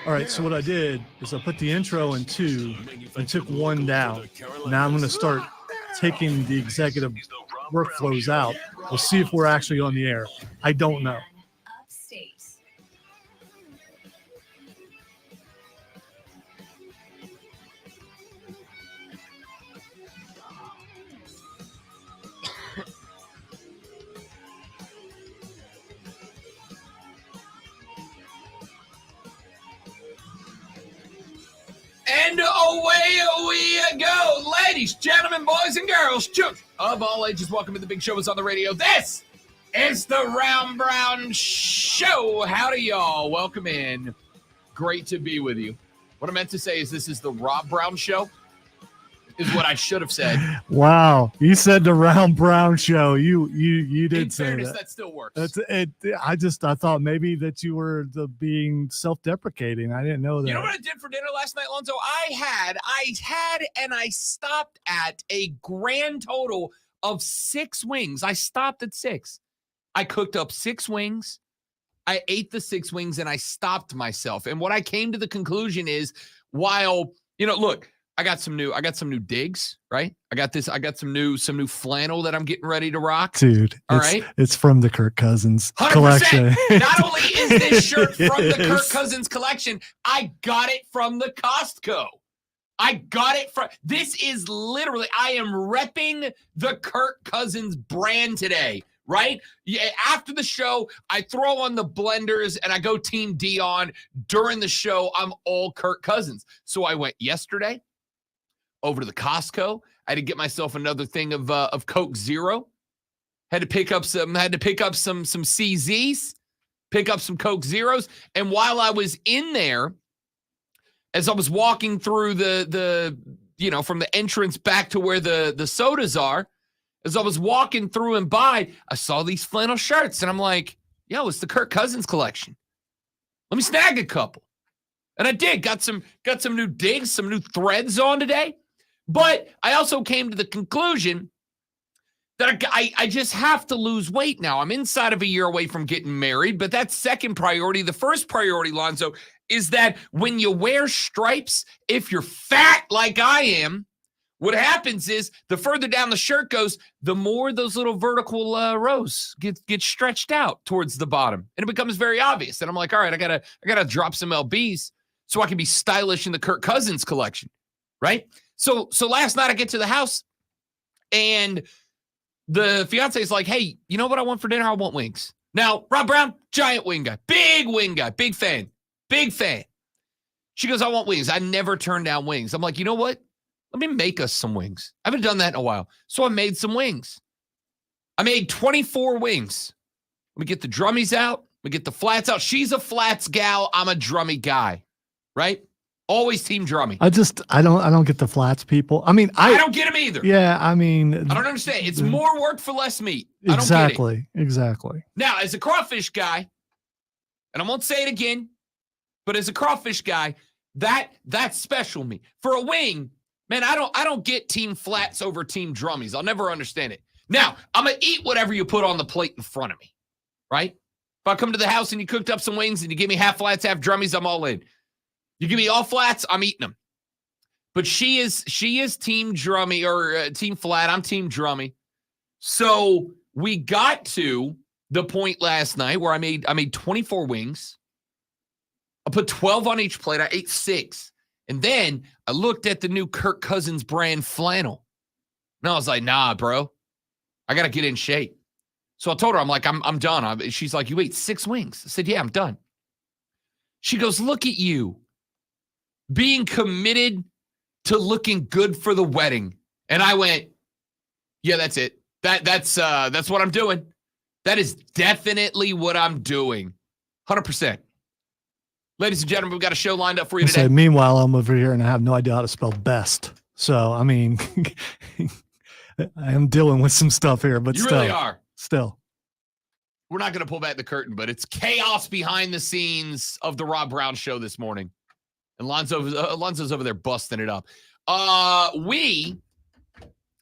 All right, so what I did is I put the intro in 2 and took 1 down. Now I'm going to start taking the executive workflows out. We'll see if we're actually on the air. I don't know. And away we go. Ladies, gentlemen, boys, and girls, children of all ages, welcome to the big show. It's on the radio. This is the Round Brown Show. Howdy, y'all. Welcome in. Great to be with you. What I meant to say is this is the Rob Brown Show, is what I should have said. Wow, you said the Round Brown Show. You did In say fairness, that. that still works. That's it. I thought maybe that you were being self-deprecating. I didn't know that. You know what I did for dinner last night, Lonzo? I had and I stopped at a grand total of 6 wings. I stopped at 6. I cooked up 6 wings. I ate the 6 wings and I stopped myself. And what I came to the conclusion is, while, look, I got some new digs, right? I got some new flannel that I'm getting ready to rock. Dude, all right. It's from the Kirk Cousins 100%. collection. Not only is this shirt from the Kirk Cousins collection, I got it from the Costco. This is literally, I am repping the Kirk Cousins brand today, right? Yeah, after the show, I throw on the blenders and I go Team Dion. During the show, I'm all Kirk Cousins. So I went yesterday over to the Costco. I had to get myself another thing of Coke Zero. Had to pick up some CZs, pick up some Coke Zeros. And while I was in there, as I was walking through the from the entrance back to where the sodas are, as I was walking through and by, I saw these flannel shirts and I'm like, yo, it's the Kirk Cousins collection. Let me snag a couple. And I did, got some new digs, some new threads on today. But I also came to the conclusion that I just have to lose weight now. I'm inside of a year away from getting married, but that's second priority. The first priority, Lonzo, is that when you wear stripes, if you're fat like I am, what happens is the further down the shirt goes, the more those little vertical rows get stretched out towards the bottom. And it becomes very obvious. And I'm like, all right, I gotta drop some LBs so I can be stylish in the Kirk Cousins collection, right? So last night I get to the house and the fiance is like, hey, you know what I want for dinner? I want wings. Now, Rob Brown, giant wing guy, big fan. She goes, I want wings. I never turn down wings. I'm like, you know what? Let me make us some wings. I haven't done that in a while. So I made some wings. I made 24 wings. Let me get the drummies out. Let me get the flats out. She's a flats gal. I'm a drummy guy, right? Always team drummy. I don't get the flats, people. I mean, I don't get them either. Yeah, I mean, I don't understand. It's more work for less meat. Exactly. Now, as a crawfish guy, and I won't say it again, but as a crawfish guy, that's special me. For a wing, man, I don't get team flats over team drummies. I'll never understand it. Now, I'm gonna eat whatever you put on the plate in front of me, right? If I come to the house and you cooked up some wings and you give me half flats, half drummies, I'm all in. You give me all flats, I'm eating them. But she is team drummy or team flat. I'm team drummy. So we got to the point last night where I made 24 wings. I put 12 on each plate. I ate 6. And then I looked at the new Kirk Cousins brand flannel. And I was like, nah, bro. I got to get in shape. So I told her, I'm like, I'm done. She's like, you ate 6 wings. I said, yeah, I'm done. She goes, look at you being committed to looking good for the wedding. And I went, yeah, that's it. That's what I'm doing. That is definitely what I'm doing. 100%. Ladies and gentlemen, we've got a show lined up for you today. Meanwhile, I'm over here and I have no idea how to spell best. So, I mean, I am dealing with some stuff here, but you really are. Still. We're not going to pull back the curtain, but it's chaos behind the scenes of the Rob Brown Show this morning. And Lonzo's over there busting it up. We,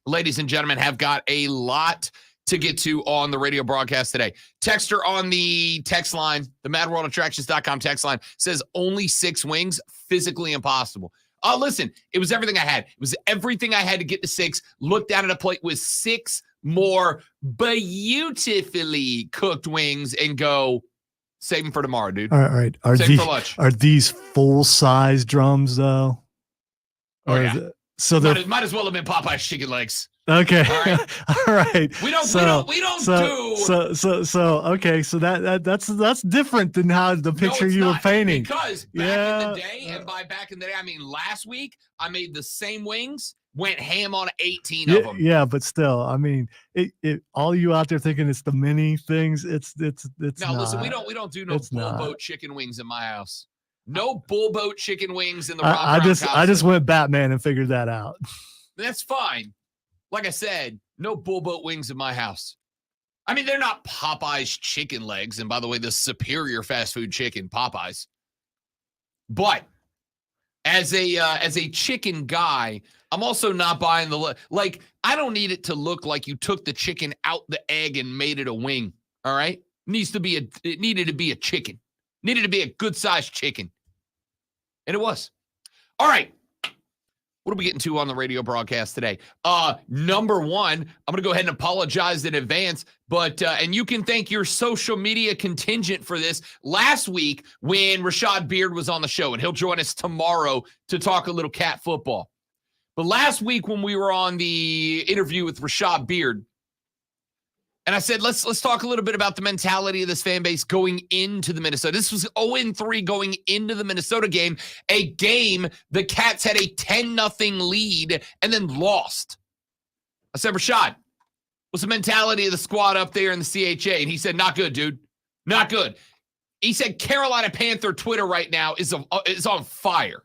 ladies and gentlemen, have got a lot to get to on the radio broadcast today. Texter on the text line, the madworldattractions.com text line, says only 6 wings, physically impossible. Listen, it was everything I had. It was everything I had to get to 6. Looked down at a plate with 6 more beautifully cooked wings and go, save them for tomorrow, dude. All right. Are these full-size drums, though? Oh, yeah. So might as well have been Popeye's chicken legs. Okay. All right. We don't okay. So that's different than how the picture you were painting. Because back in the day, and by back in the day, I mean last week, I made the same wings, went ham on 18 of them. Yeah, but still, I mean, it all you out there thinking it's the mini things, it's No, not. listen, we don't do no bull boat chicken wings in my house. No bull boat chicken wings in the Rob I just went Batman and figured that out. That's fine. Like I said, no bull boat wings in my house. I mean, they're not Popeye's chicken legs. And by the way, the superior fast food chicken, Popeye's. But as a chicken guy, I'm also not buying like, I don't need it to look like you took the chicken out the egg and made it a wing. All right. It needed to be a chicken. Needed to be a good sized chicken. And it was. All right. What are we getting to on the radio broadcast today? Number one, I'm going to go ahead and apologize in advance, but and you can thank your social media contingent for this. Last week when Rashad Beard was on the show, and he'll join us tomorrow to talk a little cat football. But last week when we were on the interview with Rashad Beard, and I said, let's talk a little bit about the mentality of this fan base going into the Minnesota. This was 0-3 going into the Minnesota game, a game the Cats had a 10-0 lead and then lost. I said, Rashad, what's the mentality of the squad up there in the CHA? And he said, not good, dude. Not good. He said Carolina Panther Twitter right now is on fire.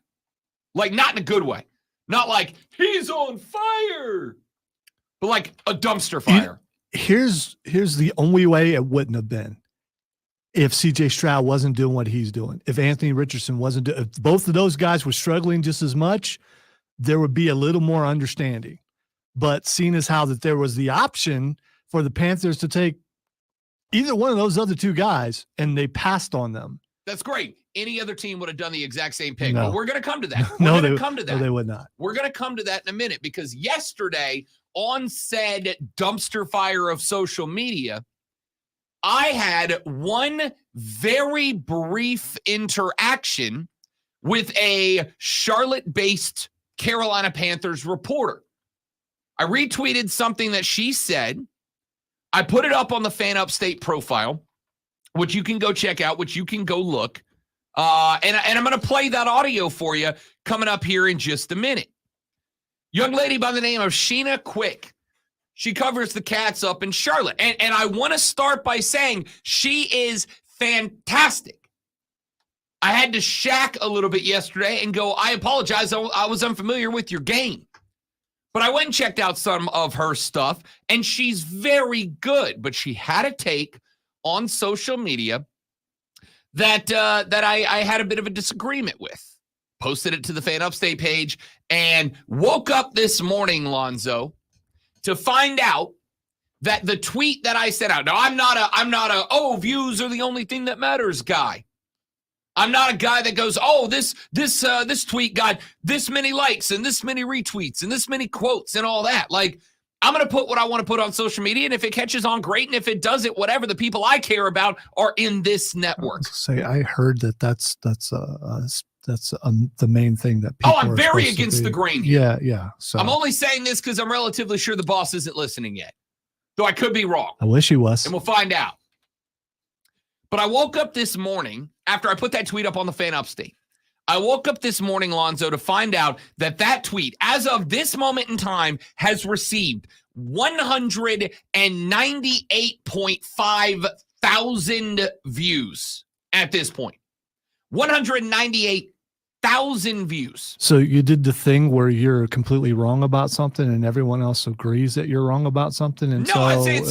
Like, not in a good way. Not like, he's on fire, but like a dumpster fire. Here's the only way it wouldn't have been if CJ Stroud wasn't doing what he's doing. If Anthony Richardson wasn't doing, if both of those guys were struggling just as much, there would be a little more understanding. But seeing as how that there was the option for the Panthers to take either one of those other two guys and they passed on them. That's great. Any other team would have done the exact same pick. No. But we're going to come to that. No, They would not. We're going to come to that in a minute because yesterday on said dumpster fire of social media, I had one very brief interaction with a Charlotte-based Carolina Panthers reporter. I retweeted something that she said. I put it up on the Fan Upstate profile, which you can go check out, which you can go look. And I'm going to play that audio for you coming up here in just a minute. Young lady by the name of Sheena Quick. She covers the Cats up in Charlotte. And I want to start by saying she is fantastic. I had to shack a little bit yesterday and go, I apologize. I was unfamiliar with your game. But I went and checked out some of her stuff, and she's very good. But she had a take on social media that I had a bit of a disagreement with. Posted it to the Fan Upstate page and woke up this morning, Lonzo, to find out that the tweet that I sent out. Now, I'm not a views are the only thing that matters guy. I'm not a guy that goes, this tweet got this many likes and this many retweets and this many quotes and all that. Like, I'm going to put what I want to put on social media, and if it catches on, great, and if it doesn't, whatever. The people I care about are in this network. I heard that's the main thing that people I'm very against the grain here. Yeah. So I'm only saying this because I'm relatively sure the boss isn't listening yet, though I could be wrong. I wish he was. And we'll find out. But I woke up this morning after I put that tweet up on the Fan Upstate. I woke up this morning, Lonzo, to find out that tweet, as of this moment in time, has received 198.5 thousand views at this point. 198,000 views. So you did the thing where you're completely wrong about something and everyone else agrees that you're wrong about something. And no, I'd say it's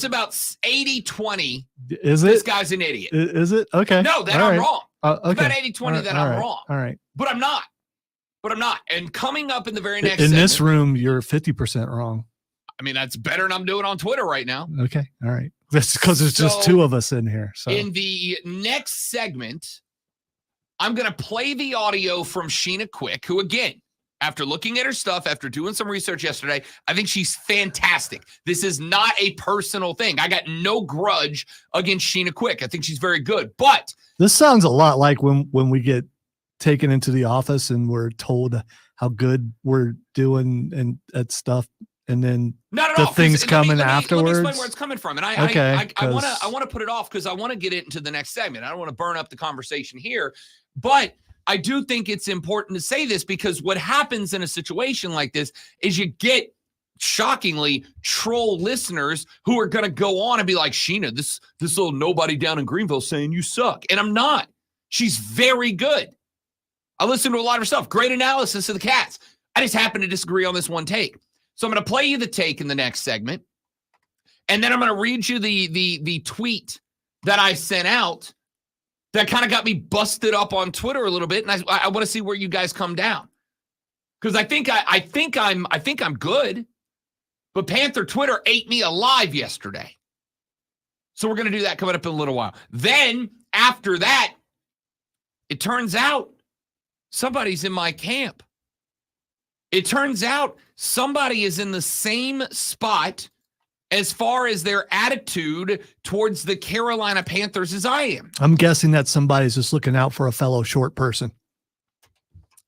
about 80-20. Is it? This guy's an idiot. Is it? Okay. No, I'm wrong. Okay. It's about 80-20 that I'm wrong. All right. But I'm not. And coming up in the very next in segment, this room, you're 50% wrong. I mean, that's better than I'm doing on Twitter right now. Okay. All right. That's because there's just two of us in here. So in the next segment, I'm going to play the audio from Sheena Quick, who, again, after looking at her stuff, after doing some research yesterday, I think she's fantastic. This is not a personal thing. I got no grudge against Sheena Quick. I think she's very good. But this sounds a lot like when we get taken into the office and we're told how good we're doing and at stuff, and then not at the all. things coming Let afterwards. me explain where it's coming from. And I want to put it off because I want to get it into the next segment. I don't want to burn up the conversation here, but I do think it's important to say this because what happens in a situation like this is you get shockingly troll listeners who are going to go on and be like, Sheena, this little nobody down in Greenville saying you suck. And I'm not. She's very good. I listen to a lot of her stuff. Great analysis of the Cats. I just happen to disagree on this one take. So I'm going to play you the take in the next segment. And then I'm going to read you the tweet that I sent out that kind of got me busted up on Twitter a little bit, and I want to see where you guys come down because I think I'm good, but Panther Twitter ate me alive yesterday, so we're gonna do that coming up in a little while. Then after that, it turns out somebody's in my camp. It turns out somebody is in the same spot as far as their attitude towards the Carolina Panthers as I am. I'm guessing that somebody's just looking out for a fellow short person.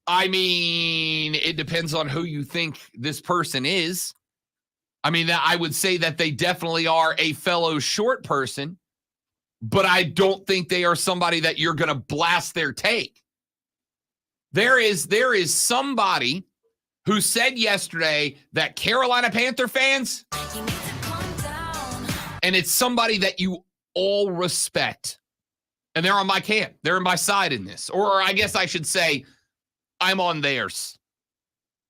I mean, it depends on who you think this person is. I mean, I would say that they definitely are a fellow short person, but I don't think they are somebody that you're going to blast their take. There is somebody who said yesterday that Carolina Panther fans, and it's somebody that you all respect. And they're on my camp. They're on my side in this. Or I guess I should say, I'm on theirs.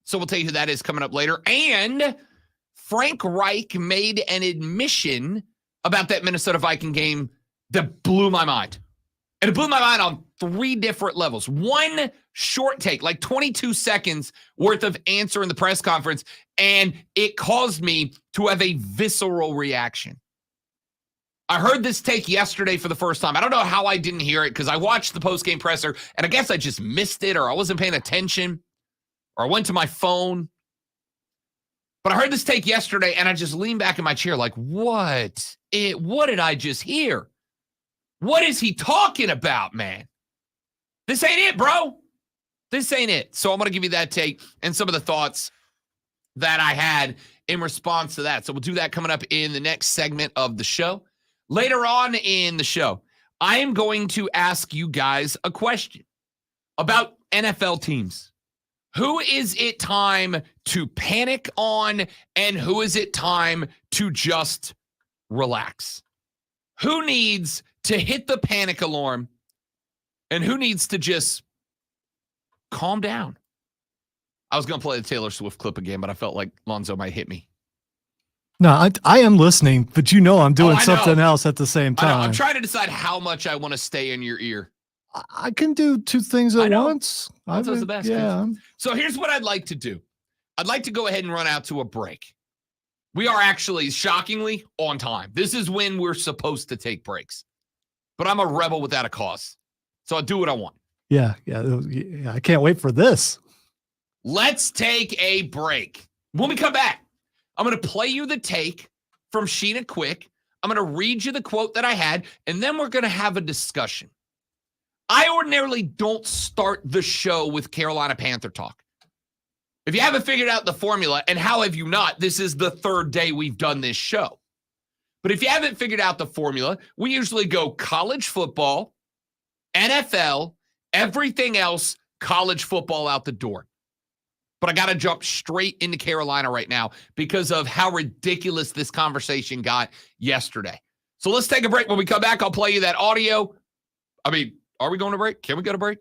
So we'll tell you who that is coming up later. And Frank Reich made an admission about that Minnesota Viking game that blew my mind. And it blew my mind on 3 different levels. One short take, like 22 seconds worth of answer in the press conference, and it caused me to have a visceral reaction. I heard this take yesterday for the first time. I don't know how I didn't hear it because I watched the post-game presser, and I guess I just missed it, or I wasn't paying attention, or I went to my phone. But I heard this take yesterday, and I just leaned back in my chair like, what did I just hear? What is he talking about, man? This ain't it, bro. This ain't it. So I'm going to give you that take and some of the thoughts that I had in response to that. So we'll do that coming up in the next segment of the show. Later on in the show, I am going to ask you guys a question about NFL teams. Who is it time to panic on, and who is it time to just relax? Who needs to hit the panic alarm, and who needs to just calm down? I was going to play the Taylor Swift clip again, but I felt like Lonzo might hit me. No, I am listening, but I'm doing something else at the same time. I'm trying to decide how much I want to stay in your ear. I can do 2 things at once. That's the best. Yeah. So here's what I'd like to do. I'd like to go ahead and run out to a break. We are actually, shockingly, on time. This is when we're supposed to take breaks. But I'm a rebel without a cause. So I do what I want. Yeah. I can't wait for this. Let's take a break. When we come back, I'm going to play you the take from Sheena Quick. I'm going to read you the quote that I had, and then we're going to have a discussion. I ordinarily don't start the show with Carolina Panther talk. If you haven't figured out the formula, and how have you not, this is the 3rd day we've done this show. But if you haven't figured out the formula, we usually go college football, NFL, everything else, college football out the door. But I got to jump straight into Carolina right now because of how ridiculous this conversation got yesterday. So let's take a break. When we come back, I'll play you that audio. I mean, are we going to break? Can we go to break?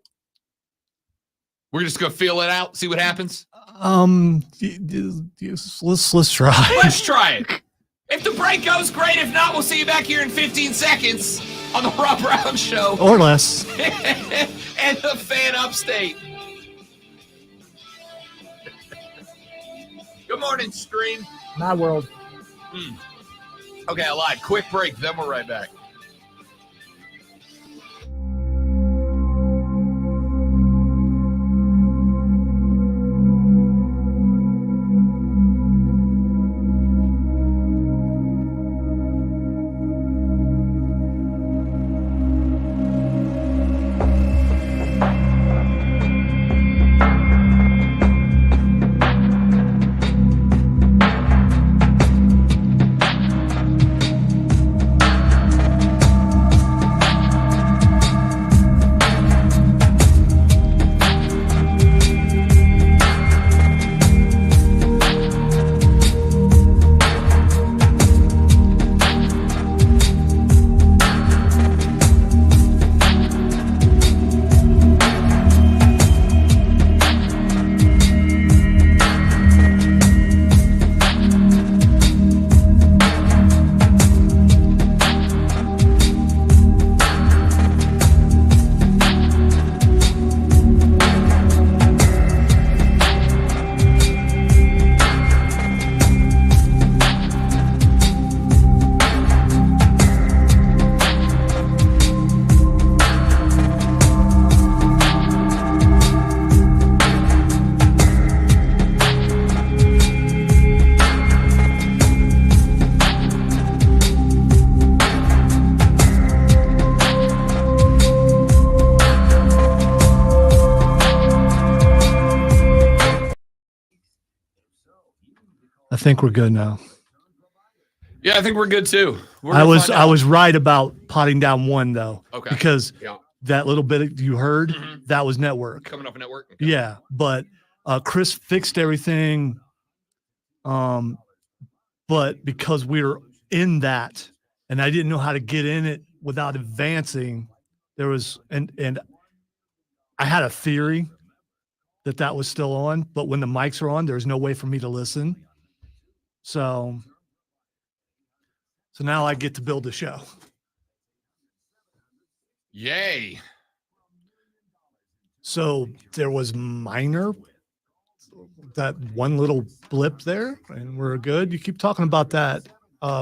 We're just going to feel it out, see what happens? Let's try. Let's try it. If the break goes, great. If not, we'll see you back here in 15 seconds on the Rob Brown Show. Or less. And the Fan Upstate. Good morning, Stream. My world. Okay, I lied. Quick break, then we're right back. I think we're good now. Yeah, I think we're good too. I was right about potting down one though. Okay. Because that little bit you heard, that was network. Coming off a network? Okay. Yeah, but Chris fixed everything. But because we were in that and I didn't know how to get in it without advancing, there was and I had a theory that was still on, but when the mics are on, there's no way for me to listen. So now I get to build a show. Yay. So there was that one little blip there, and we're good. You keep talking about that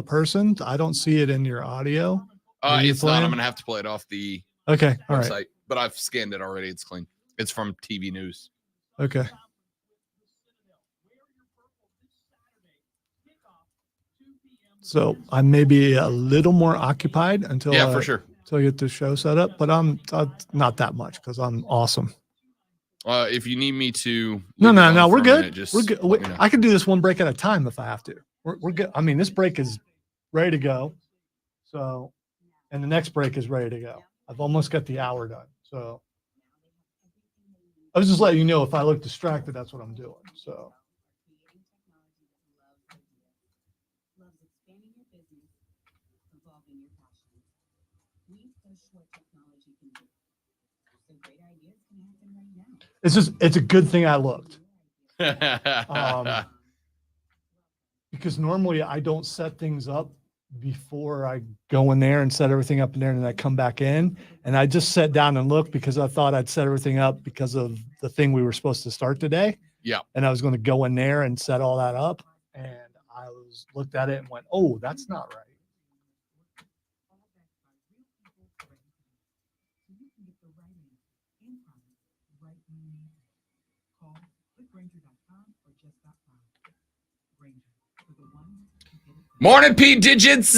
person. I don't see it in your audio. It's not. I'm going to have to play it off the website. Right. But I've scanned it already. It's clean. It's from TV News. Okay. So I may be a little more occupied until for sure. Until I get the show set up, but I'm not that much because I'm awesome. If you need me to, no, we're good. We're good. I can do this one break at a time if I have to. We're good. I mean, this break is ready to go. So, and the next break is ready to go. I've almost got the hour done. So I was just letting you know if I look distracted, that's what I'm doing. So. It's a good thing I looked. Because normally I don't set things up before I go in there and set everything up in there and then I come back in. And I just sat down and looked because I thought I'd set everything up because of the thing we were supposed to start today. Yeah. And I was going to go in there and set all that up. And I looked at it and went, oh, that's not right. Morning, P Digits,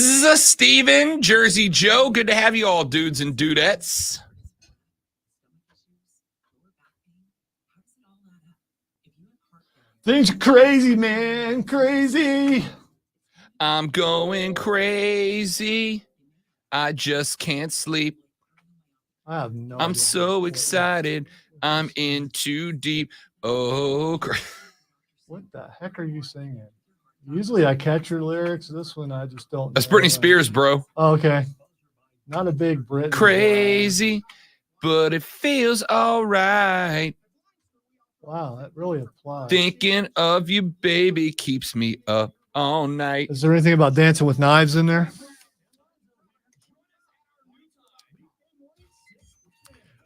Steven, Jersey Joe. Good to have you all, dudes and dudettes. Things are crazy, man. Crazy. I'm going crazy. I just can't sleep. I have no I'm idea. so excited. I'm in too deep. Oh, what the heck are you singing? Usually I catch your lyrics. This one I just don't. That's Britney Spears, bro. Oh, okay. Not a big Britney. Crazy, but it feels all right. Wow, that really applies. Thinking of you, baby, keeps me up all night. Is there anything about Dancing with Knives in there?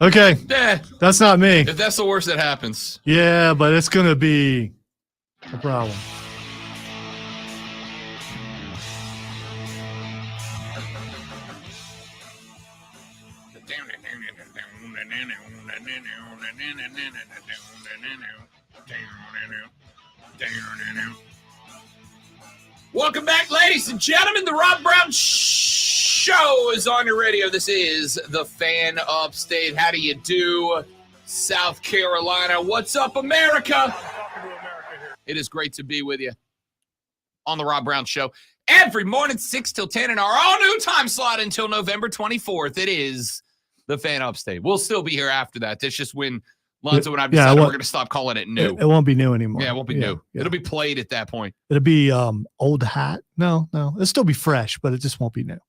Okay. Yeah. That's not me. If that's the worst that happens. Yeah, but it's going to be a problem. Welcome back, ladies and gentlemen. The Rob Brown Show is on your radio. This is the Fan Upstate. How do you do, South Carolina? What's up, America? It is great to be with you on the Rob Brown Show. Every morning, 6 till 10 in our all-new time slot until November 24th. It is the Fan Upstate. We'll still be here after that. That's just when Lonzo and I decided we're going to stop calling it new. It won't be new anymore. Yeah, it won't be new. Yeah. It'll be played at that point. It'll be old hat. No. It'll still be fresh, but it just won't be new.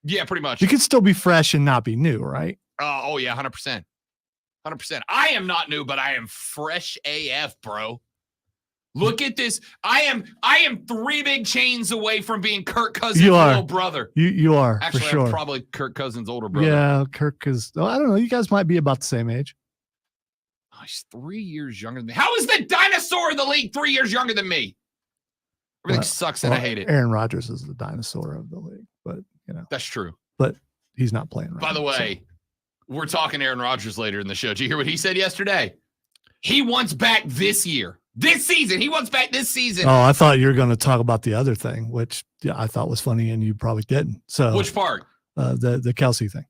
Yeah, pretty much. You can still be fresh and not be new, right? Oh yeah, 100%. 100%. I am not new, but I am fresh AF, bro. Look at this. I am 3 big chains away from being Kirk Cousins' little brother. You are, actually, for sure. I'm probably Kirk Cousins' older brother. Yeah, Kirk is. Oh, I don't know. You guys might be about the same age. Oh, he's 3 years younger than me. How is the dinosaur in the league 3 years younger than me? Everything sucks and I hate it. Aaron Rodgers is the dinosaur of the league, but that's true. But he's not playing right now. By the way, we're talking Aaron Rodgers later in the show. Did you hear what he said yesterday? He wants back this year. This season. He wants back this season. Oh, I thought you were going to talk about the other thing, which I thought was funny, and you probably didn't. So which part? The Kelsey thing.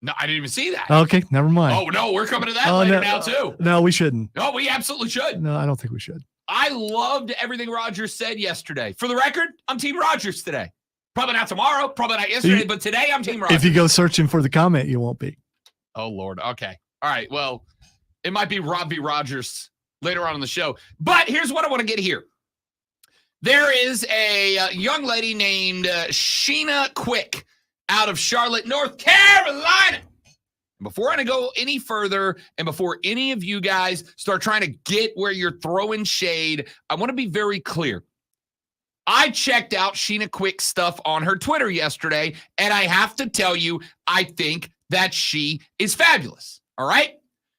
No, I didn't even see that. Okay, never mind. Oh, no, we're coming to that later now, too. No, we shouldn't. No, we absolutely should. No, I don't think we should. I loved everything Rodgers said yesterday. For the record, I'm Team Rodgers today. Probably not tomorrow, probably not yesterday, but today I'm Team Rodgers. If you go searching for the comment, you won't be. Oh, Lord. Okay. All right. Well, it might be Robbie Rodgers later on in the show. But here's what I want to get here. There is a young lady named Sheena Quick out of Charlotte, North Carolina. Before I go any further and before any of you guys start trying to get where you're throwing shade, I want to be very clear. I checked out Sheena Quick's stuff on her Twitter yesterday, and I have to tell you, I think that she is fabulous. All right?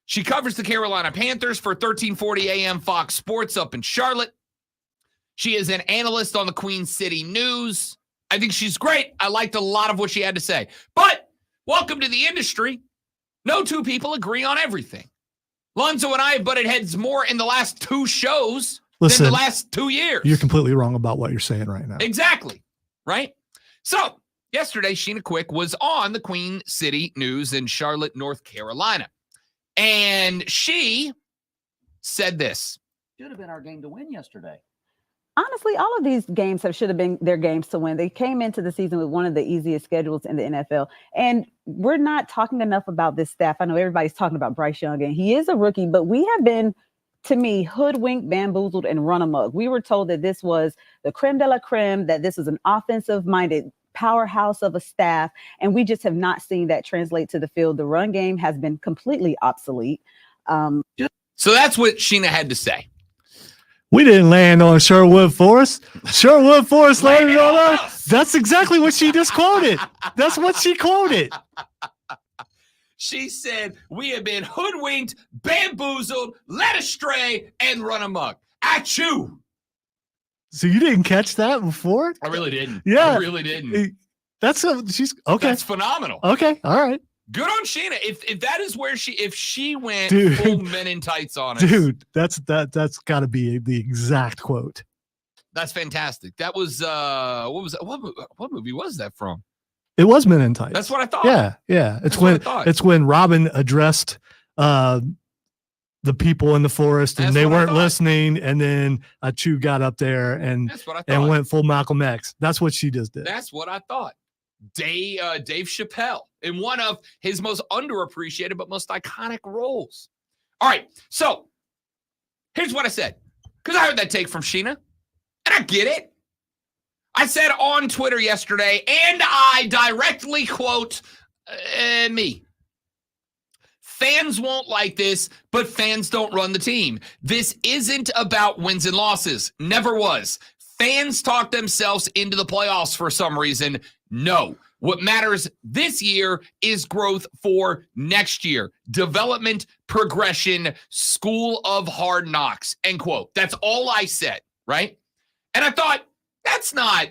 She covers the Carolina Panthers for 1340 AM Fox Sports up in Charlotte. She is an analyst on the Queen City News. I think she's great. I liked a lot of what she had to say. But welcome to the industry. No two people agree on everything. Lonzo and I have butted heads more in the last 2 shows than the last 2 years. You're completely wrong about what you're saying right now. Exactly. Right? So, yesterday, Sheena Quick was on the Queen City News in Charlotte, North Carolina. And she said this. Should have been our game to win yesterday. Honestly, all of these games should have been their games to win. They came into the season with one of the easiest schedules in the NFL. And we're not talking enough about this staff. I know everybody's talking about Bryce Young, and he is a rookie, but we have been, to me, hoodwinked, bamboozled, and run amok. We were told that this was the creme de la creme, that this was an offensive-minded powerhouse of a staff, and we just have not seen that translate to the field. The run game has been completely obsolete. So that's what Sheena had to say. We didn't land on Sherwood Forest. Sherwood Forest landed on us. That's exactly what she just quoted. That's what she quoted. She said, we have been hoodwinked, bamboozled, led astray, and run amok. At you. So you didn't catch that before? I really didn't. Yeah. I really didn't. She's okay. That's phenomenal. Okay. All right. Good on Sheena. If that is where she went dude, full men in tights on us. Dude, that's got to be the exact quote. That's fantastic. That was what movie was that from? It was Men in Tights. That's what I thought. Yeah. It's when Robin addressed the people in the forest and they weren't listening, and then Chu got up there and went full Malcolm X. That's what she just did. That's what I thought. Dave Chappelle in one of his most underappreciated but most iconic roles. All right, so here's what I said, because I heard that take from Sheena, and I get it. I said on Twitter yesterday, and I directly quote me. Fans won't like this, but fans don't run the team. This isn't about wins and losses. Never was. Fans talk themselves into the playoffs for some reason. No. What matters this year is growth for next year. Development, progression, school of hard knocks, end quote. That's all I said, right? And I thought, that's not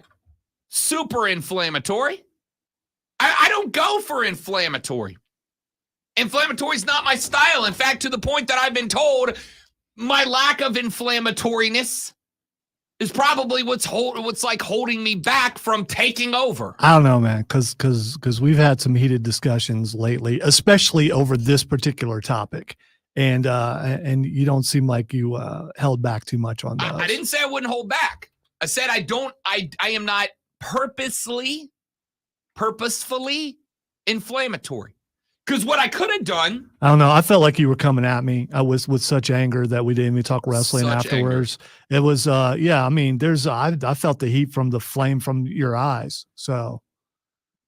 super inflammatory. I don't go for inflammatory. Inflammatory is not my style. In fact, to the point that I've been told my lack of inflammatoriness is probably what's like holding me back from taking over. I don't know, man, because we've had some heated discussions lately, especially over this particular topic, and you don't seem like you held back too much on those. I didn't say I wouldn't hold back. I said I am not purposefully inflammatory. Because what I could have done. I don't know. I felt like you were coming at me. I was with such anger that we didn't even talk wrestling afterwards. Anger. It was, yeah, I mean, I felt the heat from the flame from your eyes. So.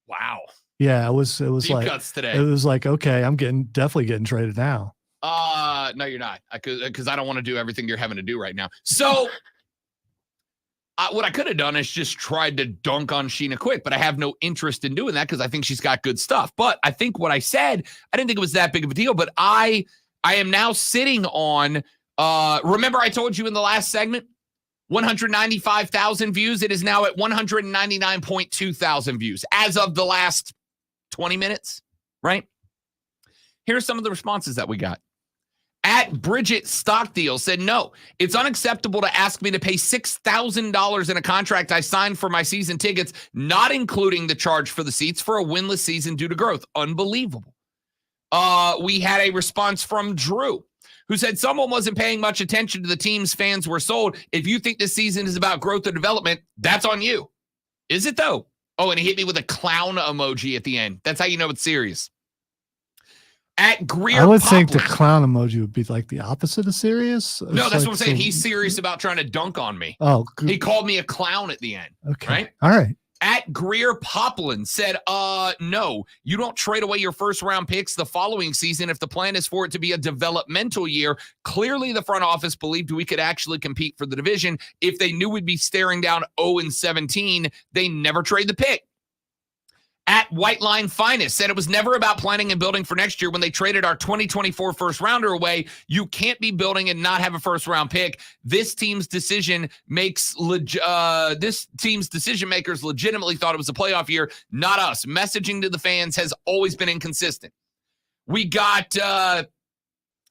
Wow. Yeah, it was Deep like, cuts today. It was like, okay, I'm definitely getting traded now. No, you're not. Because I don't want to do everything you're having to do right now. So. What I could have done is just tried to dunk on Sheena Quick, but I have no interest in doing that because I think she's got good stuff. But I think what I said, I didn't think it was that big of a deal, but I am now sitting on, remember I told you in the last segment, 195,000 views. It is now at 199.2 thousand views as of the last 20 minutes, right? Here are some of the responses that we got. At Bridget Stockdeal said, no, it's unacceptable to ask me to pay $6,000 in a contract I signed for my season tickets, not including the charge for the seats for a winless season due to growth. Unbelievable. We had a response from Drew, who said someone wasn't paying much attention to the teams fans were sold. If you think this season is about growth or development, that's on you. Is it though? Oh, and he hit me with a clown emoji at the end. That's how you know it's serious. At Greer I would Poplar, think the clown emoji would be like the opposite of serious. No, that's what I'm saying. He's serious about trying to dunk on me. Oh, good. He called me a clown at the end. Okay. Right? All right. At Greer Poplin said, no, you don't trade away your first round picks the following season if the plan is for it to be a developmental year. Clearly, the front office believed we could actually compete for the division. If they knew we'd be staring down 0-17, they never trade the pick. At White Line Finest said it was never about planning and building for next year when they traded our 2024 first rounder away. You can't be building and not have a first round pick. This team's decision makers legitimately thought it was a playoff year, not us. Messaging to the fans has always been inconsistent. We got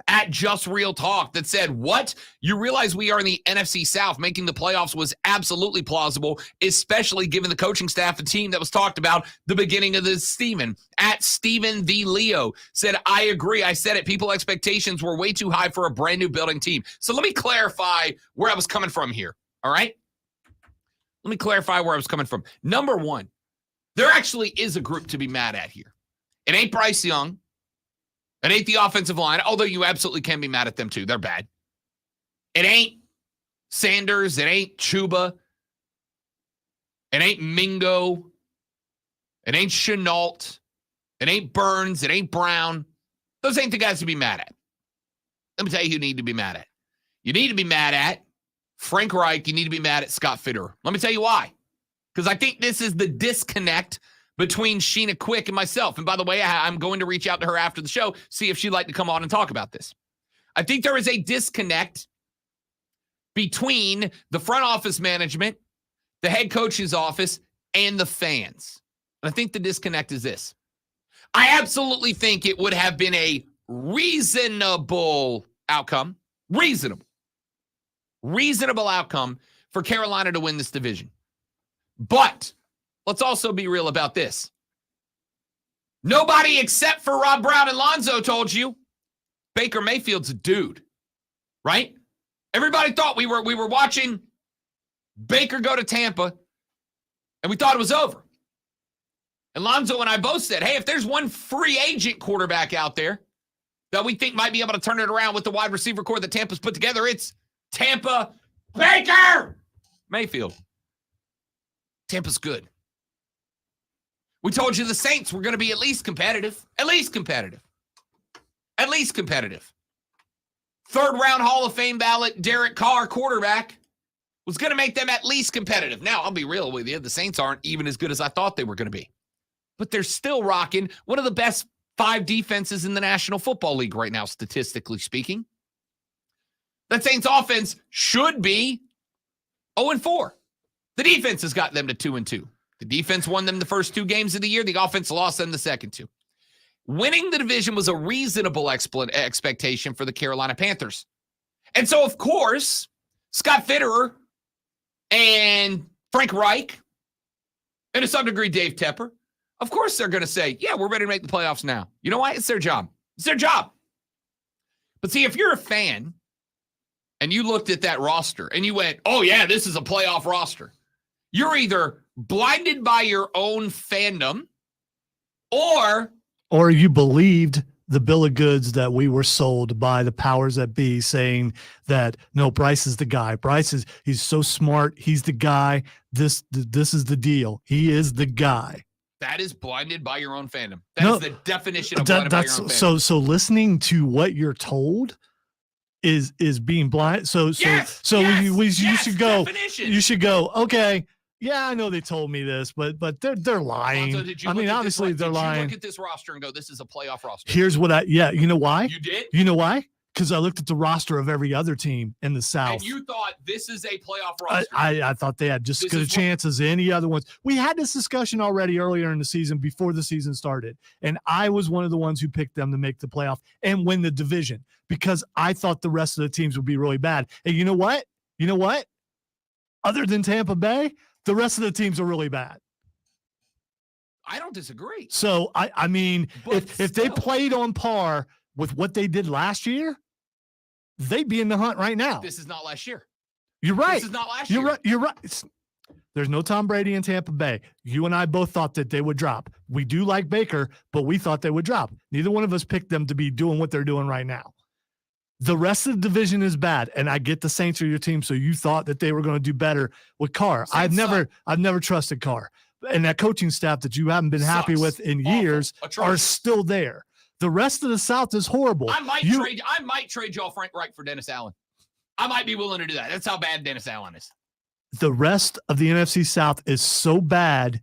at Just Real Talk that said, what? You realize we are in the NFC South. Making the playoffs was absolutely plausible, especially given the coaching staff and team that was talked about the beginning of this Steven. At Steven the Leo said, I agree. I said it. People expectations were way too high for a brand new building team. So let me clarify where I was coming from here. All right? Let me clarify where I was coming from. Number one, there actually is a group to be mad at here. It ain't Bryce Young. It ain't the offensive line, although you absolutely can be mad at them too. They're bad. It ain't Sanders. It ain't Chuba. It ain't Mingo. It ain't Chenault. It ain't Burns. It ain't Brown. Those ain't the guys to be mad at. Let me tell you who you need to be mad at. You need to be mad at Frank Reich. You need to be mad at Scott Fitterer. Let me tell you why. Because I think this is the disconnect between Sheena Quick and myself. And by the way, I'm going to reach out to her after the show, see if she'd like to come on and talk about this. I think there is a disconnect between the front office management, the head coach's office, and the fans. And I think the disconnect is this. I absolutely think it would have been a reasonable outcome, reasonable outcome for Carolina to win this division. But let's also be real about this. Nobody except for Rob Brown and Lonzo told you Baker Mayfield's a dude, right? Everybody thought we were watching Baker go to Tampa, and we thought it was over. And Lonzo and I both said, hey, if there's one free agent quarterback out there that we think might be able to turn it around with the wide receiver core that Tampa's put together, it's Tampa Baker Mayfield. Tampa's good. We told you the Saints were going to be at least competitive. At least competitive. Third round Hall of Fame ballot Derek Carr quarterback was going to make them at least competitive. Now, I'll be real with you. The Saints aren't even as good as I thought they were going to be. But they're still rocking one of the best 5 defenses in the National Football League right now, statistically speaking. That Saints offense should be 0-4. The defense has got them to 2-2. The defense won them the first 2 games of the year. The offense lost them the second 2. winning the division was a reasonable expectation for the Carolina Panthers. And so, of course, Scott Fitterer and Frank Reich, and to some degree, Dave Tepper, of course they're going to say, yeah, we're ready to make the playoffs now. You know why? It's their job. It's their job. But see, if you're a fan and you looked at that roster and you went, oh, yeah, this is a playoff roster, you're either blinded by your own fandom or you believed the bill of goods that we were sold by the powers that be, saying that, no, Bryce is the guy. He's so smart. He's the guy. This is the deal. He is the guy. That is blinded by your own fandom. That's the definition of blinded by your own fandom. So listening to what you're told is being blind. You should go. Definition. You should go. Okay, yeah, I know they told me this, but they're lying. Alonzo, obviously they're lying. Did you look at this roster and go, "This is a playoff roster"? Here's what you know why? You did? You know why? Because I looked at the roster of every other team in the South. And you thought this is a playoff roster. I thought they had just as good a chance as any other ones. We had this discussion already earlier in the season before the season started. And I was one of the ones who picked them to make the playoff and win the division because I thought the rest of the teams would be really bad. And you know what? Other than Tampa Bay, the rest of the teams are really bad. I don't disagree. So, I mean, if they played on par with what they did last year, they'd be in the hunt right now. This is not last year. You're right. This is not last year. You're right. There's no Tom Brady in Tampa Bay. You and I both thought that they would drop. We do like Baker, but we thought they would drop. Neither one of us picked them to be doing what they're doing right now. The rest of the division is bad, and I get the Saints are your team, so you thought that they were going to do better with Carr. I've never trusted Carr. And that coaching staff that you haven't been happy with in years are still there. The rest of the South is horrible. I might trade y'all Frank Reich for Dennis Allen. I might be willing to do that. That's how bad Dennis Allen is. The rest of the NFC South is so bad,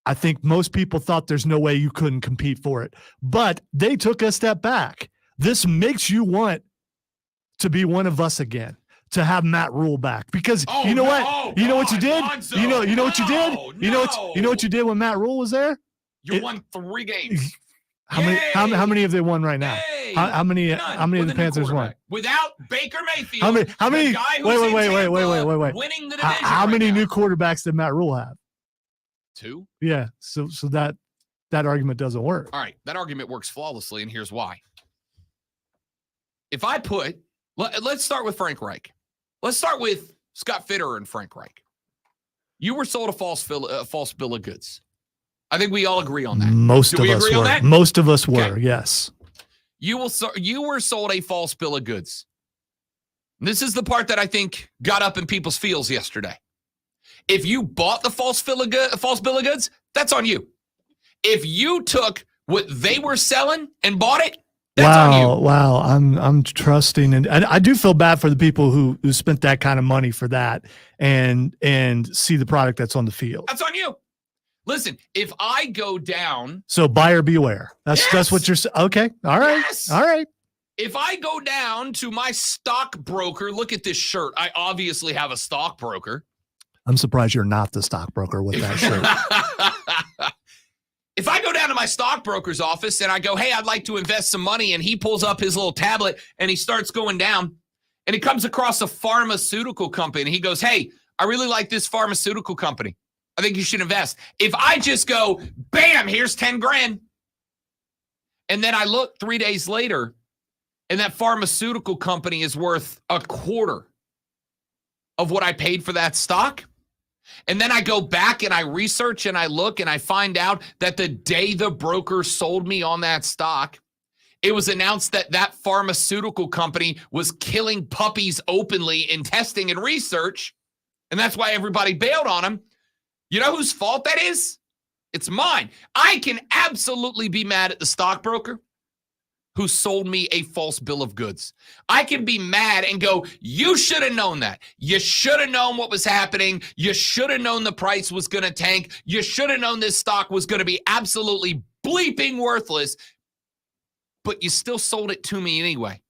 I think most people thought there's no way you couldn't compete for it. But they took a step back. This makes you want to be one of us again, to have Matt Rule back. Because what you did? Lonzo, you know what you did? You know what you did when Matt Rule was there? You won 3 games. How many have they won right now? Yay. How many of the Panthers won? Without Baker Mayfield. How many? Wait. Winning the division. How many new quarterbacks did Matt Rule have? 2. Yeah. So that argument doesn't work. All right, that argument works flawlessly, and here's why. If I let's start with Frank Reich. Let's start with Scott Fitterer and Frank Reich. You were sold a false bill of goods. I think we all agree on that. Most of us were, okay. Yes. You were sold a false bill of goods. This is the part that I think got up in people's feels yesterday. If you bought the false bill of goods, that's on you. If you took what they were selling and bought it, that's on you. Wow. I'm trusting, and I do feel bad for the people who spent that kind of money for that and see the product that's on the field. That's on you. Listen, if I go down, so buyer beware. That's what you're saying. Okay. All right. Yes. All right. If I go down to my stockbroker, look at this shirt. I obviously have a stockbroker. I'm surprised you're not the stockbroker with that shirt. If I go down to my stockbroker's office and I go, hey, I'd like to invest some money, and he pulls up his little tablet and he starts going down and he comes across a pharmaceutical company and he goes, hey, I really like this pharmaceutical company. I think you should invest. If I just go, bam, here's 10 grand. And then I look 3 days later and that pharmaceutical company is worth a quarter of what I paid for that stock. And then I go back and I research and I look and I find out that the day the broker sold me on that stock, it was announced that that pharmaceutical company was killing puppies openly in testing and research. And that's why everybody bailed on him. You know whose fault that is? It's mine. I can absolutely be mad at the stockbroker who sold me a false bill of goods. I can be mad and go, you should have known that. You should have known what was happening. You should have known the price was going to tank. You should have known this stock was going to be absolutely bleeping worthless. But you still sold it to me anyway.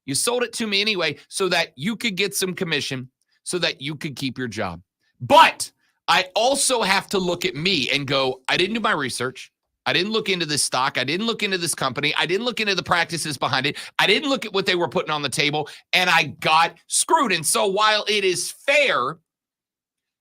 You sold it to me anyway so that you could get some commission, so that you could keep your job. But I also have to look at me and go, I didn't do my research. I didn't look into this stock. I didn't look into this company. I didn't look into the practices behind it. I didn't look at what they were putting on the table, and I got screwed. And so while it is fair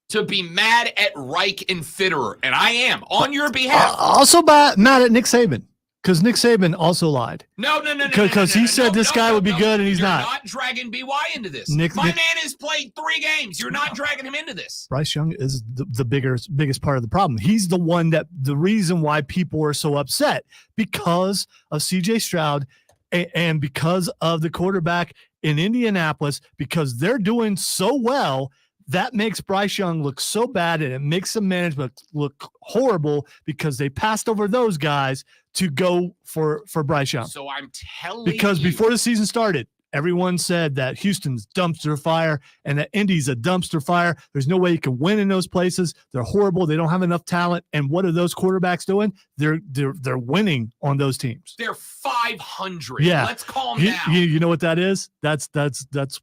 to be mad at Reich and Fitterer, and I am on your behalf. Also mad at Nick Saban, because Nick Saban also lied. No. Because he said this guy would be good, and he's You're not. not dragging BY into this. My man has played 3 games. You're not dragging him into this. Bryce Young is the biggest part of the problem. He's the one the reason why people are so upset, because of CJ Stroud and because of the quarterback in Indianapolis, because they're doing so well. That makes Bryce Young look so bad, and it makes the management look horrible because they passed over those guys to go for Bryce Young. So I'm telling because you. Before the season started, everyone said that Houston's dumpster fire and that Indy's a dumpster fire. There's no way you can win in those places. They're horrible. They don't have enough talent. And what are those quarterbacks doing? They're winning on those teams. They're 500. Yeah. Let's calm down. You know what that is? That's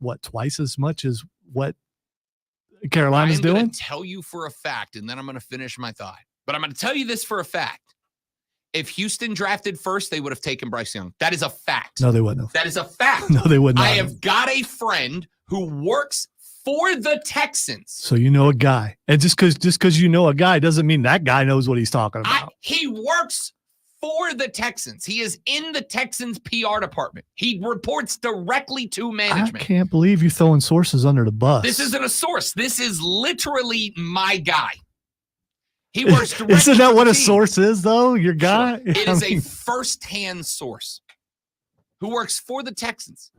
what, twice as much as what Carolina's doing? I'm going to tell you for a fact, and then I'm going to finish my thought. But I'm going to tell you this for a fact. If Houston drafted first, they would have taken Bryce Young. That is a fact. No, they wouldn't have. That is a fact. No, they would not. I have got a friend who works for the Texans. So you know a guy. And just because you know a guy doesn't mean that guy knows what he's talking about. He works for the Texans. He is in the Texans PR department. He reports directly to management. I can't believe you're throwing sources under the bus. This isn't a source. This is literally my guy. He works directly. Isn't that what a team. Source is, though? Your guy? Sure. It is a first-hand source who works for the Texans.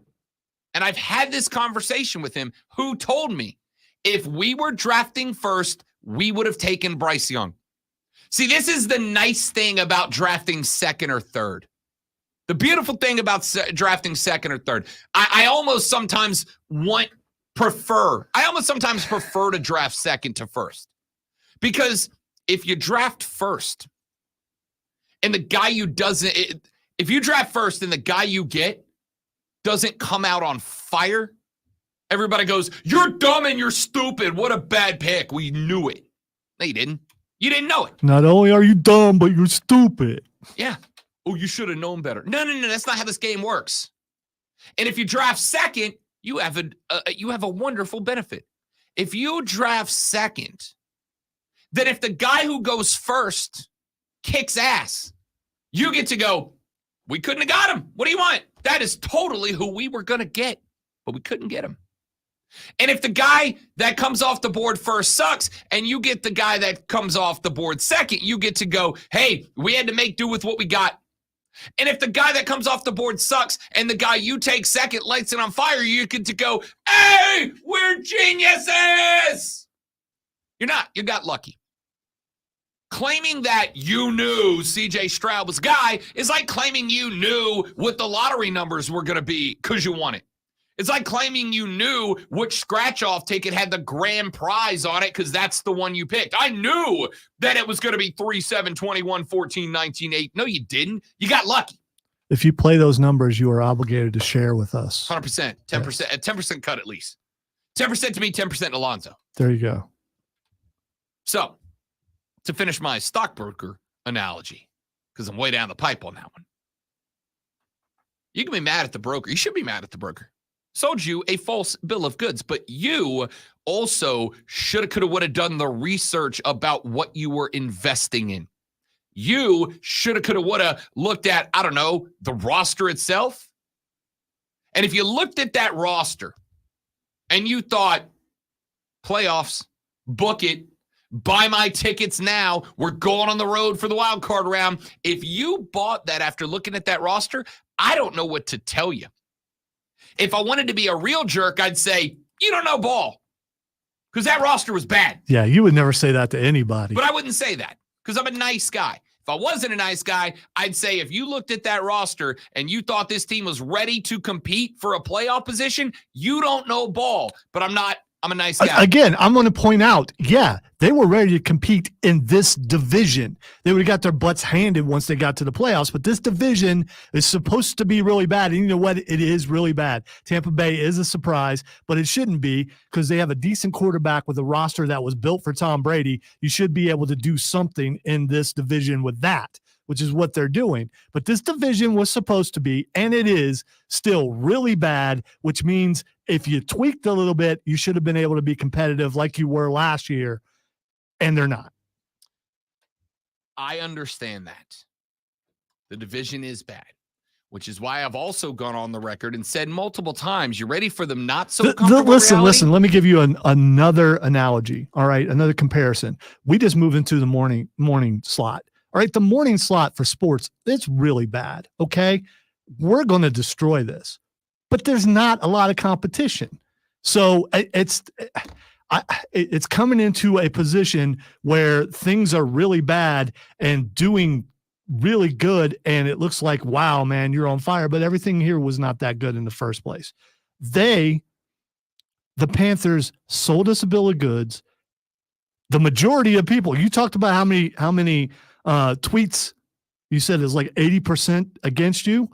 And I've had this conversation with him, who told me if we were drafting first, we would have taken Bryce Young. See, this is the nice thing about drafting second or third. The beautiful thing about drafting second or third, I almost sometimes prefer to draft second to first. Because if you draft first and the guy if you draft first and the guy you get doesn't come out on fire, everybody goes, "You're dumb and you're stupid. What a bad pick. We knew it." No, you didn't. You didn't know it. Not only are you dumb, but you're stupid. Yeah. Oh, you should have known better. No. That's not how this game works. And if you draft second, you have a wonderful benefit. If you draft second, then if the guy who goes first kicks ass, you get to go, "We couldn't have got him. What do you want?" That is totally who we were going to get, but we couldn't get him. And if the guy that comes off the board first sucks and you get the guy that comes off the board second, you get to go, "Hey, we had to make do with what we got." And if the guy that comes off the board sucks and the guy you take second lights it on fire, you get to go, "Hey, we're geniuses." You're not. You got lucky. Claiming that you knew CJ Stroud was a guy is like claiming you knew what the lottery numbers were going to be because you won it. It's like claiming you knew which scratch-off ticket had the grand prize on it because that's the one you picked. I knew that it was going to be 3, 7, 21, 14, 19, 8. No, you didn't. You got lucky. If you play those numbers, you are obligated to share with us. 100%. 10%. A 10% cut at least. 10% to me, 10% to Alonzo. There you go. So, to finish my stockbroker analogy, because I'm way down the pipe on that one. You can be mad at the broker. You should be mad at the broker. Sold you a false bill of goods, but you also shoulda, coulda, woulda done the research about what you were investing in. You shoulda, coulda, woulda looked at, I don't know, the roster itself. And if you looked at that roster and you thought, playoffs, book it, buy my tickets now, we're going on the road for the wild card round. If you bought that after looking at that roster, I don't know what to tell you. If I wanted to be a real jerk, I'd say, you don't know ball. Because that roster was bad. Yeah, you would never say that to anybody. But I wouldn't say that because I'm a nice guy. If I wasn't a nice guy, I'd say if you looked at that roster and you thought this team was ready to compete for a playoff position, you don't know ball. But I'm not I'm a nice guy. Again, I'm going to point out, yeah, they were ready to compete in this division. They would have got their butts handed once they got to the playoffs, but this division is supposed to be really bad. And you know what? It is really bad. Tampa Bay is a surprise, but it shouldn't be because they have a decent quarterback with a roster that was built for Tom Brady. You should be able to do something in this division with that, which is what they're doing. But this division was supposed to be, and it is, still really bad, which means if you tweaked a little bit, you should have been able to be competitive like you were last year, and they're not. I understand that. The division is bad, which is why I've also gone on the record and said multiple times, you ready for them not so comfortable Listen, let me give you another analogy, all right, another comparison. We just moved into the morning slot. All right, the morning slot for sports, it's really bad, okay? We're going to destroy this. But there's not a lot of competition. So it's coming into a position where things are really bad and doing really good, and it looks like, wow, man, you're on fire, but everything here was not that good in the first place. The Panthers sold us a bill of goods. The majority of people, you talked about how many tweets you said is like 80% against you.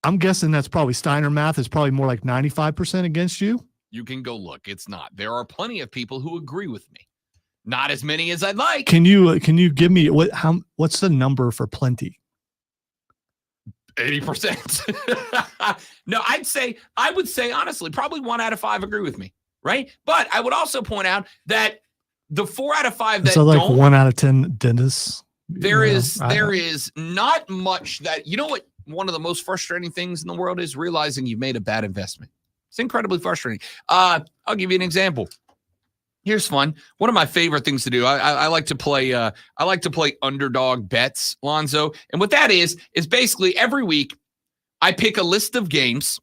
I'm guessing that's probably Steiner math is probably more like 95% against you. You can go look. It's not. There are plenty of people who agree with me. Not as many as I'd like. Can you give me what's the number for plenty? 80%. No, I would say honestly, probably 1 out of 5 agree with me, right? But I would also point out that the 4 out of 5 that so like don't, 1 out of 10 dentists. There is not much that, you know what, one of the most frustrating things in the world is realizing you've made a bad investment. It's incredibly frustrating. I'll give you an example. Here's fun. One of my favorite things to do. I like to play. I like to play underdog bets, Lonzo. And what that is basically every week I pick a list of games,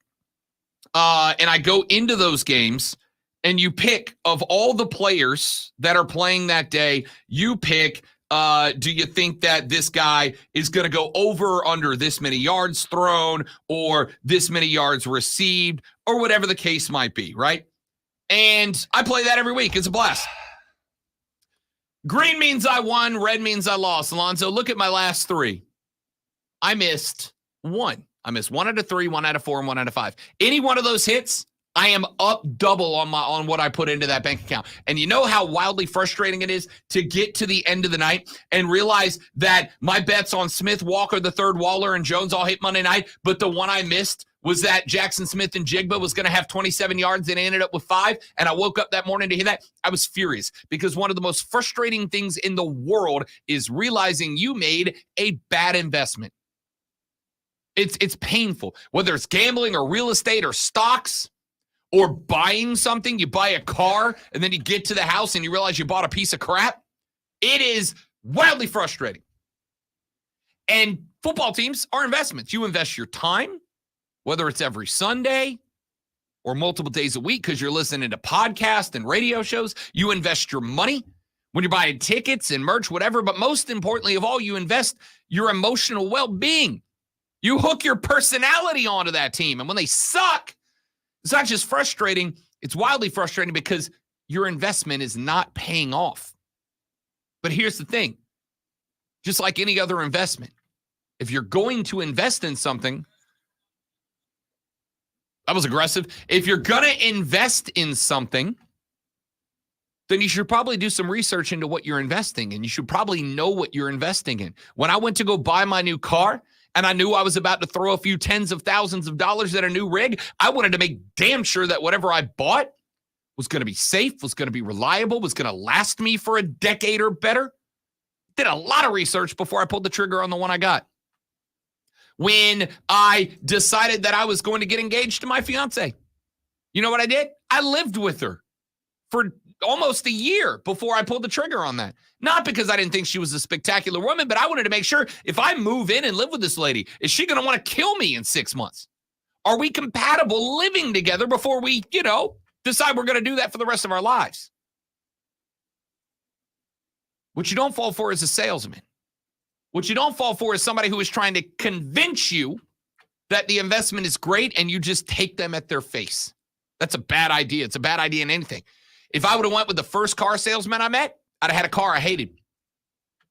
and I go into those games, and you pick of all the players that are playing that day. You pick. Do you think that this guy is going to go over or under this many yards thrown or this many yards received or whatever the case might be, right? And I play that every week. It's a blast. Green means I won. Red means I lost. Alonzo, look at my last 3. I missed 1. I missed 1 out of 3, 1 out of 4, and 1 out of 5. Any one of those hits, I am up double on what I put into that bank account. And you know how wildly frustrating it is to get to the end of the night and realize that my bets on Smith, Walker, the third, Waller, and Jones all hit Monday night, but the one I missed was that Jackson Smith and Jigba was going to have 27 yards and ended up with 5, and I woke up that morning to hear that. I was furious because one of the most frustrating things in the world is realizing you made a bad investment. It's painful, whether it's gambling or real estate or stocks or buying something. You buy a car, and then you get to the house and you realize you bought a piece of crap. It is wildly frustrating. And football teams are investments. You invest your time, whether it's every Sunday or multiple days a week because you're listening to podcasts and radio shows. You invest your money when you're buying tickets and merch, whatever. But most importantly of all, you invest your emotional well-being. You hook your personality onto that team. And when they suck, it's not just frustrating, it's wildly frustrating because your investment is not paying off. But here's the thing. Just like any other investment, if you're going to invest in something, that was aggressive. If you're going to invest in something, then you should probably do some research into what you're investing in. You should probably know what you're investing in. When I went to go buy my new car and I knew I was about to throw a few tens of thousands of dollars at a new rig, I wanted to make damn sure that whatever I bought was going to be safe, was going to be reliable, was going to last me for a decade or better. Did a lot of research before I pulled the trigger on the one I got. When I decided that I was going to get engaged to my fiance, you know what I did? I lived with her for almost a year before I pulled the trigger on that. Not because I didn't think she was a spectacular woman, but I wanted to make sure if I move in and live with this lady, is she going to want to kill me in 6 months? Are we compatible living together before we, decide we're going to do that for the rest of our lives? What you don't fall for is a salesman. What you don't fall for is somebody who is trying to convince you that the investment is great and you just take them at their face. That's a bad idea. It's a bad idea in anything. If I would have went with the first car salesman I met, I'd have had a car I hated,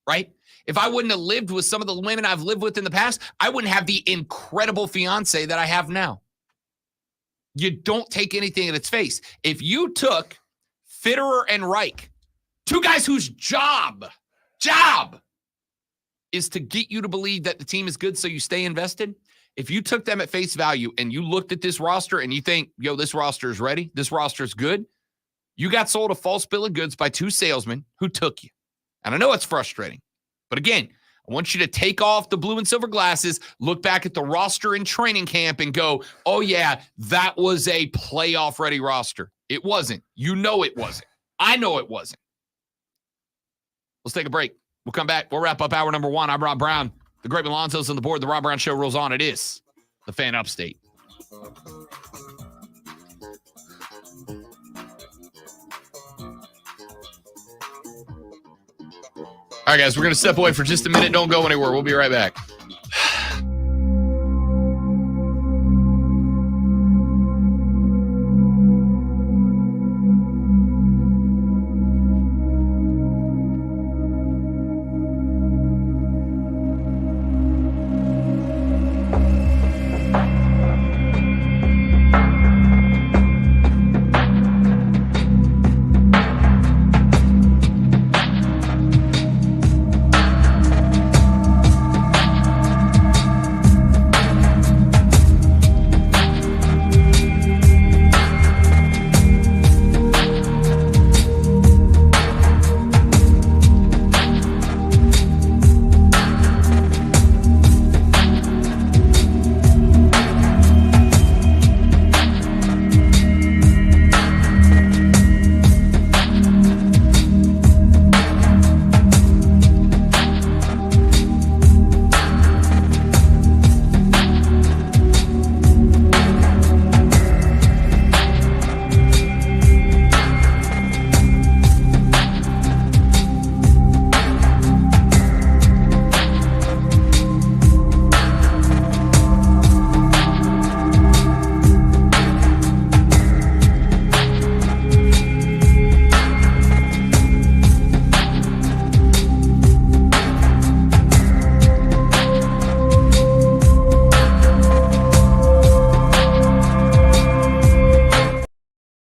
right? If I wouldn't have lived with some of the women I've lived with in the past, I wouldn't have the incredible fiance that I have now. You don't take anything at its face. If you took Fitterer and Reich, two guys whose job is to get you to believe that the team is good so you stay invested. If you took them at face value and you looked at this roster and you think, yo, this roster is ready, this roster is good, you got sold a false bill of goods by two salesmen who took you. And I know it's frustrating. But again, I want you to take off the blue and silver glasses, look back at the roster in training camp and go, oh, yeah, that was a playoff-ready roster. It wasn't. You know it wasn't. I know it wasn't. Let's take a break. We'll come back. We'll wrap up hour number 1. I'm Rob Brown. The Great Milonzo's on the board. The Rob Brown Show rolls on. It is the Fan Upstate. All right, guys, we're going to step away for just a minute. Don't go anywhere. We'll be right back.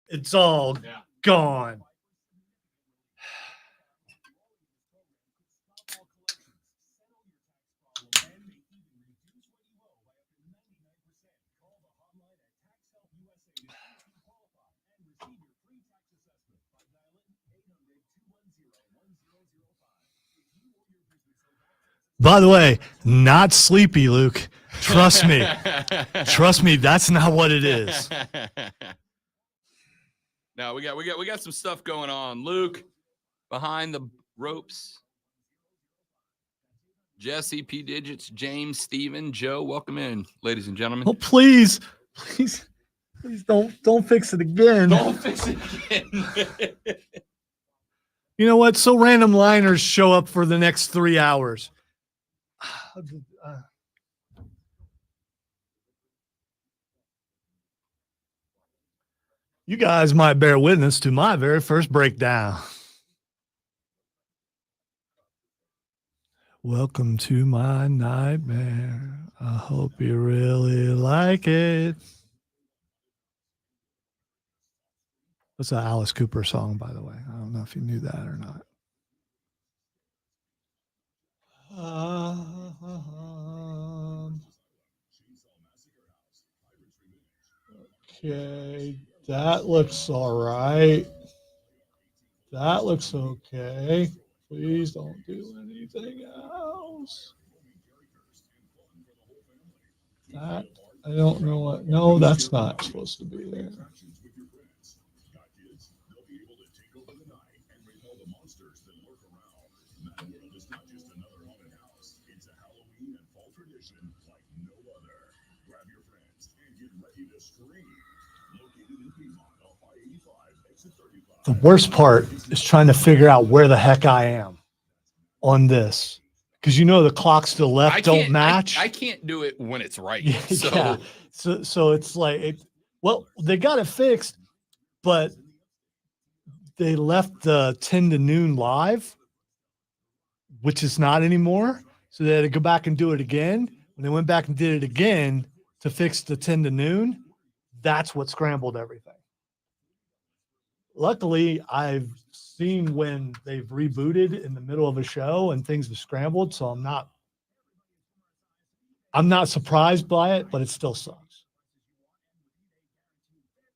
It's all gone. By the way, not sleepy, Luke. Trust me. Trust me, that's not what it is. No, we got some stuff going on. Luke behind the ropes. Jesse, P Digits, James, Steven, Joe, welcome in, ladies and gentlemen. Oh, please don't fix it again. Don't fix it again. You know what? So random liners show up for the next 3 hours. You guys might bear witness to my very first breakdown. Welcome to my nightmare. I hope you really like it. That's an Alice Cooper song, by the way. I don't know if you knew that or not. Okay, that looks all right. That looks okay. Please don't do anything else. That, I don't know what. No, that's not supposed to be there. The worst part is trying to figure out where the heck I am on this. Because you know the clocks to the left don't match. I can't do it when it's right. Yeah, so it's like, well, they got it fixed, but they left the 10 to noon live, which is not anymore. So they had to go back and do it again. When they went back and did it again to fix the 10 to noon, that's what scrambled everything. Luckily, I've seen when they've rebooted in the middle of a show and things have scrambled, so I'm not surprised by it, but it still sucks.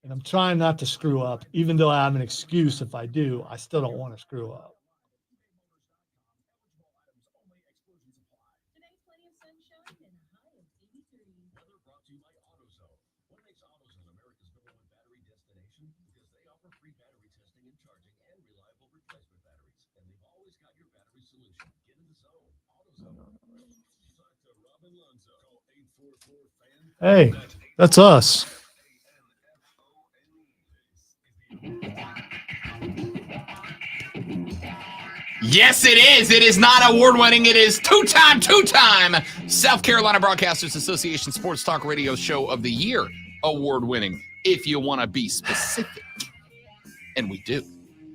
And I'm trying not to screw up, even though I have an excuse. If I do, I still don't want to screw up. Hey, that's us. Yes, it is. It is not award-winning. It is two-time South Carolina Broadcasters Association Sports Talk Radio Show of the Year award-winning, if you want to be specific. And we do.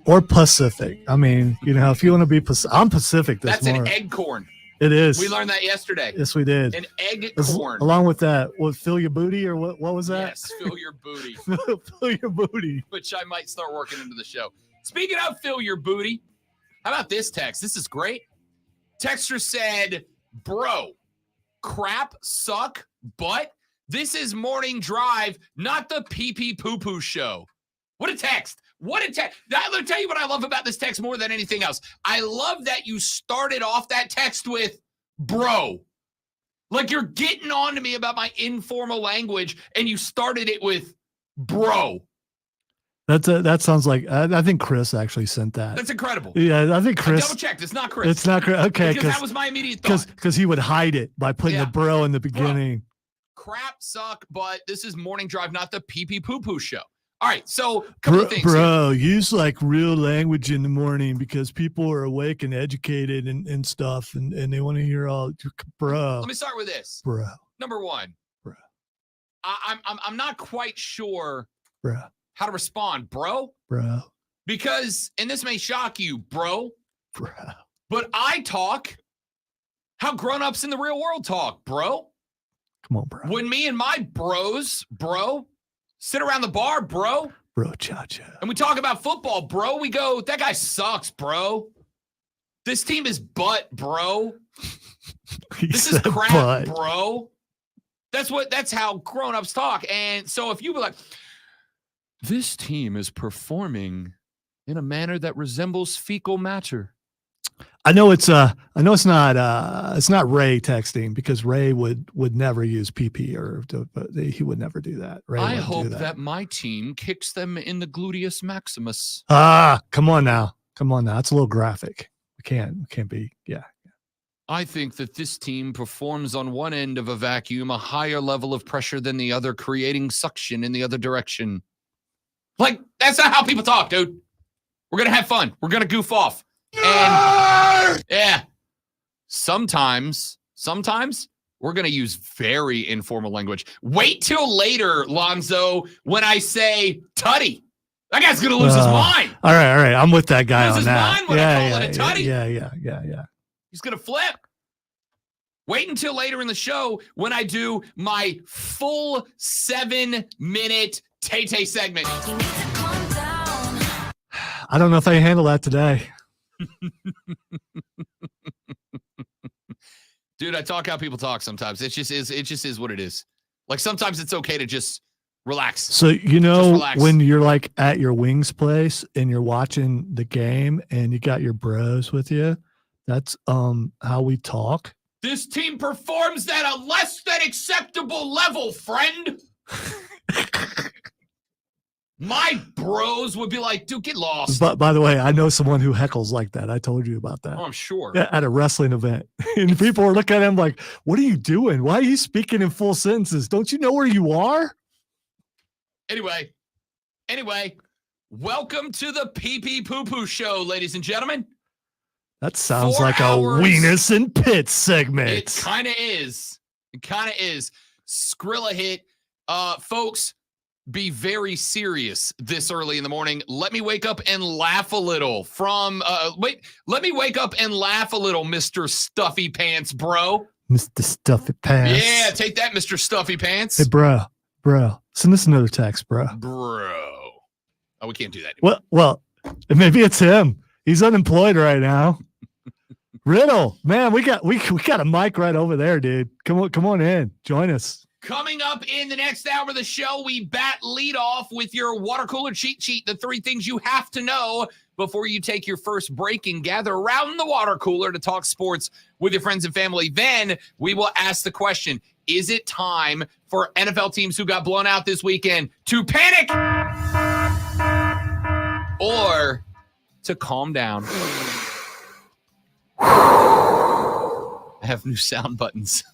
Or Pacific. I mean, if you want to be Pacific, I'm Pacific this morning. That's an egg corn. It is. We learned that yesterday. Yes, we did. An egg corn. Along with that, fill your booty or what was that? Yes, fill your booty. Fill your booty. Which I might start working into the show. Speaking of fill your booty, how about this text? This is great. Texter said, bro, crap, suck, but this is morning drive, not the pee-pee poo-poo show. What a text. What a text. Let me tell you what I love about this text more than anything else. I love that you started off that text with, bro. Like you're getting on to me about my informal language, and you started it with, bro. That sounds like, I think Chris actually sent that. That's incredible. Yeah, I think Chris. I double-checked. It's not Chris. It's not Chris. Okay. Because that was my immediate thought. Because he would hide it by putting the bro in the beginning. Bro. Crap, suck, but this is morning drive, not the pee-pee poo-poo show. All right, so a couple of things. Bro, use like real language in the morning because people are awake and educated and stuff, and they want to hear all, bro. Let me start with this. Bro. Number one. Bro. I'm not quite sure bro. How to respond, bro. Bro. Because, and this may shock you, bro. Bro. But I talk how grown-ups in the real world talk, bro. Come on, bro. When me and my bros, bro, sit around the bar, bro. Bro, cha-cha. And we talk about football, bro. We go, that guy sucks, bro. This team is butt, bro. This is crap, bro. That's how grown-ups talk. And so if you were like, this team is performing in a manner that resembles fecal matter. I know it's not Ray texting because Ray would never use PP he would never do that. Ray I hope that my team kicks them in the gluteus maximus. Come on now. It's a little graphic. We can't be. Yeah. I think that this team performs on one end of a vacuum, a higher level of pressure than the other, creating suction in the other direction. Like, that's not how people talk, dude. We're going to have fun. We're going to goof off. And yeah, sometimes we're going to use very informal language. Wait till later, Lonzo, when I say tutty. That guy's going to lose his mind. All right. I'm with that guy on that. Mind when I call it a tutty. Yeah. He's going to flip. Wait until later in the show when I do my full 7-minute Tay-Tay segment. I don't know if I can handle that today. Dude, I talk how people talk sometimes. It just is what it is. Like sometimes it's okay to just relax. So, when you're like at your wings place and you're watching the game and you got your bros with you, that's how we talk. This team performs at a less than acceptable level, friend. My bros would be like, dude, get lost. But by the way, I know someone who heckles like that. I told you about that. Oh, I'm sure. Yeah, at a wrestling event. And people were looking at him like, what are you doing? Why are you speaking in full sentences? Don't you know where you are? Anyway, welcome to the Pee-Pee Poo-Poo Show, ladies and gentlemen. That sounds like a Weenus and Pitts segment. It kind of is. Skrilla hit. Folks, be very serious this early in the morning. Let me wake up and laugh a little let me wake up and laugh a little, Mr. Stuffy Pants, bro. Mr. Stuffy Pants. Yeah, take that, Mr. Stuffy Pants. Hey, bro, send us another text, bro. Oh, we can't do that anymore. Well, maybe it's him. He's unemployed right now. Riddle, man, we got a mic right over there, dude. Come on in. Join us. Coming up in the next hour of the show, we bat lead off with your water cooler cheat sheet, the 3 things you have to know before you take your first break and gather around the water cooler to talk sports with your friends and family. Then we will ask the question, is it time for NFL teams who got blown out this weekend to panic or to calm down? I have new sound buttons.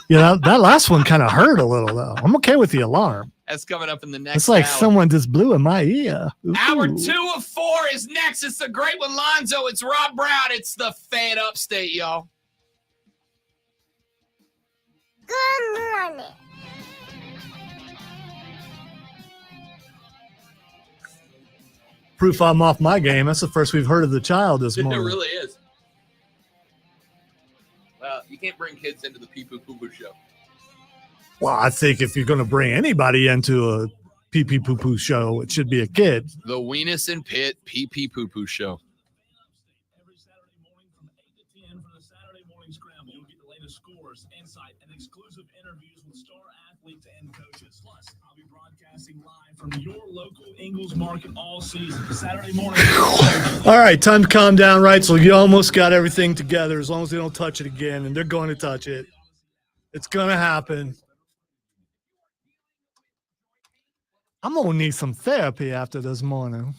Yeah, that last one kind of hurt a little, though. I'm okay with the alarm. That's coming up in the next It's like hour. someone just blew in my ear. Ooh. Hour 2 of 4 is next. It's the great one, Lonzo. It's Rob Brown. It's the Fan Upstate, y'all. Good morning. Proof I'm off my game. That's the first we've heard of the child this morning. It really is. Well, you can't bring kids into the pee-poo poo-poo show. Well, I think if you're going to bring anybody into a pee-pee poo-poo show, it should be a kid. The Weenus and Pitt pee-pee poo-poo show. Every Saturday morning from 8 to 10 for the Saturday Morning Scramble. You'll get the latest scores, insight, and exclusive interviews with star athletes and coaches. Plus, I'll be broadcasting live from your local Ingles Market all season. Saturday morning. All right, time to calm down, right? So you almost got everything together as long as they don't touch it again, and they're going to touch it. It's going to happen. I'm going to need some therapy after this morning.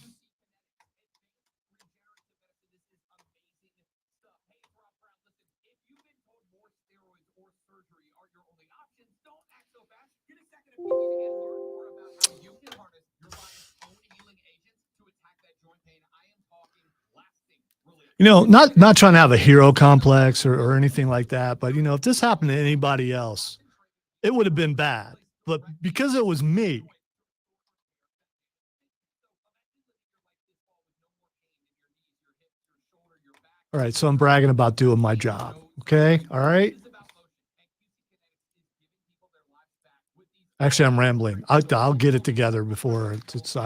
You know, not trying to have a hero complex or anything like that, but, you know, if this happened to anybody else, it would have been bad. But because it was me, all right, so I'm bragging about doing my job, okay? All right? Actually, I'm rambling. I'll get it together before it's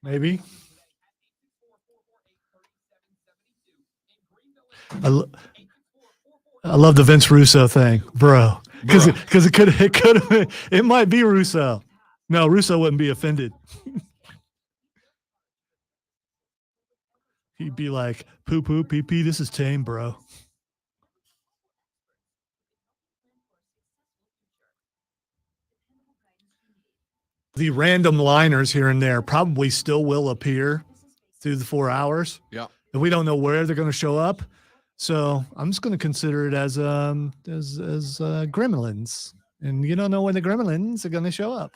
maybe. I love the Vince Russo thing, bro, because it might be Russo. No, Russo wouldn't be offended. He'd be like, poo poo pee pee. This is tame, bro. The random liners here and there probably still will appear through the 4 hours. Yeah. And we don't know where they're going to show up. So I'm just going to consider it as gremlins. And you don't know when the gremlins are going to show up.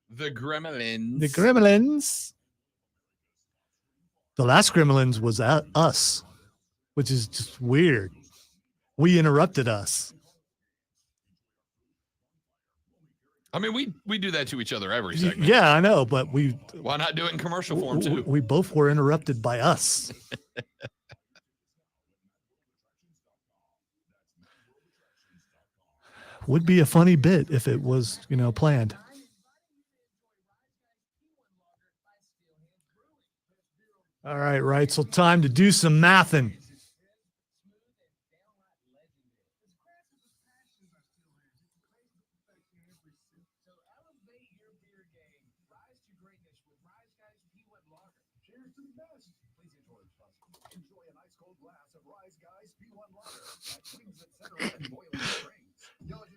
The Gremlins. The gremlins. The last gremlins was us, which is just weird. We interrupted us. I mean, we do that to each other every segment. Yeah, I know, but Why not do it in commercial form too? We both were interrupted by us. Would be a funny bit if it was, you know, planned. All right. So time to do some mathing.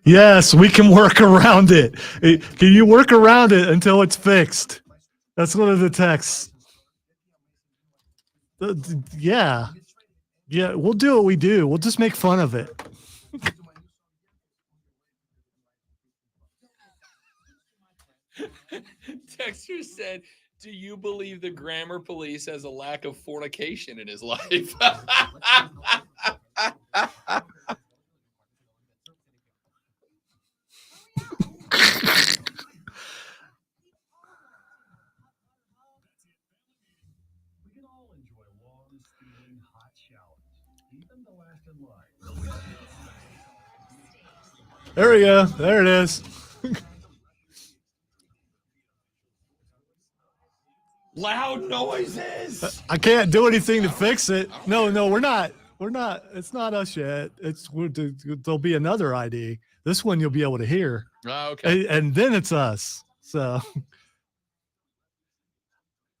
Yes, we can work around it. Can you work around it until it's fixed? That's one of the texts. Yeah, we'll do what we do. We'll just make fun of it. Texter said, do you believe the grammar police has a lack of fornication in his life? There we go. There it is. Loud noises. I can't do anything to fix it. No, we're not. We're not. It's not us yet. There'll be another ID. This one you'll be able to hear. Oh, okay. And then it's us. So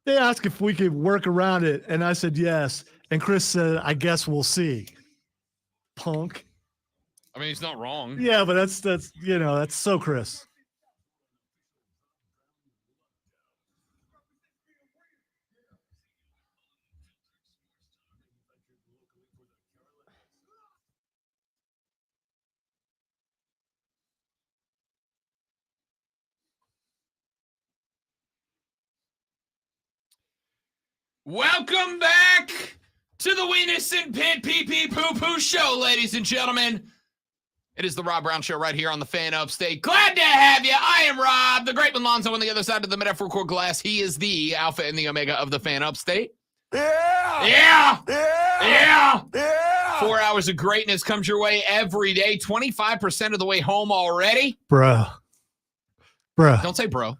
they asked if we could work around it, and I said yes. And Chris said, "I guess we'll see." Punk. I mean, he's not wrong. Yeah, but that's that's so Chris. Welcome back to the Weenus and Pit Pee Pee Poo Poo Show, ladies and gentlemen. It is the Rob Brown Show right here on the Fan Upstate. Glad to have you. I am Rob, the great one Lonzo on the other side of the metaphorical glass. He is the alpha and the omega of the Fan Upstate. Yeah. 4 hours of greatness comes your way every day. 25% of the way home already. Bro. Don't say bro.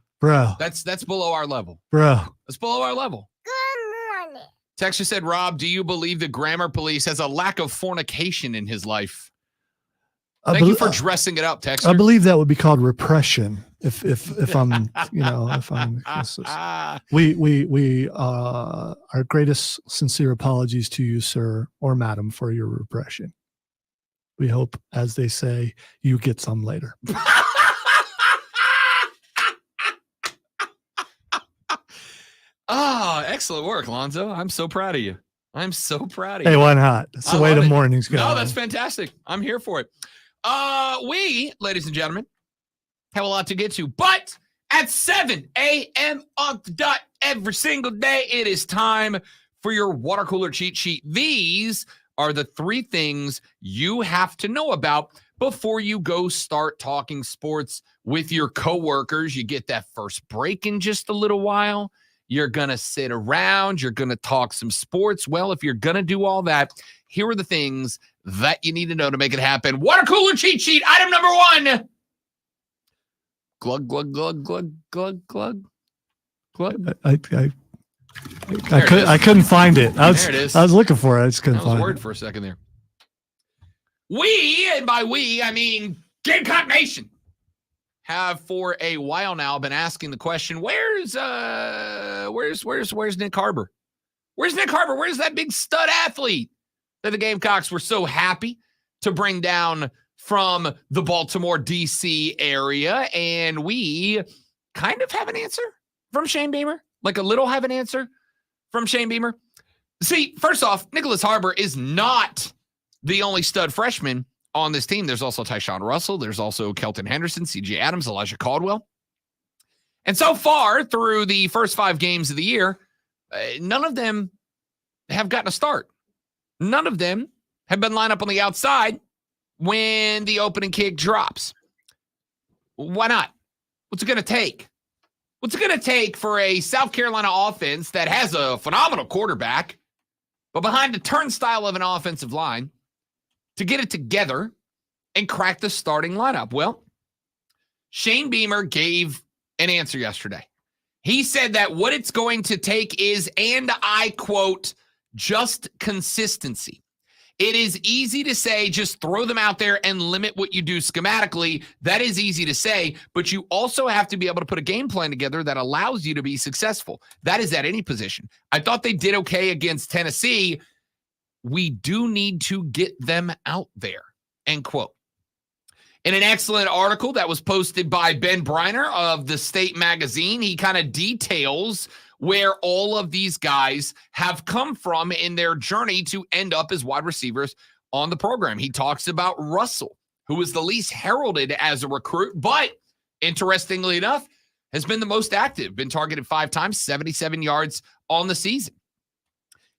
That's below our level. That's below our level. Good morning. Texture said, Rob, do you believe the grammar police has a lack of fornication in his life? Thank you for dressing it up, Texture. I believe that would be called repression. If I'm, if I'm, we our greatest sincere apologies to you, sir or madam, for your repression. We hope, as they say, you get some later. Excellent work, Lonzo. I'm so proud of you. Hey, why not? That's the way the mornings go. No, that's fantastic. I'm here for it. We, ladies and gentlemen, have a lot to get to, but at 7 a.m. on the dot every single day, it is time for your water cooler cheat sheet. These are the 3 things you have to know about before you go start talking sports with your coworkers. You get that first break in just a little while. You're going to sit around. You're going to talk some sports. Well, if you're going to do all that, here are the things that you need to know to make it happen. Water cooler cheat sheet. Item number 1. Glug, glug, glug, glug, glug, glug, glug. I couldn't find it. There it is. I was looking for it. I just couldn't I was find worried it. for a second there. We, and by we, I mean Gamecock Nation, have for a while now been asking the question, where's Nick Harbor? Where's Nick Harbor? Where's that big stud athlete that the Gamecocks were so happy to bring down from the Baltimore, D.C. area? And we kind of have an answer from Shane Beamer, like a little have an answer from Shane Beamer. See, first off, Nicholas Harbor is not the only stud freshman on this team. There's also Tyshawn Russell. There's also Kelton Henderson, C.J. Adams, Elijah Caldwell. And so far, through the first 5 games of the year, none of them have gotten a start. None of them have been lined up on the outside when the opening kick drops. Why not? What's it going to take? What's it going to take for a South Carolina offense that has a phenomenal quarterback, but behind the turnstile of an offensive line, to get it together and crack the starting lineup? Well, Shane Beamer gave an answer yesterday. He said that what it's going to take is, and I quote, just consistency. It is easy to say, just throw them out there and limit what you do schematically. That is easy to say, but you also have to be able to put a game plan together that allows you to be successful. That is at any position. I thought they did okay against Tennessee. We do need to get them out there, end quote. In an excellent article that was posted by Ben Briner of the State Magazine, he kind of details where all of these guys have come from in their journey to end up as wide receivers on the program. He talks about Russell, who is the least heralded as a recruit, but interestingly enough, has been the most active, been targeted 5 times, 77 yards on the season.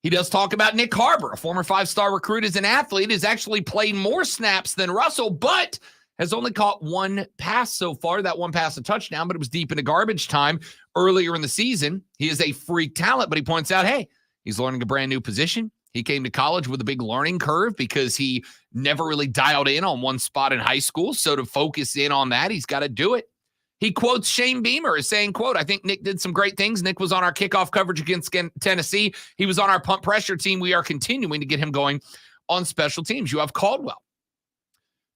He does talk about Nick Harbor, a former 5-star recruit as an athlete, has actually played more snaps than Russell, but has only caught 1 pass so far. That 1 pass a touchdown, but it was deep into garbage time earlier in the season. He is a freak talent, but he points out, hey, he's learning a brand new position. He came to college with a big learning curve because he never really dialed in on one spot in high school. So to focus in on that, he's got to do it. He quotes Shane Beamer as saying, quote, I think Nick did some great things. Nick was on our kickoff coverage against Tennessee. He was on our punt pressure team. We are continuing to get him going on special teams. You have Caldwell.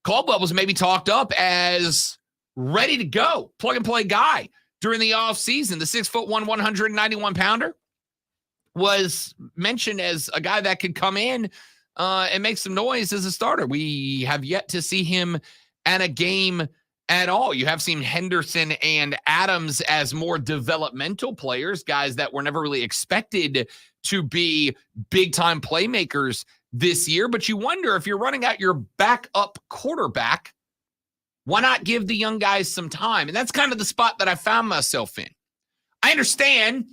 Caldwell was maybe talked up as ready to go, plug-and-play guy during the offseason. The 6'1", 191-pounder was mentioned as a guy that could come in and make some noise as a starter. We have yet to see him at a game at all. You have seen Henderson and Adams as more developmental players, guys that were never really expected to be big-time playmakers this year. But you wonder, if you're running out your backup quarterback, why not give the young guys some time? And that's kind of the spot that I found myself in. I understand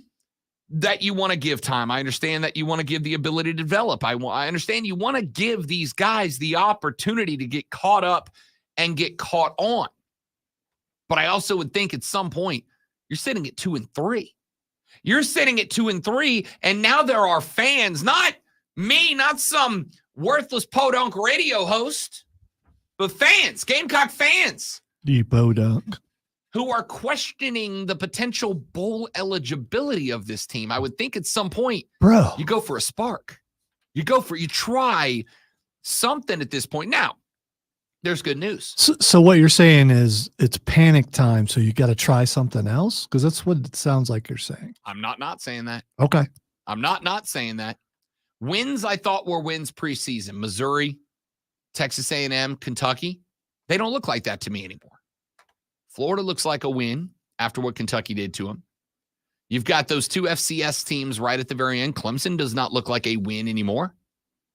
that you want to give time. I understand that you want to give the ability to develop. I understand you want to give these guys the opportunity to get caught up and get caught on. But I also would think at some point you're sitting at 2-3. You're sitting at 2-3, and now there are fans, not me, not some worthless podunk radio host, but fans, Gamecock fans, podunk, who are questioning the potential bowl eligibility of this team. I would think at some point, bro, you go for a spark. You try something at this point. Now, there's good news. So what you're saying is it's panic time, so you got to try something else? Because that's what it sounds like you're saying. I'm not saying that. Okay. I'm not saying that. Wins I thought were wins preseason. Missouri, Texas A&M, Kentucky. They don't look like that to me anymore. Florida looks like a win after what Kentucky did to them. You've got those two FCS teams right at the very end. Clemson does not look like a win anymore,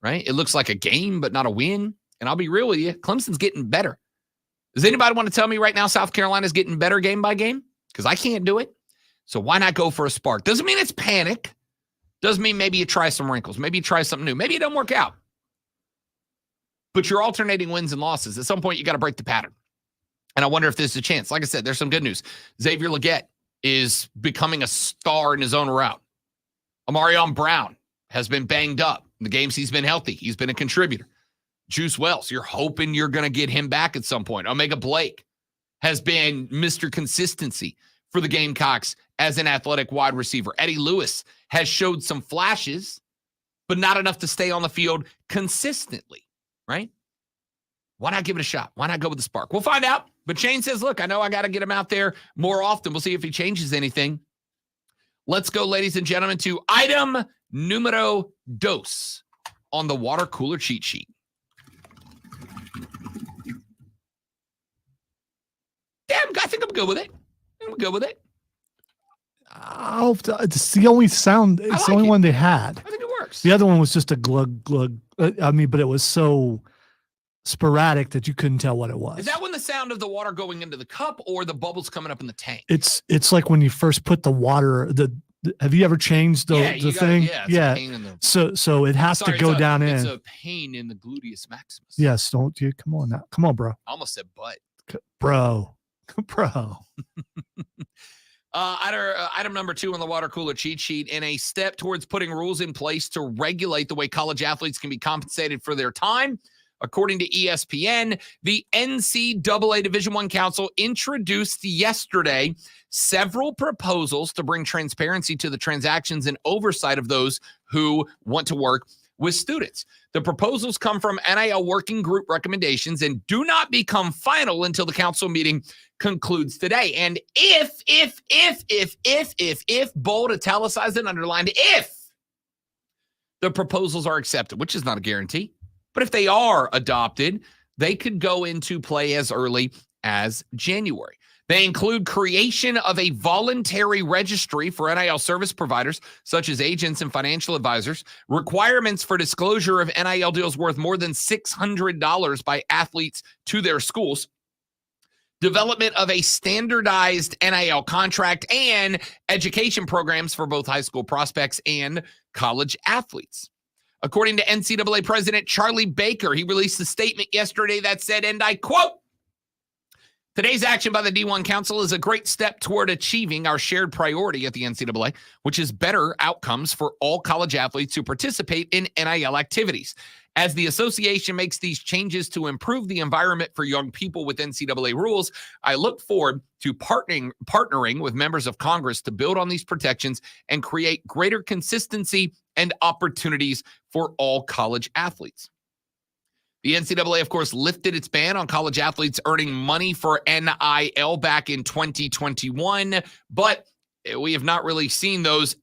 right? It looks like a game, but not a win. And I'll be real with you, Clemson's getting better. Does anybody want to tell me right now South Carolina's getting better game by game? Because I can't do it. So why not go for a spark? Doesn't mean it's panic. Doesn't mean maybe you try some wrinkles. Maybe you try something new. Maybe it doesn't work out. But you're alternating wins and losses. At some point, you got to break the pattern. And I wonder if there's a chance. Like I said, there's some good news. Xavier Legette is becoming a star in his own route. Amarion Brown has been banged up. In the games he's been healthy, he's been a contributor. Juice Wells, you're hoping you're going to get him back at some point. Omega Blake has been Mr. Consistency for the Gamecocks as an athletic wide receiver. Eddie Lewis has showed some flashes, but not enough to stay on the field consistently, right? Why not give it a shot? Why not go with the spark? We'll find out. But Shane says, look, I know I got to get him out there more often. We'll see if he changes anything. Let's go, ladies and gentlemen, to item numero dos on the water cooler cheat sheet. Damn, I think I'm good with it. I'm good with it. Oh, it's the only sound. It's the only one they had. I think it works. The other one was just a glug glug. But it was so sporadic that you couldn't tell what it was. Is that when the sound of the water going into the cup or the bubbles coming up in the tank? It's like when you first put the water. Have you ever changed the thing? Yeah. So it has to go down in. It's a pain in the gluteus maximus. Yes, don't you? Come on now. Come on, bro. I almost said butt. Bro. Item number 2 on the water cooler cheat sheet, in a step towards putting rules in place to regulate the way college athletes can be compensated for their time. According to ESPN, the NCAA Division I Council introduced yesterday several proposals to bring transparency to the transactions and oversight of those who want to work with students. The proposals come from NIL working group recommendations and do not become final until the council meeting concludes today. And if, bold, italicized, and underlined, if the proposals are accepted, which is not a guarantee, but if they are adopted, they could go into play as early as January. They include creation of a voluntary registry for NIL service providers, such as agents and financial advisors, requirements for disclosure of NIL deals worth more than $600 by athletes to their schools, development of a standardized NIL contract, and education programs for both high school prospects and college athletes. According to NCAA President Charlie Baker, he released a statement yesterday that said, and I quote, Today's action by the D1 Council is a great step toward achieving our shared priority at the NCAA, which is better outcomes for all college athletes who participate in NIL activities. As the association makes these changes to improve the environment for young people with NCAA rules, I look forward to partnering with members of Congress to build on these protections and create greater consistency and opportunities for all college athletes. The NCAA, of course, lifted its ban on college athletes earning money for NIL back in 2021, but we have not really seen those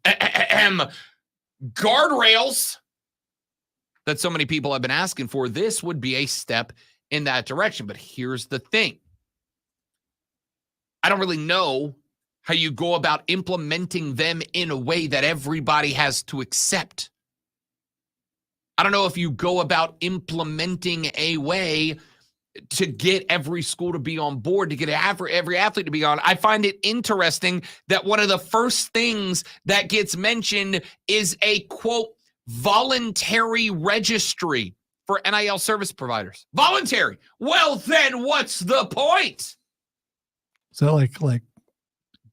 guardrails that so many people have been asking for. This would be a step in that direction. But here's the thing. I don't really know how you go about implementing them in a way that everybody has to accept. I don't know if you go about implementing a way to get every school to be on board, to get every athlete to be on. I find it interesting that one of the first things that gets mentioned is a, quote, voluntary registry for NIL service providers. Voluntary. Well, then what's the point? Is that like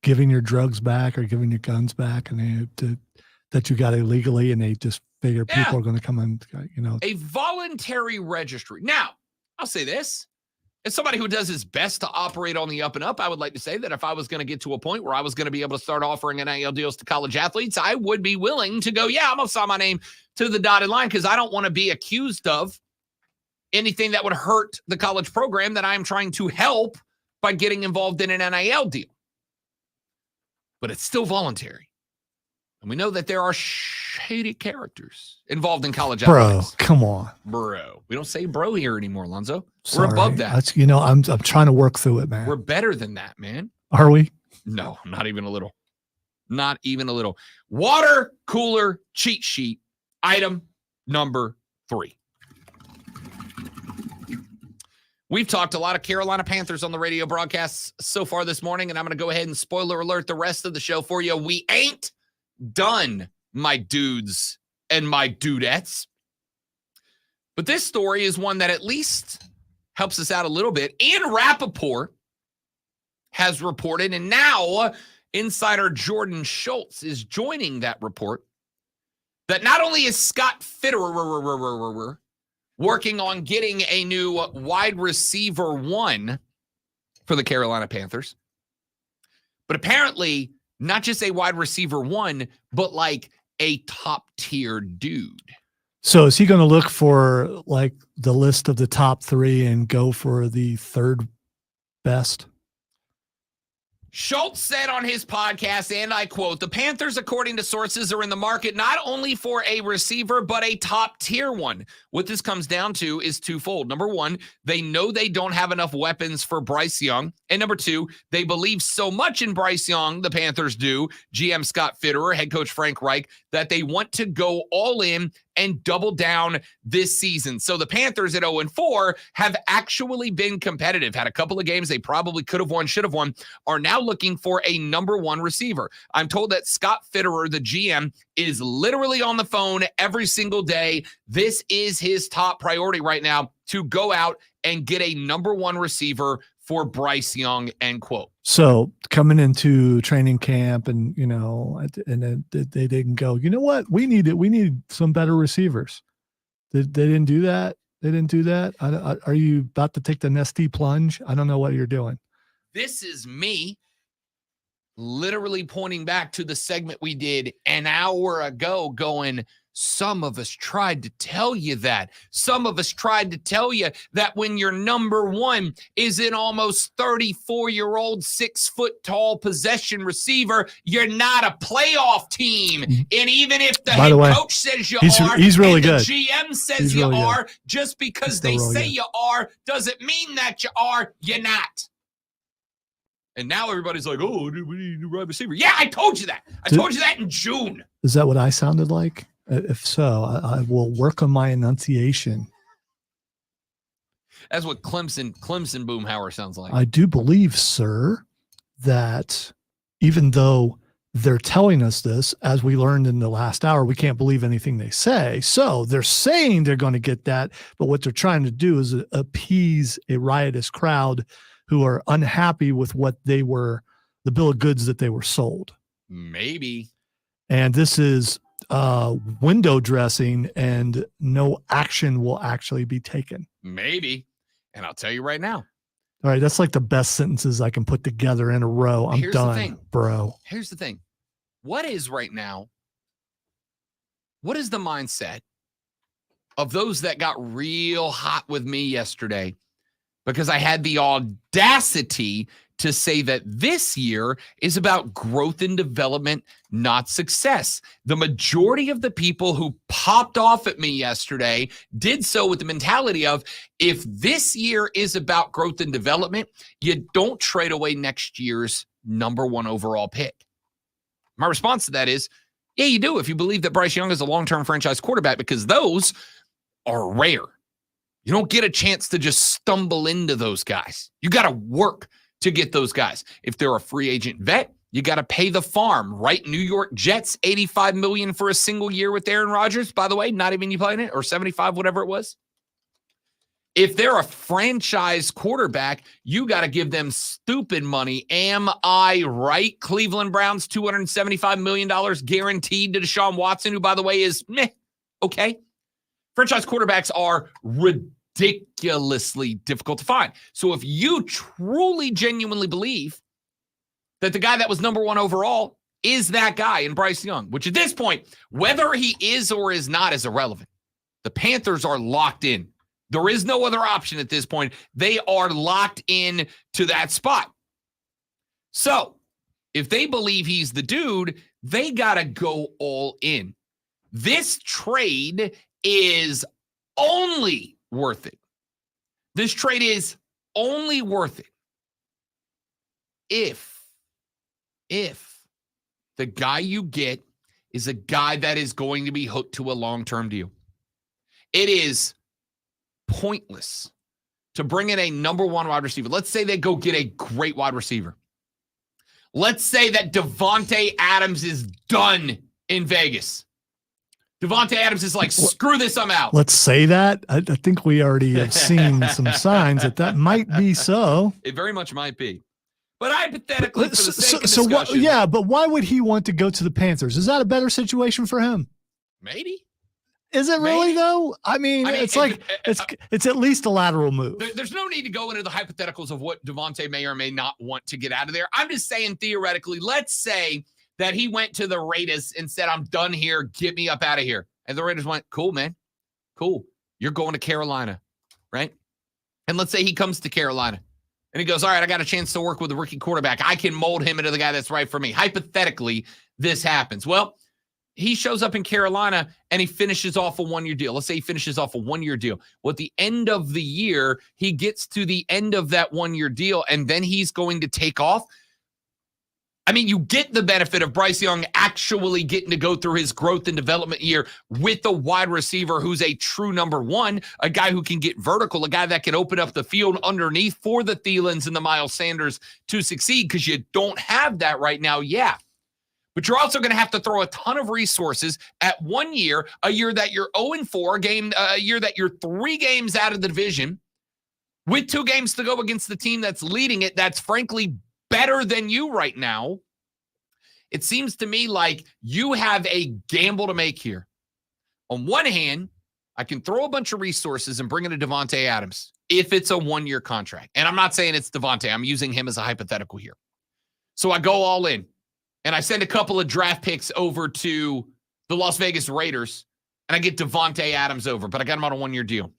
giving your drugs back or giving your guns back, and that you got illegally, and they just figure people are going to come and, a voluntary registry. Now, I'll say this. As somebody who does his best to operate on the up and up, I would like to say that if I was going to get to a point where I was going to be able to start offering NIL deals to college athletes, I would be willing to go, I'm going to sign my name to the dotted line, because I don't want to be accused of anything that would hurt the college program that I'm trying to help by getting involved in an NIL deal. But it's still voluntary. And we know that there are shady characters involved in college athletics. Bro, come on. Bro. We don't say bro here anymore, Lonzo. Sorry. We're above that. That's, I'm trying to work through it, man. We're better than that, man. Are we? No, not even a little. Not even a little. Water cooler cheat sheet, item number 3. We've talked a lot of Carolina Panthers on the radio broadcasts so far this morning, and I'm going to go ahead and spoiler alert the rest of the show for you. We ain't done, my dudes and my dudettes. But this story is one that at least helps us out a little bit. Ian Rappaport has reported, and now insider Jordan Schultz is joining that report, that not only is Scott Fitterer working on getting a new wide receiver 1 for the Carolina Panthers, but apparently not just a wide receiver 1, but like a top tier dude. So is he going to look for like the list of the top 3 and go for the third best? Schultz said on his podcast, and I quote, "The Panthers, according to sources, are in the market not only for a receiver, but a top tier one." What this comes down to is twofold. Number one, they know they don't have enough weapons for Bryce Young. And number two, they believe so much in Bryce Young, the Panthers do, GM Scott Fitterer, head coach Frank Reich, that they want to go all in and double down this season. So the Panthers at 0-4 have actually been competitive, had a couple of games they probably could have won, should have won, are now looking for a number one receiver. I'm told that Scott Fitterer, the GM, is literally on the phone every single day. This is his top priority right now, to go out and get a number one receiver for Bryce Young, end quote. So coming into training camp and, and then they didn't go, you know what? We need some better receivers. They didn't do that. They didn't do that. Are you about to take the Nestea plunge? I don't know what you're doing. This is me literally pointing back to the segment we did an hour ago going, some of us tried to tell you that. Some of us tried to tell you that when your number one is an almost 34-year-old, 6-foot-tall possession receiver, you're not a playoff team. And even if the head coach says you are, he's really good. The GM says you are, just because they say you are doesn't mean that you are. You're not. And now everybody's like, oh, we need a new wide receiver. Yeah, I told you that. I told you that in June. Is that what I sounded like? If so, I will work on my enunciation. That's what Clemson Boomhauer sounds like. I do believe, sir, that even though they're telling us this, as we learned in the last hour, we can't believe anything they say. So they're saying they're going to get that, but what they're trying to do is appease a riotous crowd who are unhappy with what they were, the bill of goods that they were sold. Maybe. And this is window dressing, and no action will actually be taken. Maybe. And I'll tell you right now. All right, that's like the best sentences I can put together in a row. I'm Here's the done, thing. bro. Here's the thing. What is right now? What is the mindset of those that got real hot with me yesterday because I had the audacity to say that this year is about growth and development, not success? The majority of the people who popped off at me yesterday did so with the mentality of, if this year is about growth and development, you don't trade away next year's number 1 overall pick. My response to that is, yeah, you do if you believe that Bryce Young is a long-term franchise quarterback, because those are rare. You don't get a chance to just stumble into those guys. You got to work to get those guys. If they're a free agent vet, you got to pay the farm, right? New York Jets, $85 million for a single year with Aaron Rodgers, by the way, not even you playing it, or 75, whatever it was. If they're a franchise quarterback, you got to give them stupid money. Am I right? Cleveland Browns, $275 million guaranteed to Deshaun Watson, who, by the way, is meh. Okay. Franchise quarterbacks are ridiculously difficult to find. So if you truly, genuinely believe that the guy that was number 1 overall is that guy in Bryce Young, which at this point, whether he is or is not, is irrelevant. The Panthers are locked in. There is no other option at this point. They are locked in to that spot. So if they believe he's the dude, they got to go all in. This trade is only worth it. This trade is only worth it if the guy you get is a guy that is going to be hooked to a long-term deal. It is pointless to bring in a number 1 wide receiver. Let's say they go get a great wide receiver. Let's say that Davante Adams is done in Vegas. Davante Adams is like, screw this, I'm out. Let's say that. I think we already have seen some signs that might be so. It very much might be. But hypothetically, for the sake of discussion, what? Yeah, but why would he want to go to the Panthers? Is that a better situation for him? Maybe. Is it really though? I mean it's like it's at least a lateral move. There's no need to go into the hypotheticals of what Davante may or may not want to get out of there. I'm just saying, theoretically, let's say that he went to the Raiders and said, I'm done here. Get me up out of here. And the Raiders went, cool, man. Cool. You're going to Carolina, right? And let's say he comes to Carolina and he goes, all right, I got a chance to work with a rookie quarterback. I can mold him into the guy that's right for me. Hypothetically, this happens. Well, he shows up in Carolina and he finishes off a 1-year deal. Let's say he finishes off a 1-year deal. Well, at the end of the year, he gets to the end of that 1-year deal and then he's going to take off. I mean, you get the benefit of Bryce Young actually getting to go through his growth and development year with a wide receiver who's a true number 1, a guy who can get vertical, a guy that can open up the field underneath for the Thielens and the Miles Sanders to succeed, because you don't have that right now. Yeah. But you're also going to have to throw a ton of resources at 1 year, a year that you're 0-4, a year that you're 3 games out of the division, with 2 games to go against the team that's leading it, that's frankly better than you right now. It seems to me like you have a gamble to make here. On one hand, I can throw a bunch of resources and bring in a Davante Adams if it's a 1-year contract. And I'm not saying it's Davante. I'm using him as a hypothetical here. So I go all in and I send a couple of draft picks over to the Las Vegas Raiders and I get Davante Adams over, but I got him on a 1-year deal.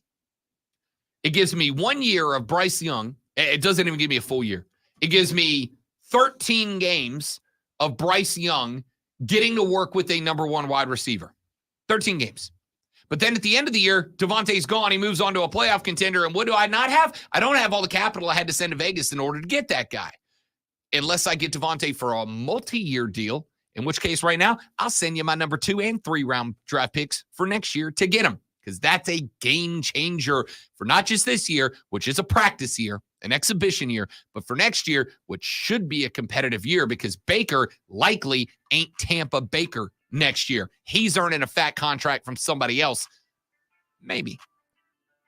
It gives me 1 year of Bryce Young. It doesn't even give me a full year. It gives me 13 games of Bryce Young getting to work with a number 1 wide receiver. 13 games. But then at the end of the year, Davante's gone. He moves on to a playoff contender. And what do I not have? I don't have all the capital I had to send to Vegas in order to get that guy. Unless I get Davante for a multi-year deal, in which case right now, I'll send you my number 2 and 3 round draft picks for next year to get him. Because that's a game changer for not just this year, which is a practice year, an exhibition year, but for next year, which should be a competitive year, because Baker likely ain't Tampa Baker next year. He's earning a fat contract from somebody else. Maybe.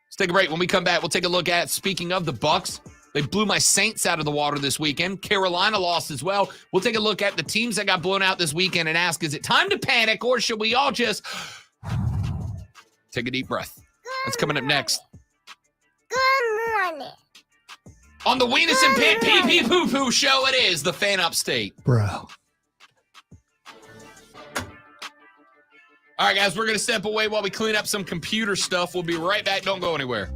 Let's take a break. When we come back, we'll take a look at, speaking of the Bucs, They blew my Saints out of the water this weekend. Carolina lost as well. We'll take a look at the teams that got blown out this weekend and ask, is it time to panic or should we all just take a deep breath? That's coming up next. Good morning. On the Weenus and Pit Pee Pee Poo Poo show, it is the Fan Upstate. Bro. All right, guys, we're going to step away while we clean up some computer stuff. We'll be right back. Don't go anywhere.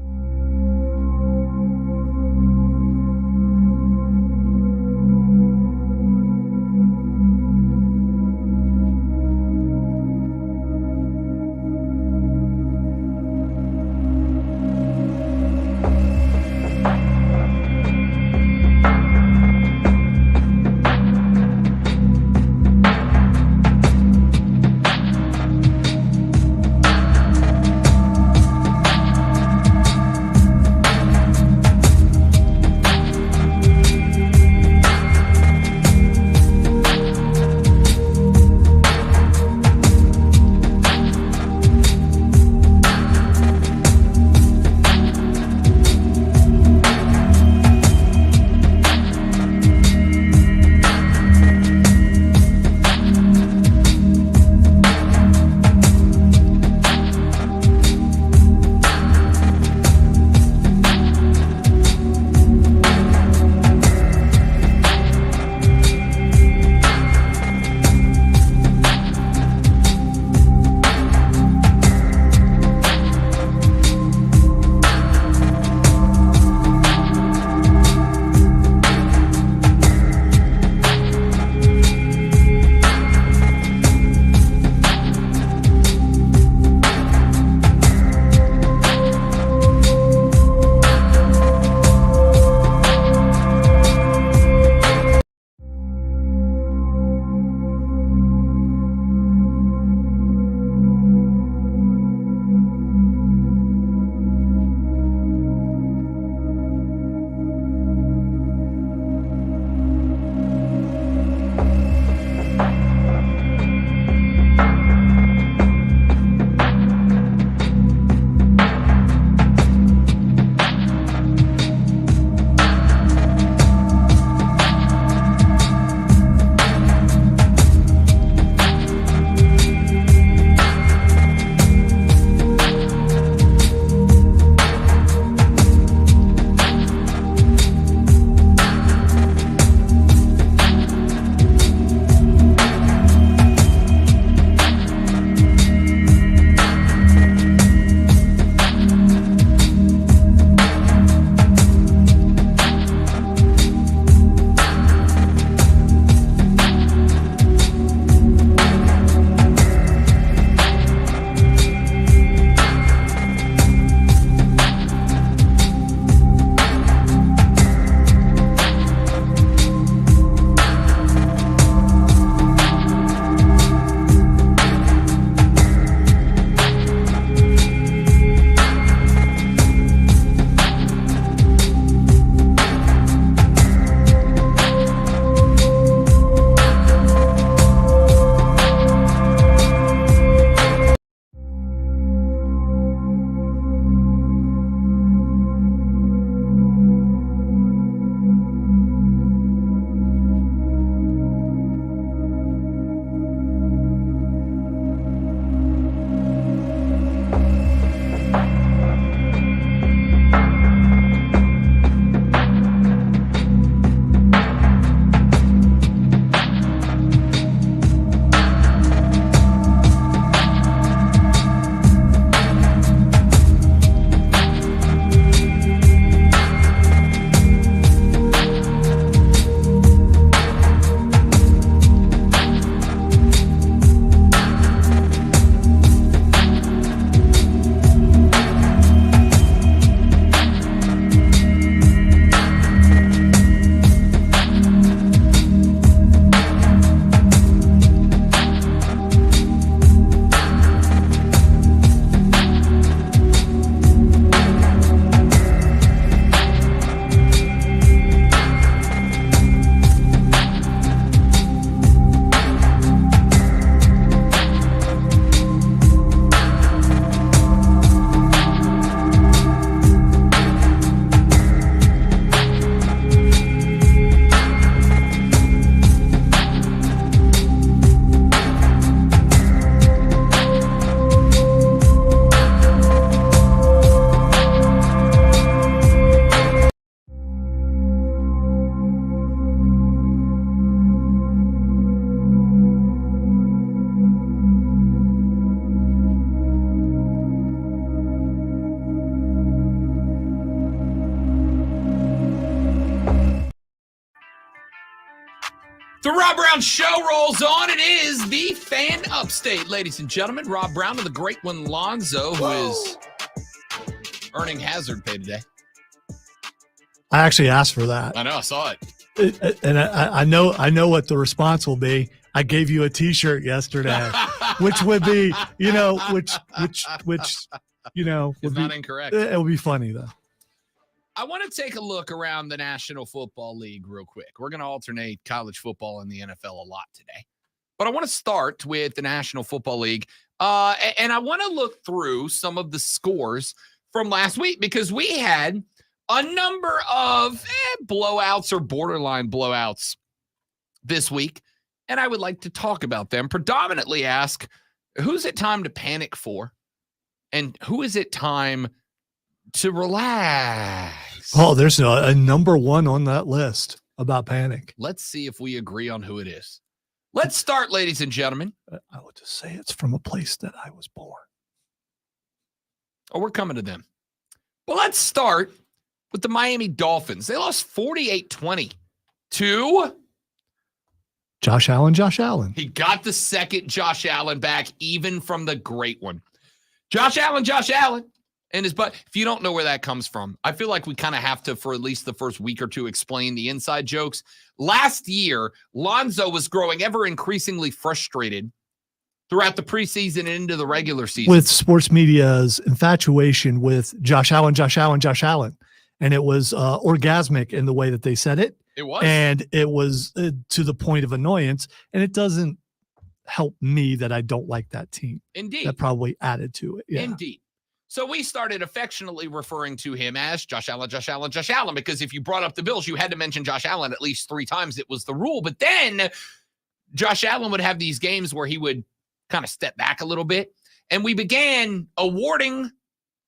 The Rob Brown Show rolls on. It is the Fan Upstate, ladies and gentlemen. Rob Brown and the great one Lonzo, who is earning hazard pay today. I actually asked for that. I know, I saw it. And I know what the response will be. I gave you a T-shirt yesterday, which would be, which It's would not be incorrect. it would be funny though. I want to take a look around the National Football League real quick. We're going to alternate college football and the NFL a lot today. But I want to start with the National Football League. And I want to look through some of the scores from last week because we had a number of blowouts or borderline blowouts this week. And I would like to talk about them. Predominantly ask, who's it time to panic for? And who is it time to relax? Oh, there's a number one on that list about panic. Let's see if we agree on who it is. Let's start, ladies and gentlemen. I would just say it's from a place that I was born. Oh, we're coming to them. But let's start with the Miami Dolphins. They lost 48-20 to... Josh Allen. He got the second Josh Allen back, even from the great one. Josh Allen. And his butt. If you don't know where that comes from, I feel like we kind of have to, for at least the first week or two, explain the inside jokes. Last year, Lonzo was growing ever increasingly frustrated throughout the preseason and into the regular season. With sports media's infatuation with Josh Allen. And it was orgasmic in the way that they said it. It was. And it was to the point of annoyance. And it doesn't help me that I don't like that team. Indeed. That probably added to it. Yeah. Indeed. So we started affectionately referring to him as Josh Allen, because if you brought up the Bills, you had to mention Josh Allen at least 3 times. It was the rule. But then Josh Allen would have these games where he would kind of step back a little bit. And we began awarding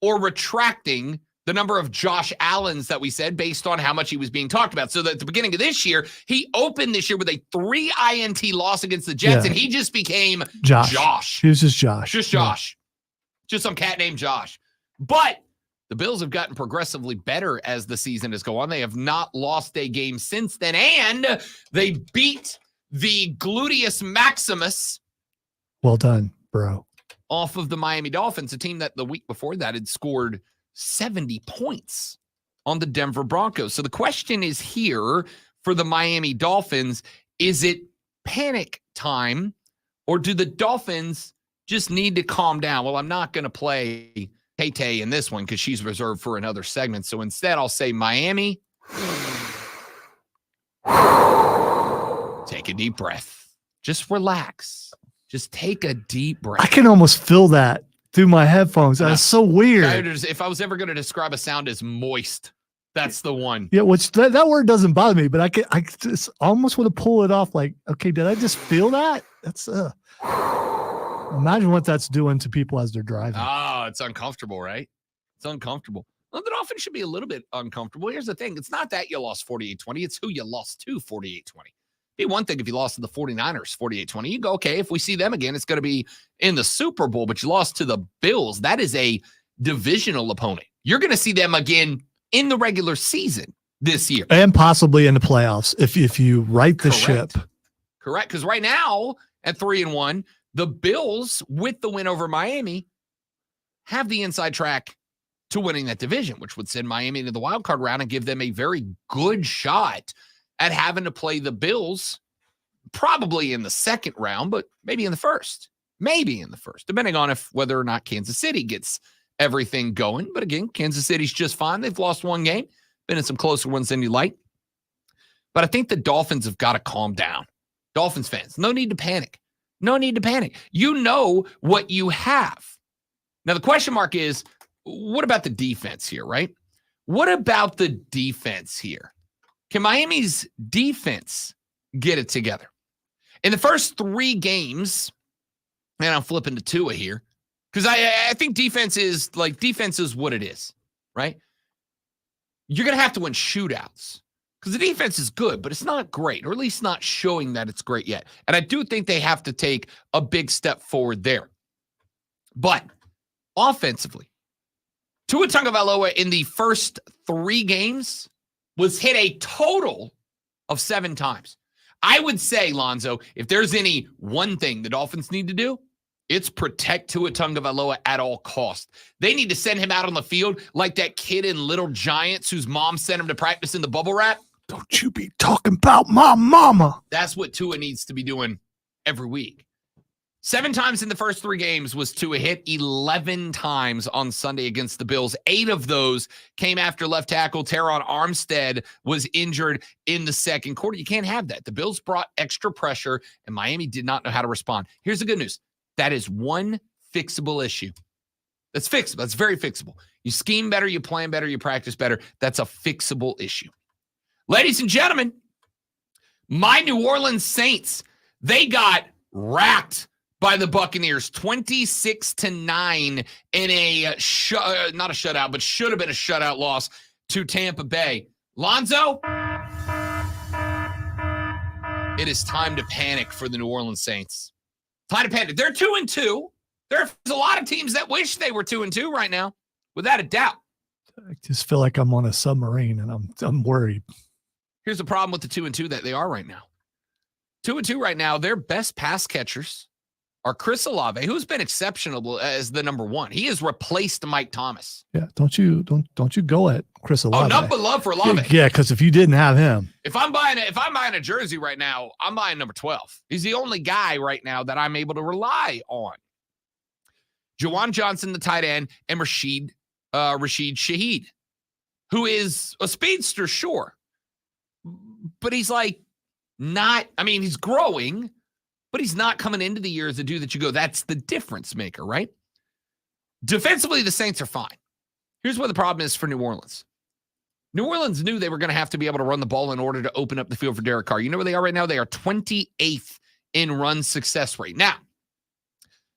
or retracting the number of Josh Allens that we said based on how much he was being talked about. So that at the beginning of this year, he opened this year with a 3 INT loss against the Jets, and he just became Josh. He was just Josh. Just Josh. Just some cat named Josh. But the Bills have gotten progressively better as the season has gone on. They have not lost a game since then, and they beat the Gluteus Maximus. Well done, bro. Off of the Miami Dolphins, a team that the week before that had scored 70 points on the Denver Broncos. So the question is here for the Miami Dolphins, is it panic time, or do the Dolphins just need to calm down? Well, I'm not going to play Tay-Tay in this one because she's reserved for another segment. So instead, I'll say Miami. Take a deep breath. Just relax. Just take a deep breath. I can almost feel that through my headphones. That's so weird. If I was ever going to describe a sound as moist, that's the one. Yeah, which that word doesn't bother me, but I just almost want to pull it off. Like, okay, did I just feel that? That's imagine what that's doing to people as they're driving. Oh, it's uncomfortable, right? It's uncomfortable. Well, the Dolphins should be a little bit uncomfortable. Here's the thing. It's not that you lost 48-20. It's who you lost to 48-20. Be one thing if you lost to the 49ers 48-20. You go, okay, if we see them again, it's going to be in the Super Bowl, but you lost to the Bills. That is a divisional opponent. You're going to see them again in the regular season this year. And possibly in the playoffs if you right the ship. Correct. Because right now at 3-1, the Bills, with the win over Miami, have the inside track to winning that division, which would send Miami into the wild card round and give them a very good shot at having to play the Bills probably in the second round, but maybe in the first. Maybe in the first, depending on whether or not Kansas City gets everything going. But again, Kansas City's just fine. They've lost one game, been in some closer ones than you like. But I think the Dolphins have got to calm down. Dolphins fans, no need to panic. No need to panic. You know what you have. Now, the question mark is, what about the defense here, right? What about the defense here? Can Miami's defense get it together? In the first 3 games, and I'm flipping to Tua here, because I think defense is what it is, right? You're going to have to win shootouts because the defense is good, but it's not great, or at least not showing that it's great yet. And I do think they have to take a big step forward there. But offensively, Tua Tagovailoa in the first 3 games was hit a total of 7 times. I would say, Lonzo, if there's any one thing the Dolphins need to do, it's protect Tua Tagovailoa at all costs. They need to send him out on the field like that kid in Little Giants whose mom sent him to practice in the bubble wrap. Don't you be talking about my mama. That's what Tua needs to be doing every week. 7 times in the first 3 games was Tua hit, 11 times on Sunday against the Bills. 8 of those came after left tackle Teron Armstead was injured in the second quarter. You can't have that. The Bills brought extra pressure, and Miami did not know how to respond. Here's the good news. That is one fixable issue. That's fixable. That's very fixable. You scheme better, you plan better, you practice better. That's a fixable issue. Ladies and gentlemen, my New Orleans Saints, they got racked by the Buccaneers 26-9 in a not a shutout, but should have been a shutout loss to Tampa Bay. Lonzo, it is time to panic for the New Orleans Saints. Time to panic. They're 2-2. There's a lot of teams that wish they were 2-2 right now, without a doubt. I just feel like I'm on a submarine and I'm worried. Here's the problem with the 2-2 that they are right now. 2-2 right now, their best pass catchers are Chris Olave, who's been exceptional as the number 1. He has replaced Mike Thomas. Yeah, don't you go at Chris Olave. Oh, nothing but love for Olave. Yeah, because if you didn't have him, if I'm buying a jersey right now, I'm buying number 12. He's the only guy right now that I'm able to rely on. Juwan Johnson, the tight end, and Rashid Shaheed, who is a speedster, sure. But he's like not, I mean, he's growing, but he's not coming into the year as a dude that you go, that's the difference maker, right? Defensively, the Saints are fine. Here's what the problem is for New Orleans. New Orleans knew they were going to have to be able to run the ball in order to open up the field for Derek Carr. You know where they are right now? They are 28th in run success rate. Now,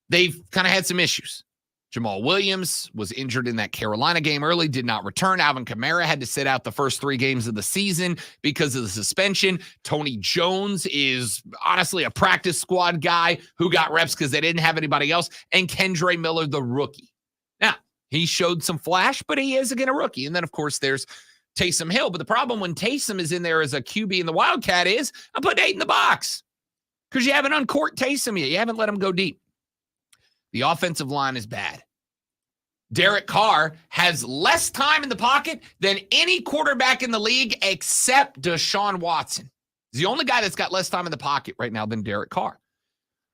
they've kind of had some issues. Jamal Williams was injured in that Carolina game early, did not return. Alvin Kamara had to sit out the first 3 games of the season because of the suspension. Tony Jones is honestly a practice squad guy who got reps because they didn't have anybody else. And Kendre Miller, the rookie. Now, he showed some flash, but he is again a rookie. And then, of course, there's Taysom Hill. But the problem when Taysom is in there as a QB in the Wildcat is I'm putting 8 in the box because you haven't uncorked Taysom yet. You haven't let him go deep. The offensive line is bad. Derek Carr has less time in the pocket than any quarterback in the league except Deshaun Watson. He's the only guy that's got less time in the pocket right now than Derek Carr.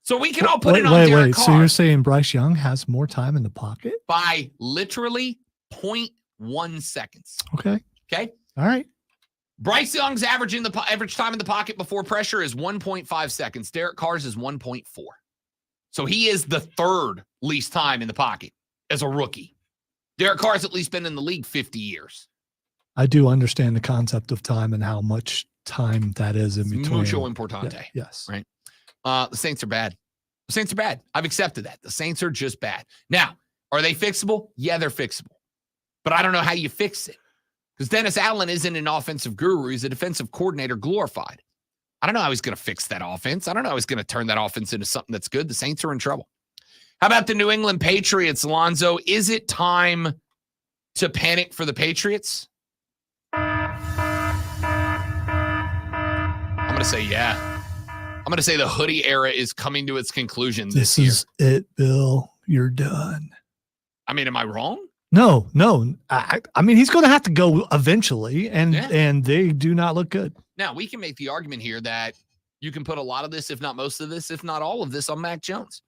So we can all put it on Derek Carr. So you're saying Bryce Young has more time in the pocket? By literally 0.1 seconds. Okay. Okay? All right. Bryce Young's average time in the pocket before pressure is 1.5 seconds. Derek Carr's is 1.4. So he is the 3rd least time in the pocket as a rookie. Derek Carr's at least been in the league 50 years. I do understand the concept of time and how much time that is in between. Mucho importante. Yeah, yes. Right. The Saints are bad. The Saints are bad. I've accepted that. The Saints are just bad. Now, are they fixable? Yeah, they're fixable. But I don't know how you fix it. Because Dennis Allen isn't an offensive guru. He's a defensive coordinator glorified. I don't know how he's going to fix that offense. I don't know how he's going to turn that offense into something that's good. The Saints are in trouble. How about the New England Patriots, Alonzo? Is it time to panic for the Patriots? I'm going to say yeah. I'm going to say the hoodie era is coming to its conclusion this year. This is it, Bill. You're done. I mean, am I wrong? No. I mean, he's going to have to go eventually, and they do not look good. Now, we can make the argument here that you can put a lot of this, if not most of this, if not all of this, on Mac Jones.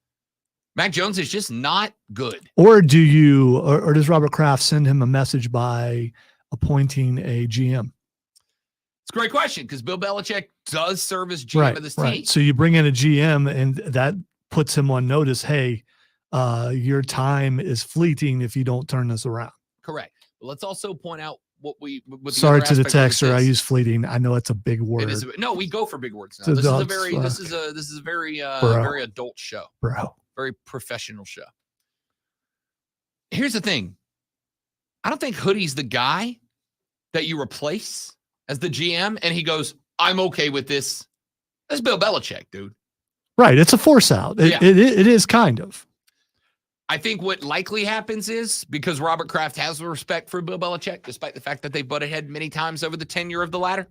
Mac Jones is just not good. Or do you, or does Robert Kraft send him a message by appointing a GM? It's a great question because Bill Belichick does serve as GM of this team. Right. So you bring in a GM and that puts him on notice. Hey, your time is fleeting if you don't turn this around. Correct. But let's also point out sorry to the texter. I use fleeting. I know it's a big word. No, we go for big words now. This is a very adult show. Bro. Very professional show. Here's the thing. I don't think Hoodie's the guy that you replace as the GM and he goes, I'm okay with this. That's Bill Belichick, dude. Right. It's a force out. It is kind of. I think what likely happens is because Robert Kraft has respect for Bill Belichick, despite the fact that they butted head many times over the tenure of the latter.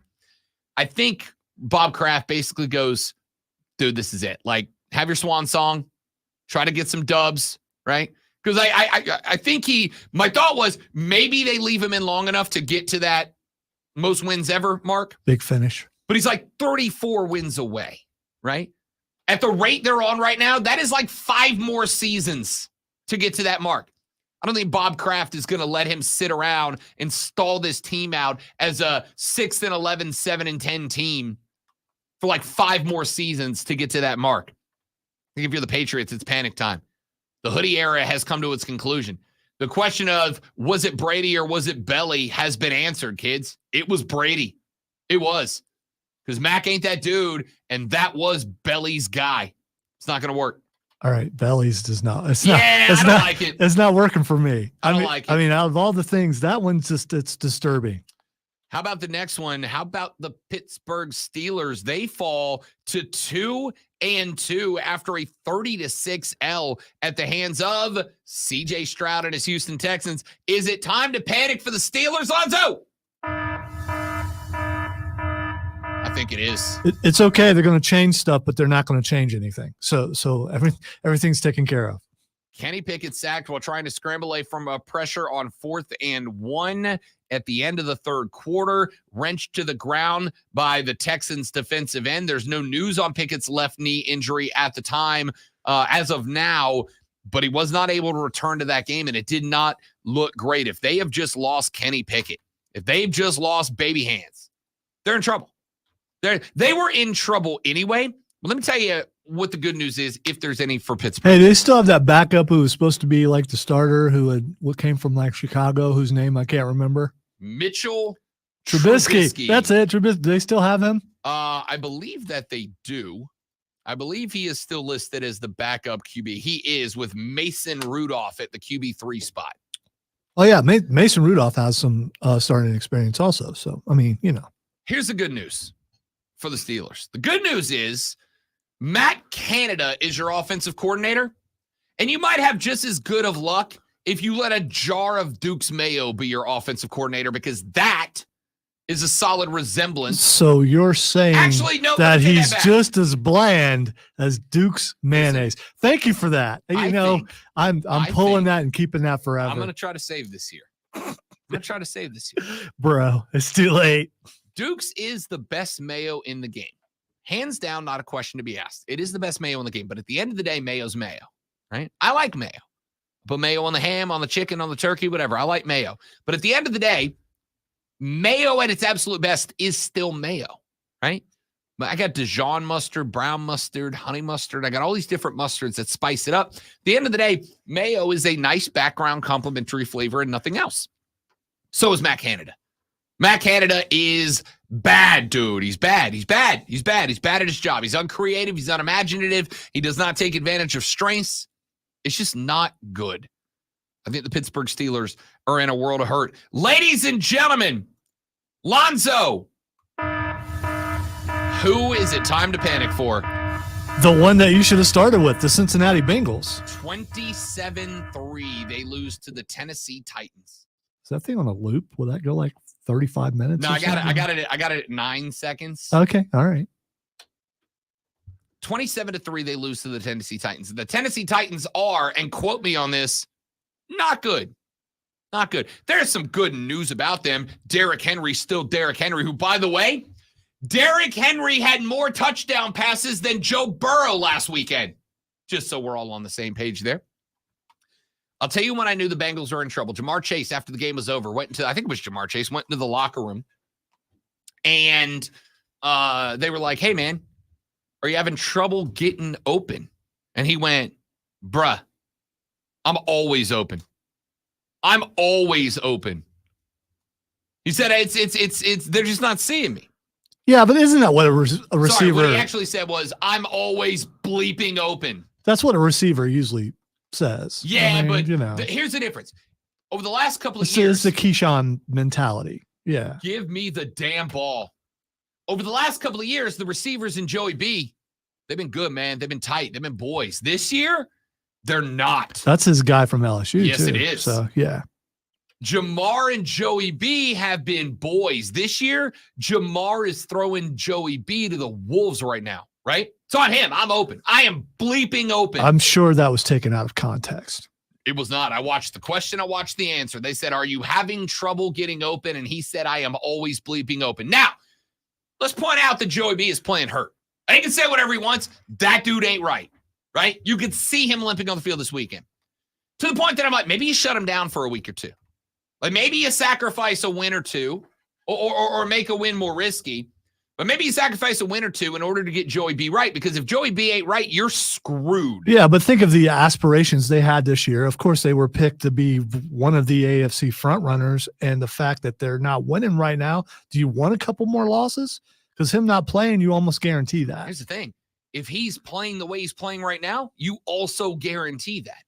I think Bob Kraft basically goes, dude, this is it. Like, have your swan song. Try to get some dubs, right? Because I think my thought was maybe they leave him in long enough to get to that most wins ever mark. Big finish. But he's like 34 wins away, right? At the rate they're on right now, that is like 5 more seasons to get to that mark. I don't think Bob Kraft is going to let him sit around and stall this team out as a 6-11, 7-10 team for like 5 more seasons to get to that mark. I think if you're the Patriots, it's panic time. The hoodie era has come to its conclusion. The question of was it Brady or was it Belly has been answered, kids. It was Brady. It was. Because Mac ain't that dude, and that was Belly's guy. It's not going to work. All right, Belly's does not. It's I don't like it. It's not working for me. I don't like it. I mean, out of all the things, that one's it's disturbing. How about the next one? How about the Pittsburgh Steelers? They fall to 2-2 after a 30-6 L at the hands of C.J. Stroud and his Houston Texans. Is it time to panic for the Steelers, Lonzo? I think it is. It's okay. They're going to change stuff, but they're not going to change anything. So everything's taken care of. Kenny Pickett sacked while trying to scramble away from a pressure on 4th and 1 at the end of the third quarter, wrenched to the ground by the Texans defensive end. There's no news on Pickett's left knee injury at the time as of now, but he was not able to return to that game, and it did not look great. If they have just lost Kenny Pickett, if they've just lost baby hands, they're in trouble. They were in trouble anyway. But let me tell you what the good news is, if there's any for Pittsburgh. Hey, they still have that backup who was supposed to be like the starter what came from like Chicago, whose name I can't remember. Mitchell Trubisky. That's it. Trubisky. Do they still have him? I believe that they do. I believe he is still listed as the backup QB. He is with Mason Rudolph at the QB3 spot. Oh, yeah. Mason Rudolph has some starting experience also. So, I mean, Here's the good news for the Steelers. The good news is Matt Canada is your offensive coordinator, and you might have just as good of luck if you let a jar of Duke's Mayo be your offensive coordinator, because that is a solid resemblance. So you're saying that he's just as bland as Duke's mayonnaise. Thank you for that. I'm pulling that and keeping that forever. I'm going to try to save this year. Bro, it's too late. Duke's is the best mayo in the game. Hands down, not a question to be asked. It is the best mayo in the game, but at the end of the day, mayo's mayo, right? I like mayo. Put mayo on the ham, on the chicken, on the turkey, whatever. I like mayo. But at the end of the day, mayo at its absolute best is still mayo, right? But I got Dijon mustard, brown mustard, honey mustard. I got all these different mustards that spice it up. At the end of the day, mayo is a nice background complementary flavor and nothing else. So is Matt Canada. Matt Canada is bad, dude. He's bad. He's bad at his job. He's uncreative. He's unimaginative. He does not take advantage of strengths. It's just not good. I think the Pittsburgh Steelers are in a world of hurt. Ladies and gentlemen, Lonzo, who is it time to panic for? The one that you should have started with, the Cincinnati Bengals. 27-3. They lose to the Tennessee Titans. Is that thing on a loop? Will that go like 35 minutes? No, I got it at 9 seconds. Okay. All right. 27-3, they lose to the Tennessee Titans. The Tennessee Titans are, and quote me on this, not good. Not good. There's some good news about them. Derrick Henry, still Derrick Henry, who, by the way, Derrick Henry had more touchdown passes than Joe Burrow last weekend. Just so we're all on the same page there. I'll tell you when I knew the Bengals were in trouble. Jamar Chase, after the game was over, went into the locker room, and they were like, hey, man, are you having trouble getting open? And he went, bruh, I'm always open. I'm always open. He said, it's they're just not seeing me. Yeah, but isn't that what a receiver? Sorry, what he actually said was, I'm always bleeping open. That's what a receiver usually says. Yeah, but here's the difference. Over the last couple of It's years, the Keyshawn mentality. Yeah. Give me the damn ball. Over the last couple of years, the receivers in Joey B, they've been good, man. They've been tight. They've been boys. This year, they're not. That's his guy from LSU, yes, too. It is. So, yeah. Jamar and Joey B have been boys. This year, Jamar is throwing Joey B to the wolves right now, right? It's on him. I'm open. I am bleeping open. I'm sure that was taken out of context. It was not. I watched the question. I watched the answer. They said, are you having trouble getting open? And he said, I am always bleeping open. Now, let's point out that Joey B is playing hurt. He can say whatever he wants. That dude ain't right, right? You could see him limping on the field this weekend. To the point that I'm like, maybe you shut him down for a week or two. Like maybe you sacrifice a win or two or make a win more risky. But maybe you sacrifice a win or two in order to get Joey B right, because if Joey B ain't right, you're screwed. Yeah, but think of the aspirations they had this year. Of course, they were picked to be one of the AFC frontrunners, and the fact that they're not winning right now, do you want a couple more losses? Because him not playing, you almost guarantee that. Here's the thing. If he's playing the way he's playing right now, you also guarantee that.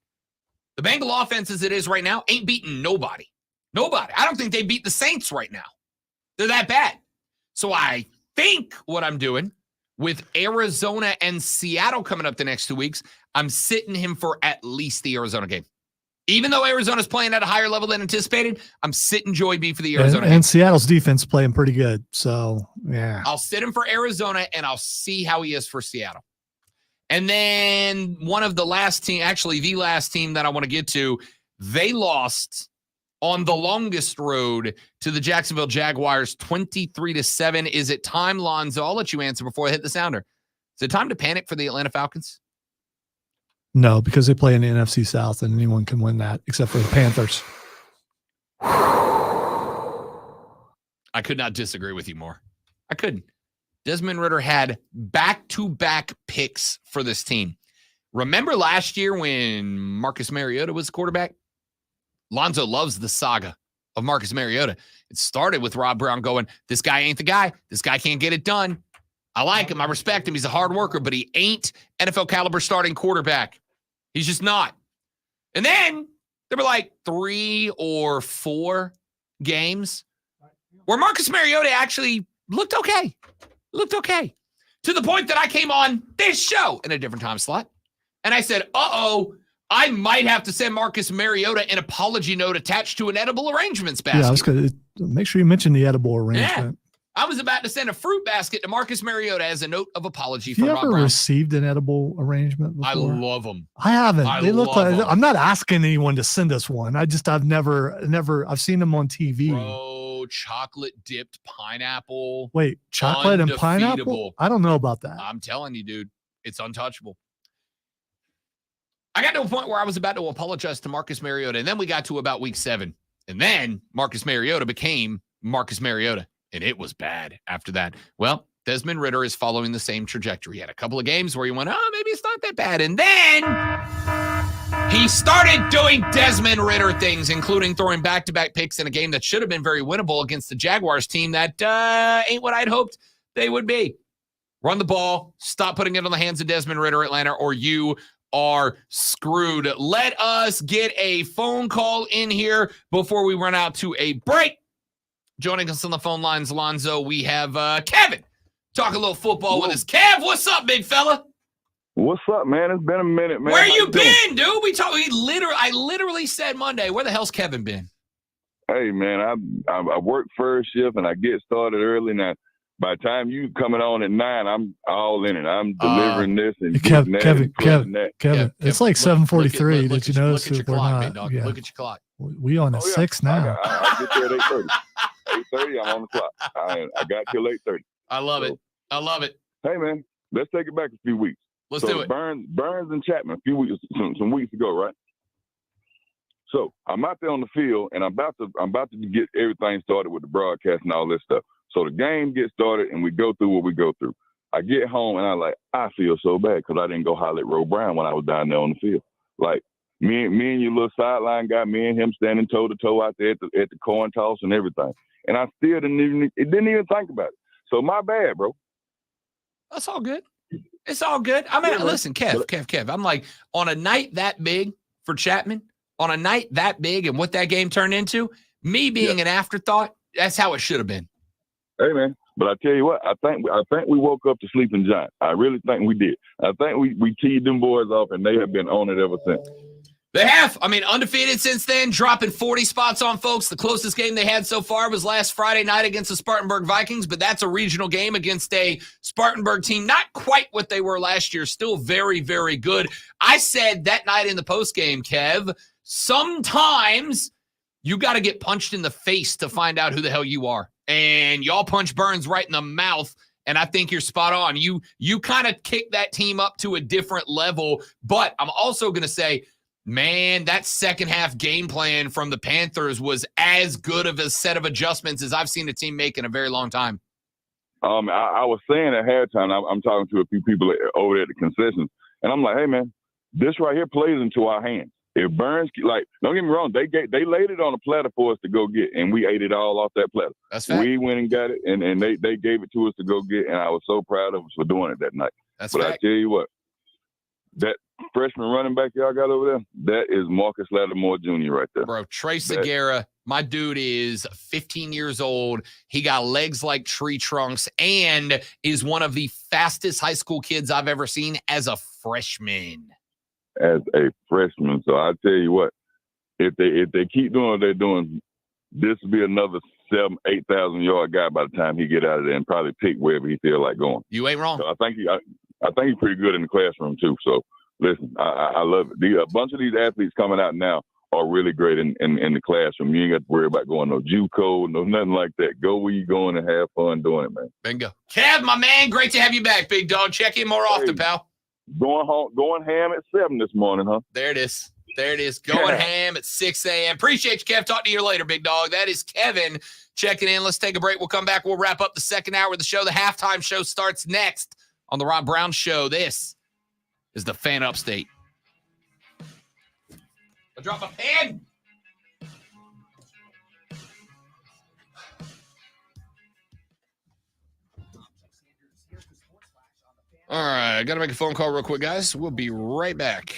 The Bengal offense as it is right now ain't beating nobody. Nobody. I don't think they beat the Saints right now. They're that bad. So I think what I'm doing with Arizona and Seattle coming up the next 2 weeks, I'm sitting him for at least the Arizona game. Even though Arizona's playing at a higher level than anticipated, I'm sitting Joey B for the Arizona game. And Seattle's defense playing pretty good. So, yeah. I'll sit him for Arizona, and I'll see how he is for Seattle. And then one of the last team, actually the last team that I want to get to, they lost on the longest road to the Jacksonville Jaguars, 23-7. Is it time, Lonzo? I'll let you answer before I hit the sounder. Is it time to panic for the Atlanta Falcons? No, because they play in the NFC South, and anyone can win that except for the Panthers. I could not disagree with you more. I couldn't. Desmond Ridder had back-to-back picks for this team. Remember last year when Marcus Mariota was the quarterback? Lonzo loves the saga of Marcus Mariota. It started with Rob Brown going, this guy ain't the guy. This guy can't get it done. I like him. I respect him. He's a hard worker, but he ain't NFL caliber starting quarterback. He's just not. And then there were like 3 or 4 games where Marcus Mariota actually looked okay. To the point that I came on this show in a different time slot. And I said, I might have to send Marcus Mariota an apology note attached to an edible arrangements basket. Yeah, I was going to make sure you mention the edible arrangement. Yeah. I was about to send a fruit basket to Marcus Mariota as a note of apology Have from Rob you ever Brown. Received an edible arrangement before? I love them. I haven't. They look like, them. I'm not asking anyone to send us one. I've never, seen them on TV. Bro, chocolate dipped pineapple. Wait, chocolate and pineapple? Undefeatable. I don't know about that. I'm telling you, dude, it's untouchable. I got to a point where I was about to apologize to Marcus Mariota, and then we got to about week 7. And then Marcus Mariota became Marcus Mariota, and it was bad after that. Well, Desmond Ridder is following the same trajectory. He had a couple of games where he went, maybe it's not that bad. And then he started doing Desmond Ridder things, including throwing back-to-back picks in a game that should have been very winnable against the Jaguars team that ain't what I'd hoped they would be. Run the ball, stop putting it on the hands of Desmond Ridder, Atlanta, or you are screwed. Let us get a phone call in here before we run out to a break. Joining us on the phone lines, Lonzo, we have Kevin. Talk a little football with us. Kev, what's up, big fella? What's up, man? It's been a minute, man. Where you been, dude? I literally said Monday. Where the hell's Kevin been? Hey, man, I work first shift and I get started early. Now, by the time you coming on at 9, I'm all in it. I'm delivering this and Kevin, that. Kevin, it's like 7:43. Did you notice? Look at your clock, big dog. Look at your clock. We on 6 now. I get there at 8:30. 8:30, I'm on the clock. I got till 8:30. I love it. Hey, man, let's take it back a few weeks. Let's do it. Burns and Chapman, a few weeks, some weeks ago, right? So I'm out there on the field, and I'm about to get everything started with the broadcast and all this stuff. So the game gets started, and we go through what we go through. I get home, and I feel so bad because I didn't go holler at Ro Brown when I was down there on the field. Like me and your little sideline guy, me and him standing toe to toe out there at the coin toss and everything. And I still didn't even think about it. So my bad, bro. That's all good. It's all good. I mean, listen, Kev. I'm like, on a night that big for Chapman, on a night that big and what that game turned into, me being an afterthought, that's how it should have been. Hey, man, but I tell you what, I think we woke up to sleeping giant. I really think we did. I think we teed them boys off, and they have been on it ever since. They have. I mean, undefeated since then, dropping 40 spots on folks. The closest game they had so far was last Friday night against the Spartanburg Vikings, but that's a regional game against a Spartanburg team. Not quite what they were last year. Still very, very good. I said that night in the postgame, Kev, sometimes you got to get punched in the face to find out who the hell you are. And y'all punch Burns right in the mouth. And I think you're spot on. You kind of kick that team up to a different level. But I'm also going to say, man, that second half game plan from the Panthers was as good of a set of adjustments as I've seen a team make in a very long time. I was saying at halftime, I'm talking to a few people over there at the concessions, and I'm like, hey, man, this right here plays into our hands. If Burns, don't get me wrong, they laid it on a platter for us to go get, and we ate it all off that platter. That's fact. We went and got it, and they gave it to us to go get, and I was so proud of us for doing it that night. That's but fact. I tell you what, that freshman running back y'all got over there, that is Marcus Lattimore Jr. right there. Bro, Trey Segura, my dude is 15 years old. He got legs like tree trunks and is one of the fastest high school kids I've ever seen as a freshman. As a freshman. So I tell you what, if they keep doing what they're doing, this will be another 7,000-8,000 yard guy by the time he get out of there and probably pick wherever he feel like going. You ain't wrong. So I think he's pretty good in the classroom too. So listen, I love it. A bunch of these athletes coming out now are really great in the classroom. You ain't got to worry about going no JUCO, no nothing like that. Go where you going and have fun doing it, man. Bingo. Kev, my man, great to have you back, big dog. Check in more often, pal. Going ham at 7 this morning, huh? There it is. Going ham at 6 a.m. Appreciate you, Kev. Talk to you later, big dog. That is Kevin checking in. Let's take a break. We'll come back. We'll wrap up the second hour of the show. The halftime show starts next on the Rob Brown Show. This is the Fan Upstate. I drop a pen. All right, I got to make a phone call real quick, guys. We'll be right back.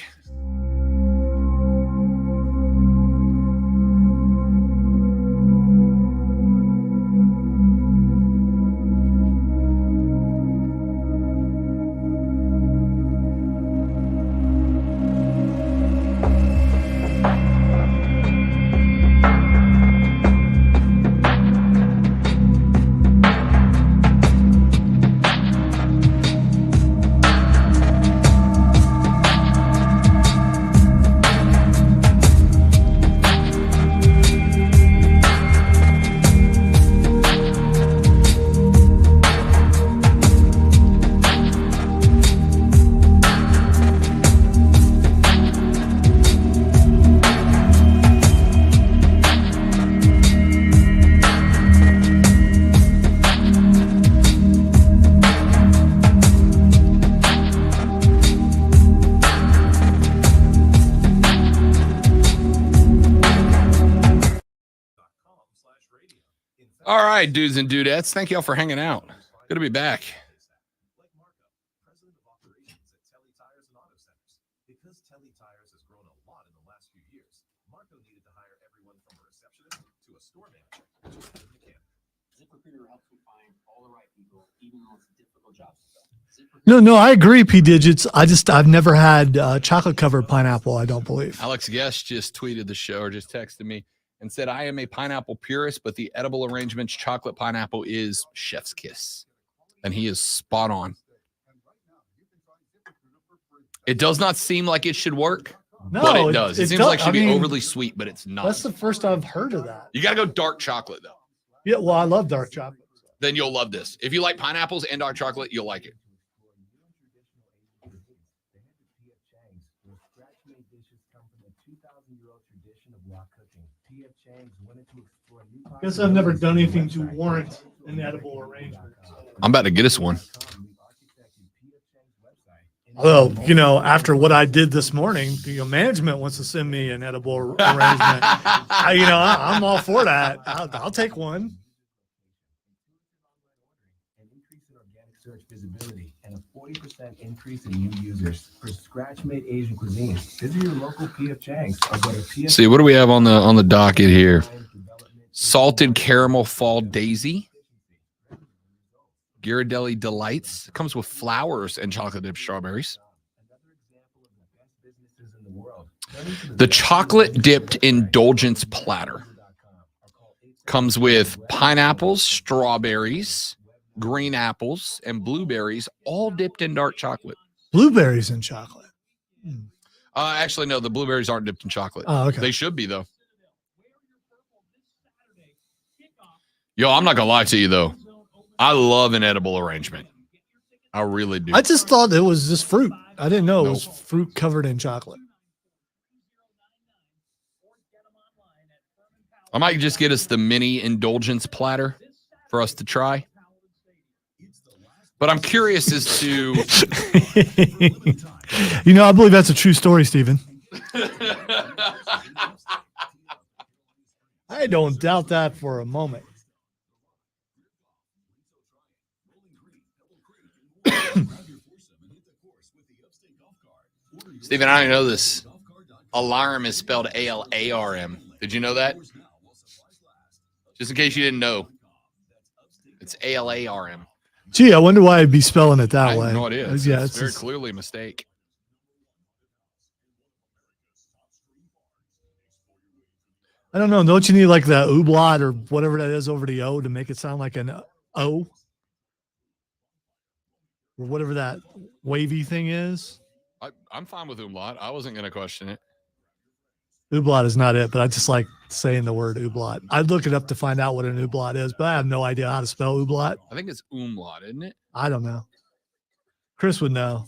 All right, dudes and dudettes. Thank y'all for hanging out. Good to be back. President of operations at Telly Tires and Auto Centers. Because Telly Tires has grown a lot in the last few years, Marco needed to hire everyone from a receptionist to a store manager to a mechanic. ZipRecruiter helps me find all the right people, even the most difficult jobs. No, I agree, P Digits. I've never had chocolate covered pineapple, I don't believe. Alex Guest just tweeted the show or just texted me and said, I am a pineapple purist, but the edible arrangement's chocolate pineapple is chef's kiss. And he is spot on. It does not seem like it should work, but it does. It seems like it should be overly sweet, but it's not. That's the first I've heard of that. You got to go dark chocolate, though. Yeah, well, I love dark chocolate. Then you'll love this. If you like pineapples and dark chocolate, you'll like it. Guess I've never done anything to warrant an edible arrangement. I'm about to get us one. Although, after what I did this morning, management wants to send me an edible arrangement. I'm all for that. I'll take one. An increase in organic search visibility and a 40% increase in new users for scratch-made Asian cuisine. Visit your local P.F. Chang's or go to PF. See, what do we have on the docket here? Salted caramel fall daisy. Ghirardelli Delights. It comes with flowers and chocolate dipped strawberries. The chocolate dipped indulgence platter comes with pineapples, strawberries, green apples, and blueberries, all dipped in dark chocolate. Blueberries and chocolate. Actually, no, the blueberries aren't dipped in chocolate. Oh, okay. They should be, though. Yo, I'm not going to lie to you, though. I love an edible arrangement. I really do. I just thought it was just fruit. I didn't know it Nope. was fruit covered in chocolate. I might just get us the mini indulgence platter for us to try. But I'm curious as to... You know, I believe that's a true story, Stephen. I don't doubt that for a moment. Steven, I didn't know this. Alarm is spelled A-L-A-R-M. Did you know that? Just in case you didn't know. It's A-L-A-R-M. Gee, I wonder why I'd be spelling it that I way. have no idea. It's, Yeah, it's very just, clearly a mistake. I don't know. Don't you need like the ooblat or whatever that is over the O to make it sound like an O? Or whatever that wavy thing is. I'm fine with umlaut. I wasn't going to question it. Ooblat is not it, but I just like saying the word ooblat. I'd look it up to find out what an ooblat is, but I have no idea how to spell ooblat. I think it's umlaut, isn't it? I don't know. Chris would know,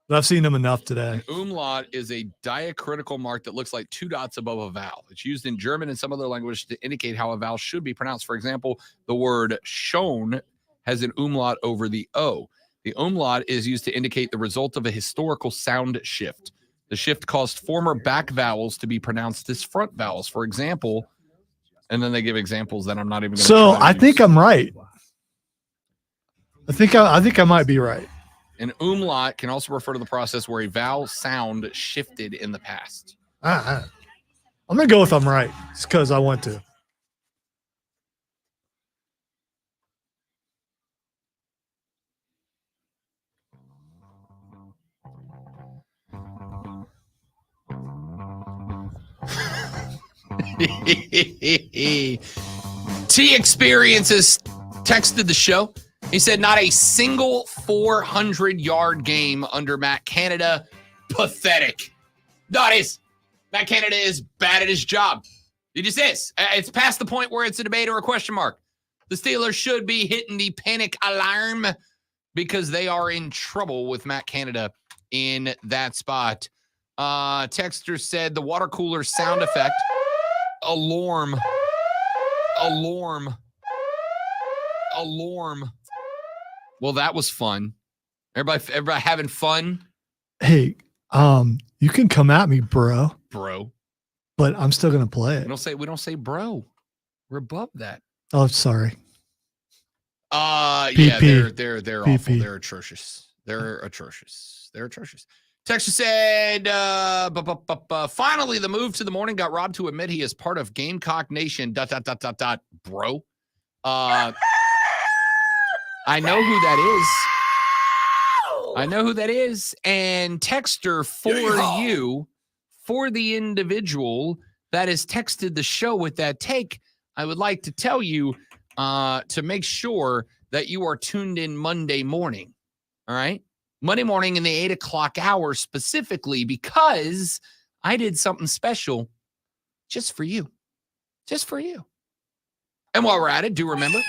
but I've seen him enough today. Umlaut is a diacritical mark that looks like two dots above a vowel. It's used in German and some other languages to indicate how a vowel should be pronounced. For example, the word schon has an umlaut over the O. The umlaut is used to indicate the result of a historical sound shift. The shift caused former back vowels to be pronounced as front vowels. For example, and then they give examples that I'm not even going to So I think I'm right. I think I might be right. An umlaut can also refer to the process where a vowel sound shifted in the past. I'm gonna go with I'm right. It's because I want to. T Experiences texted the show. He said, not a single 400-yard game under Matt Canada. Pathetic. No, it is. Matt Canada is bad at his job. He just is. It's past the point where it's a debate or a question mark. The Steelers should be hitting the panic alarm because they are in trouble with Matt Canada in that spot. Texter said the water cooler sound effect. Alarm. Well, that was fun. Everybody having fun? Hey, you can come at me, bro, but I'm still gonna play it. We don't say bro. We're above that. Oh, sorry. Yeah, PP. they're PP. awful. They're atrocious. They're atrocious. Texas said, finally, the move to the morning got Rob to admit he is part of Gamecock Nation, ... bro. I know who that is. And Texter, for the individual that has texted the show with that take, I would like to tell you to make sure that you are tuned in Monday morning. All right? Monday morning in the 8 o'clock hour specifically because I did something special just for you. Just for you. And while we're at it, do remember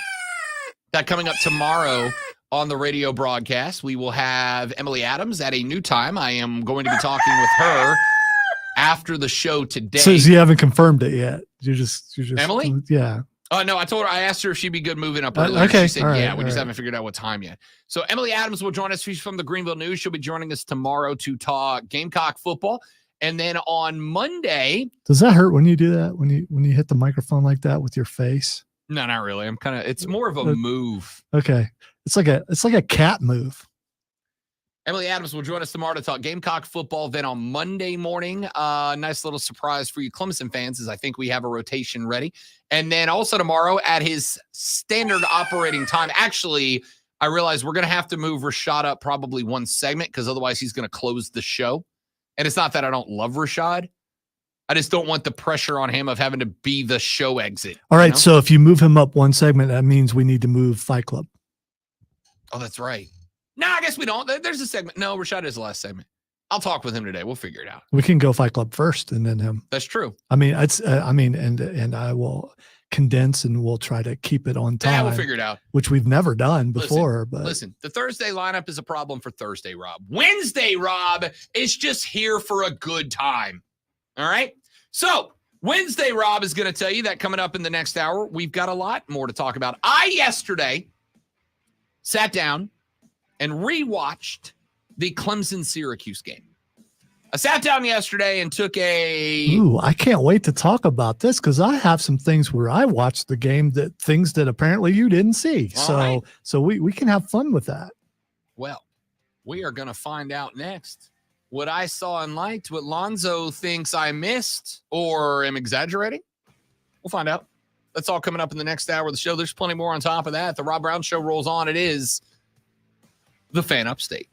that coming up tomorrow on the radio broadcast, we will have Emily Adams at a new time. I am going to be talking with her after the show today. So you haven't confirmed it yet. You're just Emily? Yeah. No, I asked her if she'd be good moving up earlier. Okay. She said, All right, yeah, we just right. haven't figured out what time yet. So Emily Adams will join us. She's from the Greenville News. She'll be joining us tomorrow to talk Gamecock football. And then on Monday. Does that hurt when you do that? When you hit the microphone like that with your face? No, not really. It's more of a move. Okay. It's like a cat move. Emily Adams will join us tomorrow to talk Gamecock football. Then on Monday morning, nice little surprise for you Clemson fans, as I think we have a rotation ready. And then also tomorrow at his standard operating time. Actually, I realize we're going to have to move Rashad up probably one segment because otherwise he's going to close the show. And it's not that I don't love Rashad. I just don't want the pressure on him of having to be the show exit. All right. You know? So if you move him up one segment, that means we need to move Fight Club. Oh, that's right. No, I guess we don't. There's a segment. No, Rashad is the last segment. I'll talk with him today. We'll figure it out. We can go Fight Club first and then him. That's true. I mean, and I will condense and we'll try to keep it on time. Yeah, we'll figure it out. Which we've never done before. Listen, the Thursday lineup is a problem for Thursday, Rob. Wednesday, Rob, is just here for a good time. All right? So Wednesday, Rob is going to tell you that coming up in the next hour, we've got a lot more to talk about. I yesterday sat down and rewatched the Clemson-Syracuse game. I sat down yesterday and took Ooh, I can't wait to talk about this because I have some things where I watched the game things that apparently you didn't see. All So we can have fun with that. Well, we are going to find out next what I saw and liked, what Lonzo thinks I missed or am exaggerating. We'll find out. That's all coming up in the next hour of the show. There's plenty more on top of that. The Rob Brown Show rolls on. It is the Fan Upstate.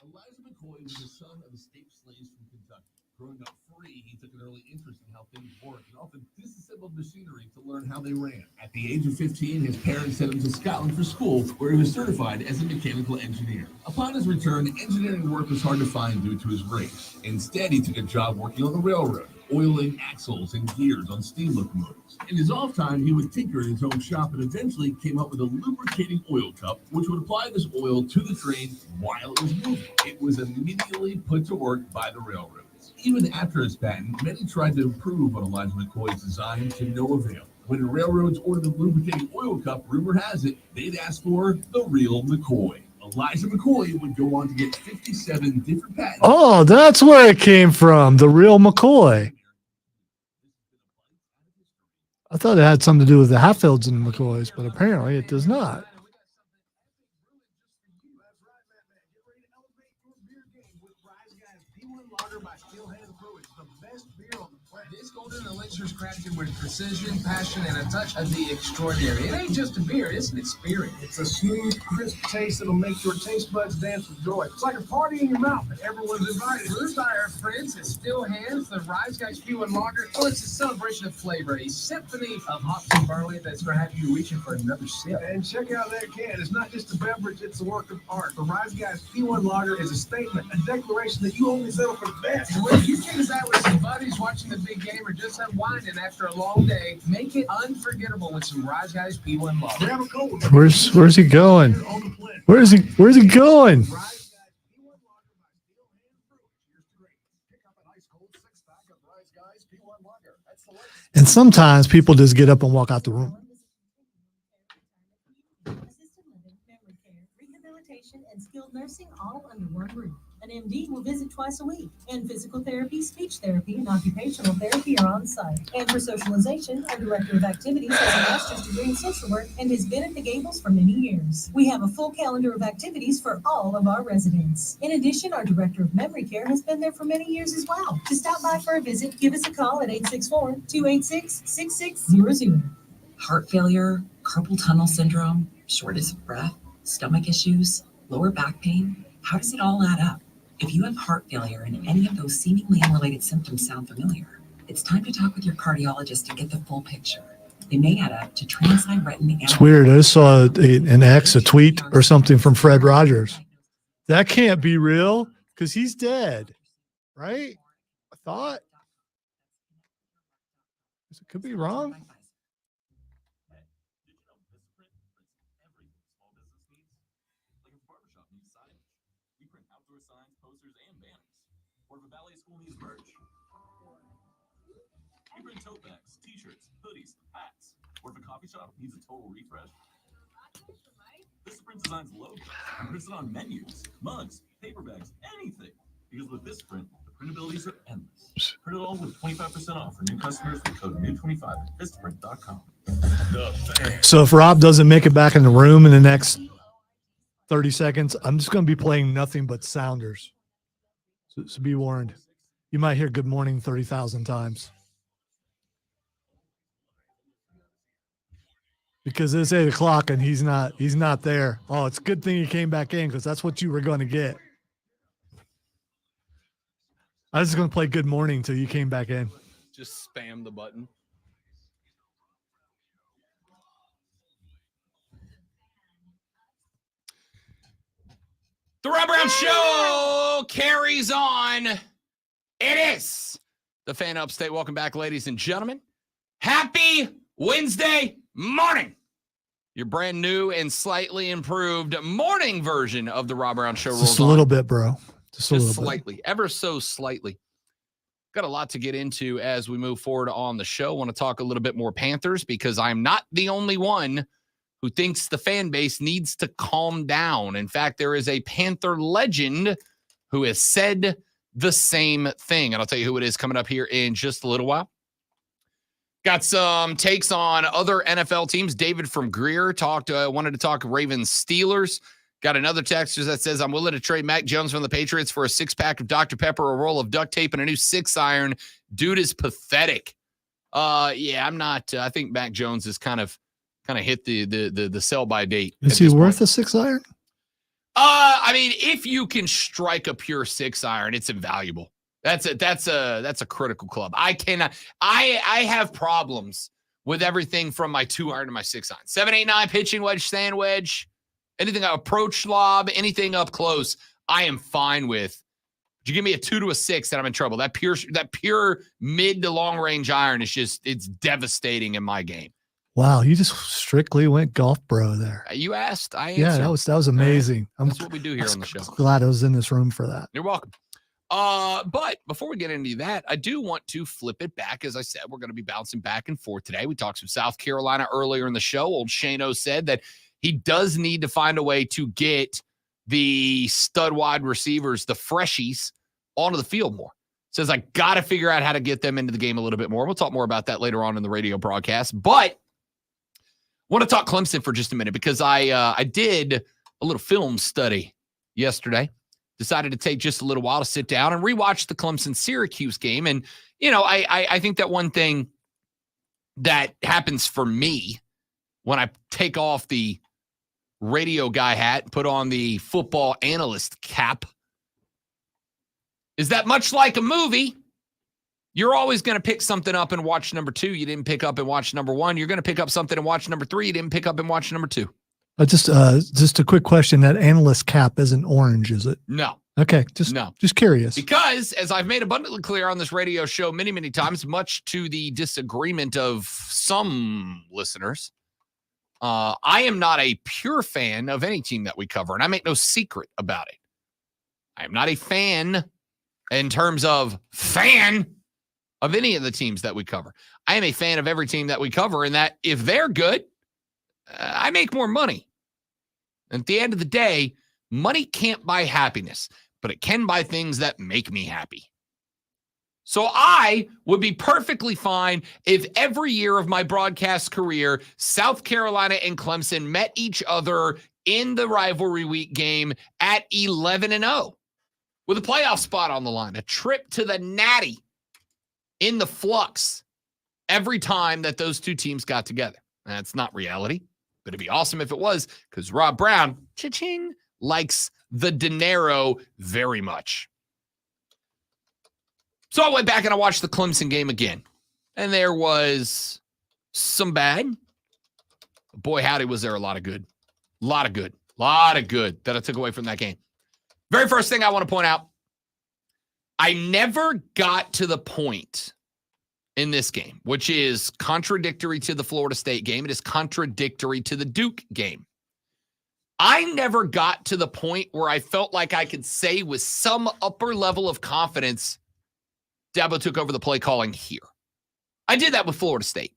Elijah McCoy was the son of escaped slaves from Kentucky. Growing up free, he took an early interest in how things worked and often disassembled machinery to learn how they ran. At the age of 15, his parents sent him to Scotland for school, where he was certified as a mechanical engineer. Upon his return, engineering work was hard to find due to his race. Instead, he took a job working on the railroad, oiling axles and gears on steam locomotives. In his off time, he would tinker in his own shop and eventually came up with a lubricating oil cup, which would apply this oil to the train while it was moving. It was immediately put to work by the railroads. Even after his patent, many tried to improve on Elijah McCoy's design to no avail. When the railroads ordered the lubricating oil cup, rumor has it, they'd ask for the real McCoy. Elijah McCoy would go on to get 57 different patents. Oh, that's where it came from. The real McCoy. I thought it had something to do with the Hatfields and McCoys, but apparently it does not. This Golden Elixir's crafted with precision, passion, and a touch of the extraordinary. It ain't just a beer, it's an experience. It's a smooth, crisp taste that'll make your taste buds dance with joy. It's like a party in your mouth, and everyone's invited. Brewed by our friends at Still Hands, the Rise Guys Spew and Lager. Well, it's a celebration of flavor, a symphony of hops and barley that's going to have you reaching for another sip. And check out that can. It's not just a beverage, it's a work of art. The Rise Guys Spew and Lager is a statement, a declaration that you only settle for the best. And whether you choose that with some buddies watching the big game or just unwinding after a long day, make it unforgettable with some Rise Guys P1 Lager. Grab a cold. Where's he going? Where's he going? And sometimes people just get up and walk out the room. Assisted living, memory care, rehabilitation, and skilled nursing all under one roof. An MD will visit twice a week, and physical therapy, speech therapy, and occupational therapy are on site. And for socialization, our director of activities has a master's degree in social work and has been at the Gables for many years. We have a full calendar of activities for all of our residents. In addition, our director of memory care has been there for many years as well. To stop by for a visit, give us a call at 864-286-6600. Heart failure, carpal tunnel syndrome, shortness of breath, stomach issues, lower back pain. How does it all add up? If you have heart failure and any of those seemingly unrelated symptoms sound familiar, it's time to talk with your cardiologist and get the full picture. They may add up to transthyretin. It's weird. I saw a tweet or something from Fred Rogers. That can't be real because he's dead, right? I thought. It could be wrong. Tote bags, t-shirts, hoodies, hats, or if a coffee shop needs a total refresh. Vistaprint designs logos and prints it on menus, mugs, paper bags, anything. Because with Vistaprint, the printabilities are endless. Print it all with 25% off for new customers with code NEW25 at Vistaprint.com. So if Rob doesn't make it back in the room in the next 30 seconds, I'm just going to be playing nothing but sounders. So be warned. You might hear good morning 30,000 times. Because it's 8 o'clock and he's not there. Oh, it's a good thing he came back in because that's what you were going to get. I was just going to play good morning till you came back in. Just spam the button. The Rob Brown Show carries on. It is the Fan Upstate. Welcome back, ladies and gentlemen. Happy Wednesday morning. Your brand new and slightly improved morning version of the Rob Brown Show rolls Just a little bit, bro. Just a little slightly, bit. ever so slightly. Got a lot to get into as we move forward on the show. Want to talk a little bit more Panthers because I'm not the only one who thinks the fan base needs to calm down. In fact, there is a Panther legend who has said the same thing. And I'll tell you who it is coming up here in just a little while. Got some takes on other NFL teams. David from Greer wanted to talk Ravens Steelers. Got another texter that says, I'm willing to trade Mac Jones from the Patriots for a 6-pack of Dr. Pepper, a roll of duct tape, and a new 6-iron. Dude is pathetic. Yeah, I'm not. I think Mac Jones is kind of hit the sell-by date. Is he worth a 6-iron? I mean, if you can strike a pure 6-iron, it's invaluable. That's a critical club. I cannot. I have problems with everything from my 2-iron to my 6-iron. 7, 8, 9 pitching wedge, stand wedge, anything approach lob, anything up close, I am fine with. You give me a 2 to a 6, then I'm in trouble. That pure mid to long range iron is it's devastating in my game. Wow, you just strictly went golf bro there. You asked, I answered. Yeah, that was amazing. That's what we do here on the show. Glad I was in this room for that. You're welcome. But before we get into that, I do want to flip it back. As I said, we're going to be bouncing back and forth today. We talked some South Carolina earlier in the show. Old Shano said that he does need to find a way to get the stud wide receivers, the freshies, onto the field more. Says, I got to figure out how to get them into the game a little bit more. We'll talk more about that later on in the radio broadcast. But I want to talk Clemson for just a minute because I did a little film study yesterday. Decided to take just a little while to sit down and rewatch the Clemson-Syracuse game. And, you know, I think that one thing that happens for me when I take off the radio guy hat and put on the football analyst cap is that much like a movie, you're always going to pick something up and watch number 2 you didn't pick up and watch number 1. You're going to pick up something and watch number 3 you didn't pick up and watch number 2. Just a quick question. That analyst cap isn't orange, is it? No. Okay, just curious. Because, as I've made abundantly clear on this radio show many, many times, much to the disagreement of some listeners, I am not a pure fan of any team that we cover, and I make no secret about it. I am not a fan in terms of fan of any of the teams that we cover. I am a fan of every team that we cover, and that if they're good, I make more money. At the end of the day, money can't buy happiness, but it can buy things that make me happy. So I would be perfectly fine if every year of my broadcast career, South Carolina and Clemson met each other in the rivalry week game at 11-0 with a playoff spot on the line, a trip to the Natty in the flux every time that those two teams got together. That's not reality. But it'd be awesome if it was, because Rob Brown, cha-ching, likes the dinero very much. So I went back and I watched the Clemson game again. And there was some bad. Boy, howdy, was there a lot of good. A lot of good that I took away from that game. Very first thing I want to point out, I never got to the point in this game, which is contradictory to the Florida State game. It is contradictory to the Duke game. I never got to the point where I felt like I could say with some upper level of confidence, Dabo took over the play calling here. I did that with Florida State.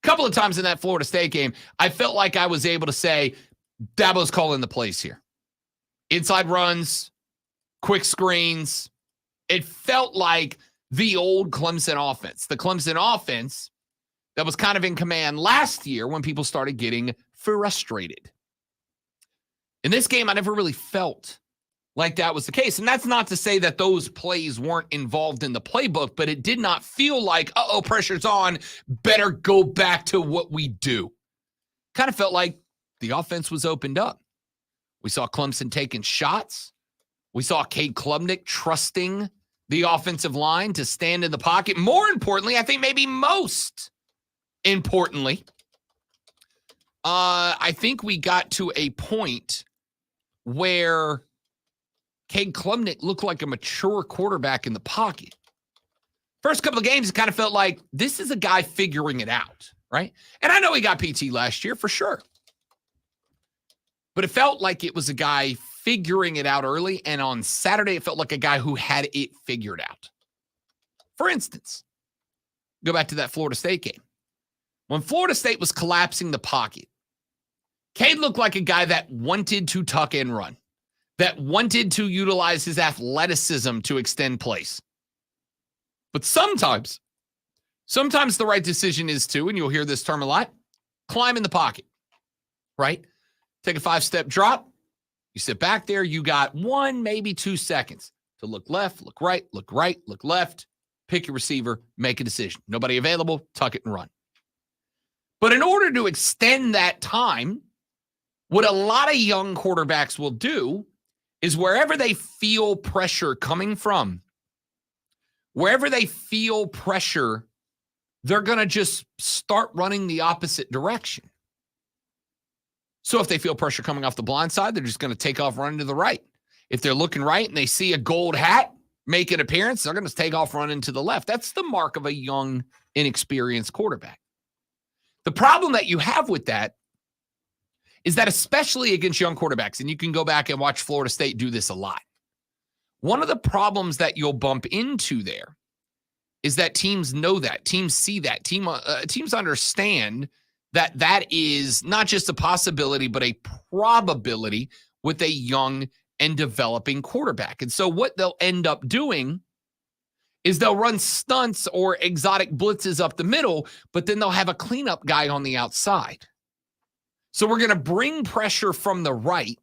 A couple of times in that Florida State game, I felt like I was able to say, Dabo's calling the plays here. Inside runs, quick screens. It felt like the old Clemson offense, the Clemson offense that was kind of in command last year when people started getting frustrated. In this game, I never really felt like that was the case. And that's not to say that those plays weren't involved in the playbook, but it did not feel like, pressure's on, better go back to what we do. Kind of felt like the offense was opened up. We saw Clemson taking shots. We saw Cade Klubnik trusting the offensive line to stand in the pocket. More importantly, I think maybe most importantly, I think we got to a point where Cade Klubnik looked like a mature quarterback in the pocket. First couple of games, it kind of felt like this is a guy figuring it out, right? And I know he got PT last year for sure. But it felt like it was a guy figuring it out early. And on Saturday, it felt like a guy who had it figured out. For instance, go back to that Florida State game. When Florida State was collapsing the pocket, Cade looked like a guy that wanted to tuck and run, that wanted to utilize his athleticism to extend plays. But sometimes the right decision is to, and you'll hear this term a lot, climb in the pocket, right? Take a 5-step drop. You sit back there. You got 1, maybe 2 seconds to look left, look right, look left, pick your receiver, make a decision. Nobody available, tuck it and run. But in order to extend that time, what a lot of young quarterbacks will do is wherever they feel pressure coming from, wherever they feel pressure, they're going to just start running the opposite direction. So if they feel pressure coming off the blind side, they're just going to take off running to the right. If they're looking right and they see a gold hat make an appearance, they're going to take off running to the left. That's the mark of a young, inexperienced quarterback. The problem that you have with that is that especially against young quarterbacks, and you can go back and watch Florida State do this a lot, one of the problems that you'll bump into there is that teams know that, teams see that, teams understand that that is not just a possibility, but a probability with a young and developing quarterback. And so what they'll end up doing is they'll run stunts or exotic blitzes up the middle, but then they'll have a cleanup guy on the outside. So we're going to bring pressure from the right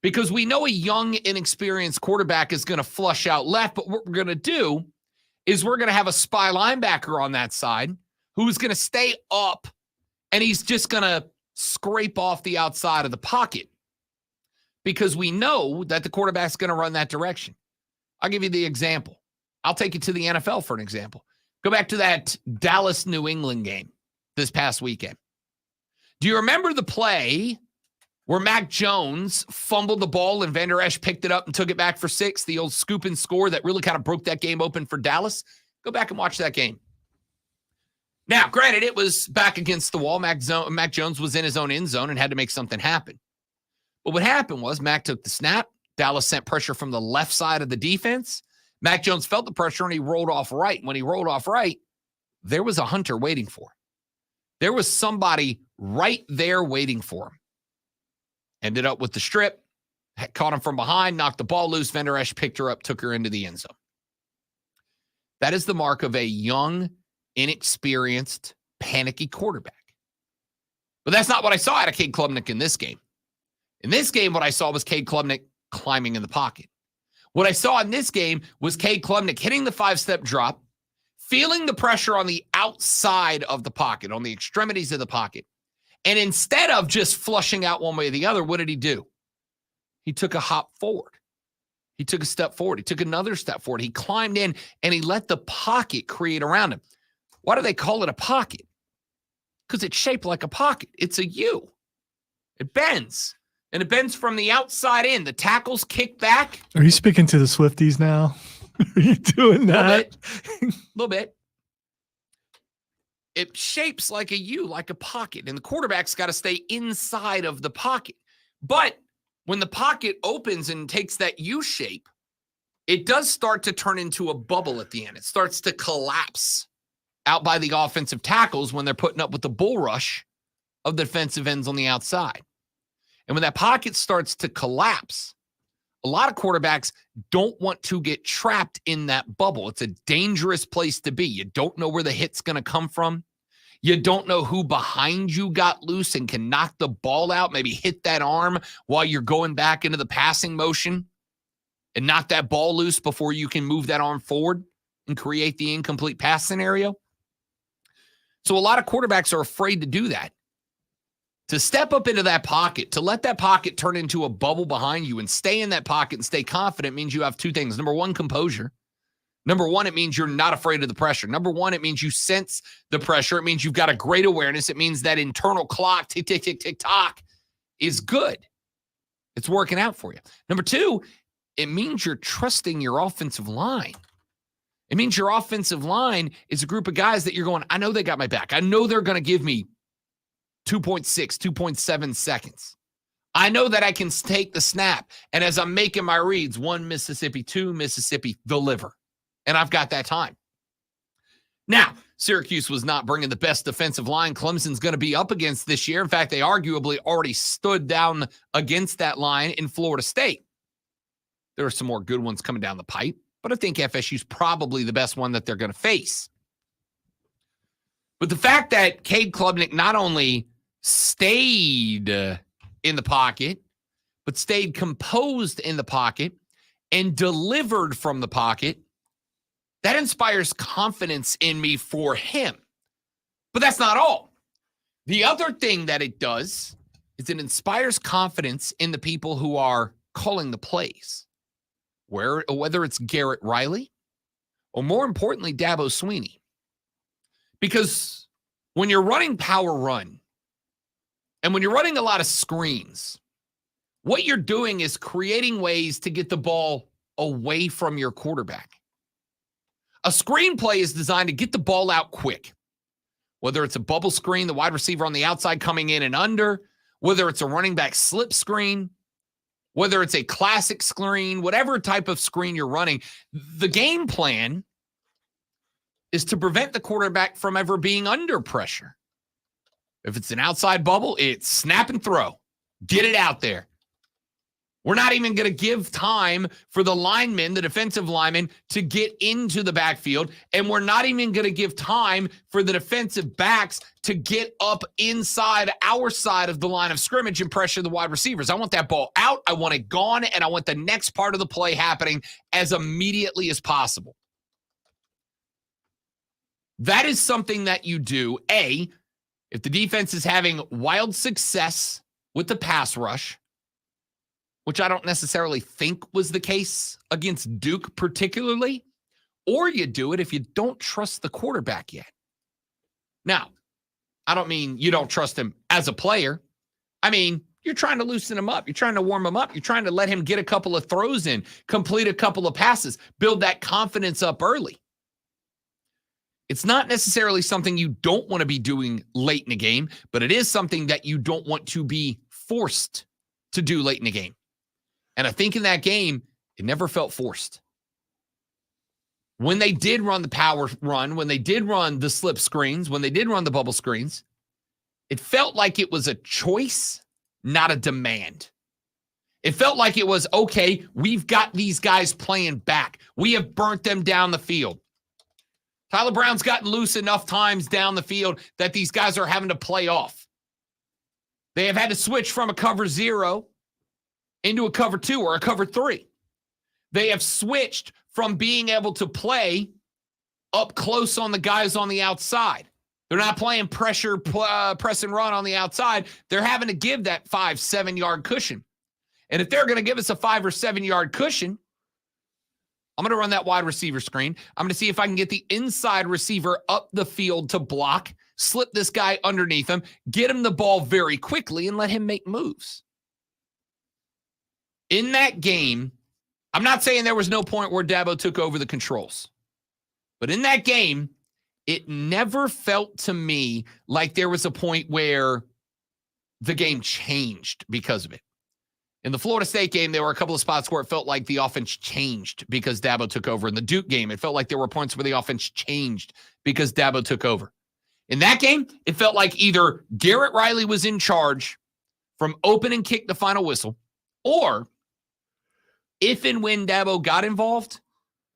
because we know a young, inexperienced quarterback is going to flush out left, but what we're going to do is we're going to have a spy linebacker on that side who's going to stay up, and he's just going to scrape off the outside of the pocket because we know that the quarterback's going to run that direction. I'll give you the example. I'll take you to the NFL for an example. Go back to that Dallas-New England game this past weekend. Do you remember the play where Mac Jones fumbled the ball and Van Der Esch picked it up and took it back for 6, the old scoop and score that really kind of broke that game open for Dallas? Go back and watch that game. Now, granted, it was back against the wall. Mac Jones was in his own end zone and had to make something happen. But what happened was Mac took the snap. Dallas sent pressure from the left side of the defense. Mac Jones felt the pressure and he rolled off right. When he rolled off right, there was a hunter waiting for him. There was somebody right there waiting for him. Ended up with the strip, caught him from behind, knocked the ball loose. Van Der Esch picked her up, took her into the end zone. That is the mark of a young, inexperienced, panicky quarterback. But that's not what I saw out of Cade Klubnik in this game. In this game, what I saw was Cade Klubnik climbing in the pocket. What I saw in this game was Cade Klubnik hitting the 5-step drop, feeling the pressure on the outside of the pocket, on the extremities of the pocket. And instead of just flushing out one way or the other, what did he do? He took a hop forward. He took a step forward. He took another step forward. He climbed in and he let the pocket create around him. Why do they call it a pocket? Because it's shaped like a pocket. It's a U. It bends. And it bends from the outside in. The tackles kick back. Are you speaking to the Swifties now? Are you doing that? A little bit. It shapes like a U, like a pocket. And the quarterback's got to stay inside of the pocket. But when the pocket opens and takes that U shape, it does start to turn into a bubble at the end. It starts to collapse out by the offensive tackles when they're putting up with the bull rush of the defensive ends on the outside. And when that pocket starts to collapse, a lot of quarterbacks don't want to get trapped in that bubble. It's a dangerous place to be. You don't know where the hit's going to come from. You don't know who behind you got loose and can knock the ball out, maybe hit that arm while you're going back into the passing motion. and knock that ball loose before you can move that arm forward and create the incomplete pass scenario. So a lot of quarterbacks are afraid to do that. To step up into that pocket, to let that pocket turn into a bubble behind you and stay in that pocket and stay confident means you have two things. Number one, composure. Number one, it means you're not afraid of the pressure. Number one, it means you sense the pressure. It means you've got a great awareness. It means that internal clock, tick, tick, tick, tick, tock, is good. It's working out for you. Number two, it means you're trusting your offensive line. It means your offensive line is a group of guys that you're going, I know they got my back. I know they're going to give me 2.6, 2.7 seconds. I know that I can take the snap. And as I'm making my reads, 1 Mississippi, 2 Mississippi, deliver. And I've got that time. Now, Syracuse was not bringing the best defensive line Clemson's going to be up against this year. In fact, they arguably already stood down against that line in Florida State. There are some more good ones coming down the pipe, but I think FSU's probably the best one that they're going to face. But the fact that Cade Klubnik not only stayed in the pocket, but stayed composed in the pocket and delivered from the pocket, that inspires confidence in me for him. But that's not all. The other thing that it does is it inspires confidence in the people who are calling the plays, whether it's Garrett Riley or, more importantly, Dabo Swinney. Because when you're running power run and when you're running a lot of screens, what you're doing is creating ways to get the ball away from your quarterback. A screen play is designed to get the ball out quick, whether it's a bubble screen, the wide receiver on the outside coming in and under, whether it's a running back slip screen, whether it's a classic screen, whatever type of screen you're running. The game plan is to prevent the quarterback from ever being under pressure. If it's an outside bubble, it's snap and throw. Get it out there. We're not even going to give time for the linemen, the defensive linemen, to get into the backfield. And we're not even going to give time for the defensive backs to get up inside our side of the line of scrimmage and pressure the wide receivers. I want that ball out. I want it gone. And I want the next part of the play happening as immediately as possible. That is something that you do, A, if the defense is having wild success with the pass rush, which I don't necessarily think was the case against Duke particularly, or you do it if you don't trust the quarterback yet. Now, I don't mean you don't trust him as a player. I mean, you're trying to loosen him up. You're trying to warm him up. You're trying to let him get a couple of throws in, complete a couple of passes, build that confidence up early. It's not necessarily something you don't want to be doing late in the game, but it is something that you don't want to be forced to do late in the game. And I think in that game, it never felt forced. When they did run the power run, when they did run the slip screens, when they did run the bubble screens, it felt like it was a choice, not a demand. It felt like it was, okay, we've got these guys playing back. We have burnt them down the field. Tyler Brown's gotten loose enough times down the field that these guys are having to play off. They have had to switch from a cover 0 into a cover 2 or a cover 3. They have switched from being able to play up close on the guys on the outside. They're not playing press and run on the outside. They're having to give that 5-7 yard cushion. And if they're going to give us a 5 or 7 yard cushion, I'm going to run that wide receiver screen. I'm going to see if I can get the inside receiver up the field to block, slip this guy underneath him, get him the ball very quickly, and let him make moves. In that game, I'm not saying there was no point where Dabo took over the controls. But in that game, it never felt to me like there was a point where the game changed because of it. In the Florida State game, there were a couple of spots where it felt like the offense changed because Dabo took over. In the Duke game, it felt like there were points where the offense changed because Dabo took over. In that game, it felt like either Garrett Riley was in charge from open and kick the final whistle, or if and when Dabo got involved,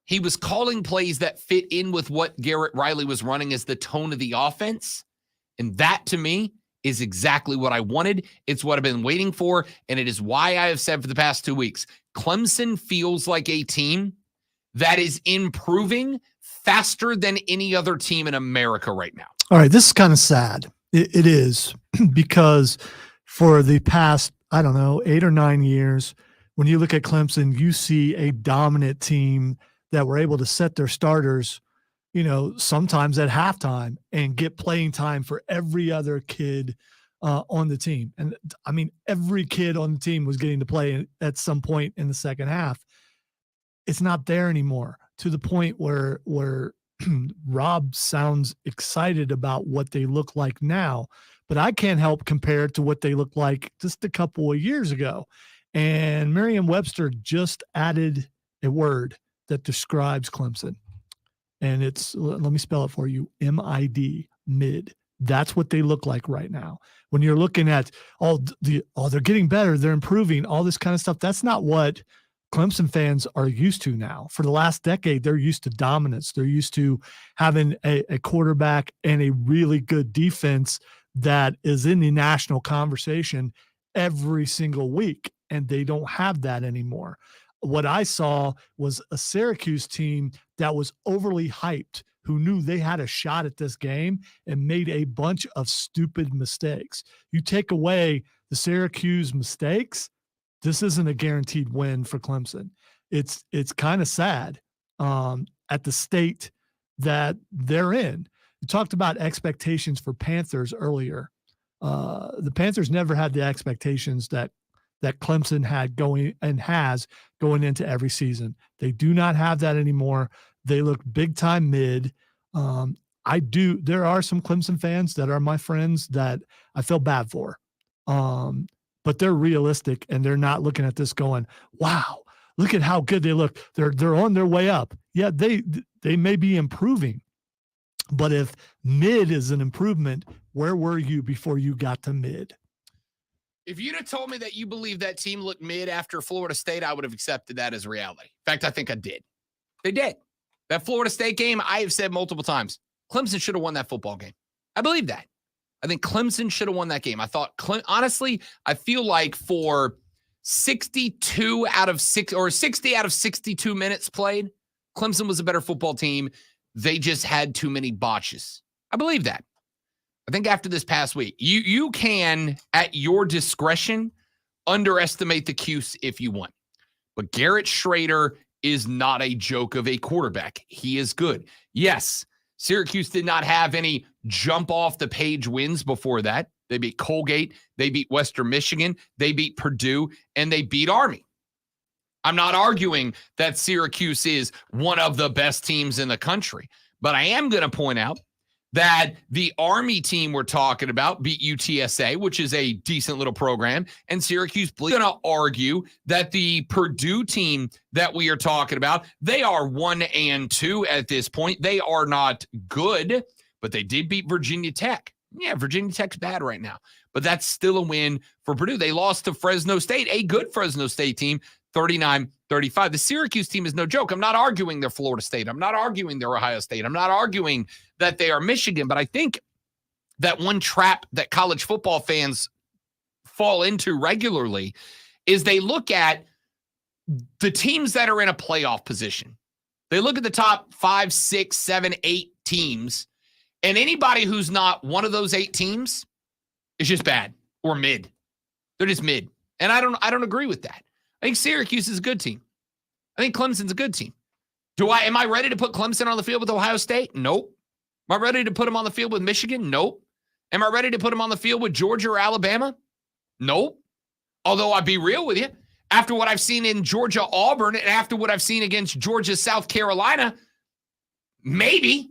he was calling plays that fit in with what Garrett Riley was running as the tone of the offense. And that, to me, is exactly what I wanted. It's what I've been waiting for, and it is why I have said for the past 2 weeks, Clemson feels like a team that is improving faster than any other team in America right now. All right, this is kind of sad. It is because for the past, 8 or 9 years, when you look at Clemson, you see a dominant team that were able to set their starters, sometimes at halftime and get playing time for every other kid on the team. And I mean, every kid on the team was getting to play at some point in the second half. It's not there anymore, to the point where Rob sounds excited about what they look like now, but I can't help compare it to what they looked like just a couple of years ago. And Merriam-Webster just added a word that describes Clemson. And it's, let me spell it for you, MID, mid. That's what they look like right now. When you're looking at they're getting better, they're improving, all this kind of stuff. That's not what Clemson fans are used to now. For the last decade, they're used to dominance. They're used to having a quarterback and a really good defense that is in the national conversation every single week, and they don't have that anymore. What I saw was a Syracuse team that was overly hyped, who knew they had a shot at this game and made a bunch of stupid mistakes. You take away the Syracuse mistakes, this isn't a guaranteed win for Clemson. It's kind of sad at the state that they're in. You talked about expectations for Panthers earlier. The Panthers never had the expectations that Clemson had going into every season. They do not have that anymore. They look big time mid. There are some Clemson fans that are my friends that I feel bad for. But they're realistic, and they're not looking at this going, wow, look at how good they look. They're on their way up. Yeah, they may be improving. But if mid is an improvement, where were you before you got to mid? If you'd have told me that you believe that team looked mid after Florida State, I would have accepted that as reality. In fact, I think I did. They did. That Florida State game, I have said multiple times, Clemson should have won that football game. I believe that. I think Clemson should have won that game. I thought, honestly, I feel like for 60 out of 62 minutes played, Clemson was a better football team. They just had too many botches. I believe that. I think after this past week, you can, at your discretion, underestimate the Cuse if you want. But Garrett Schrader is not a joke of a quarterback. He is good. Yes, Syracuse did not have any jump-off-the-page wins before that. They beat Colgate. They beat Western Michigan. They beat Purdue. And they beat Army. I'm not arguing that Syracuse is one of the best teams in the country. But I am going to point out that the Army team we're talking about beat UTSA, which is a decent little program, and Syracuse Bleak. I'm going to argue that the Purdue team that we are talking about, they are 1-2 at this point. They are not good, but they did beat Virginia Tech. Yeah, Virginia Tech's bad right now, but that's still a win for Purdue. They lost to Fresno State, a good Fresno State team, 39-35. The Syracuse team is no joke. I'm not arguing they're Florida State. I'm not arguing they're Ohio State. I'm not arguing that they are Michigan, but I think that one trap that college football fans fall into regularly is they look at the teams that are in a playoff position. They look at the top 5, 6, 7, 8 teams, and anybody who's not one of those 8 teams is just bad or mid. They're just mid. And I don't agree with that. I think Syracuse is a good team. I think Clemson's a good team. Am I ready to put Clemson on the field with Ohio State? Nope. Am I ready to put them on the field with Michigan? Nope. Am I ready to put them on the field with Georgia or Alabama? Nope. Although I'll be real with you, after what I've seen in Georgia, Auburn, and after what I've seen against Georgia, South Carolina, maybe.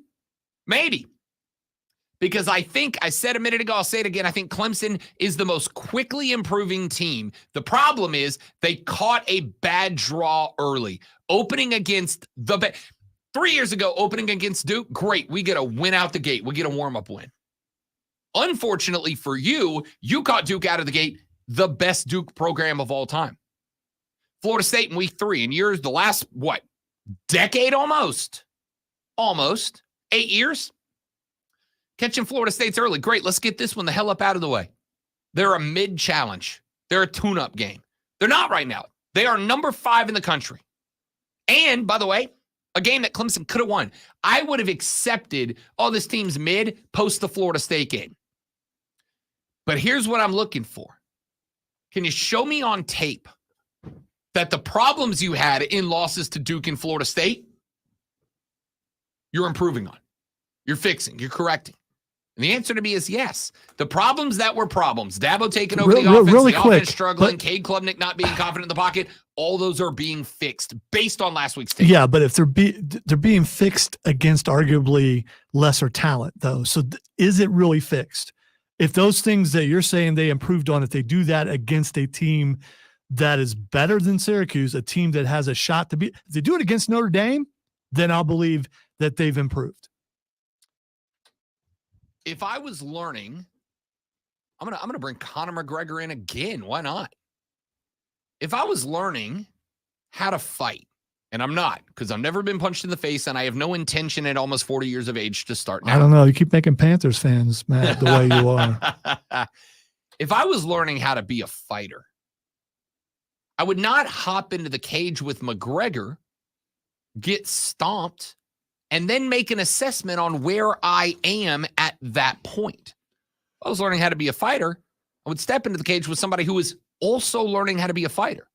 Because I think, I said a minute ago, I'll say it again, I think Clemson is the most quickly improving team. The problem is they caught a bad draw early. Opening against 3 years ago, opening against Duke, great. We get a win out the gate. We get a warm-up win. Unfortunately for you, you caught Duke out of the gate, the best Duke program of all time. Florida State in week 3, and yours, the last, decade almost? Almost. 8 years? Catching Florida State's early. Great. Let's get this one the hell up out of the way. They're a mid-challenge. They're a tune-up game. They're not right now. They are number 5 in the country. And, by the way, a game that Clemson could have won. I would have accepted, this team's mid, post the Florida State game. But here's what I'm looking for. Can you show me on tape that the problems you had in losses to Duke and Florida State, you're improving on, you're fixing, you're correcting? And the answer to me is yes. The problems that were problems, Dabo taking over the offense, really the quick, offense struggling, Cade Klubnik not being confident in the pocket, all those are being fixed based on last week's tape. Yeah, but if they're being fixed against arguably lesser talent, though, so is it really fixed? If those things that you're saying they improved on, if they do that against a team that is better than Syracuse, a team that has a shot to be, if they do it against Notre Dame, then I'll believe that they've improved. If I was learning, I'm gonna bring Conor McGregor in again. Why not? If I was learning how to fight, and I'm not, because I've never been punched in the face, and I have no intention at almost 40 years of age to start now. I don't know. You keep making Panthers fans mad the way you are. If I was learning how to be a fighter, I would not hop into the cage with McGregor, get stomped, and then make an assessment on where I am at that point. If I was learning how to be a fighter, I would step into the cage with somebody who is also learning how to be a fighter.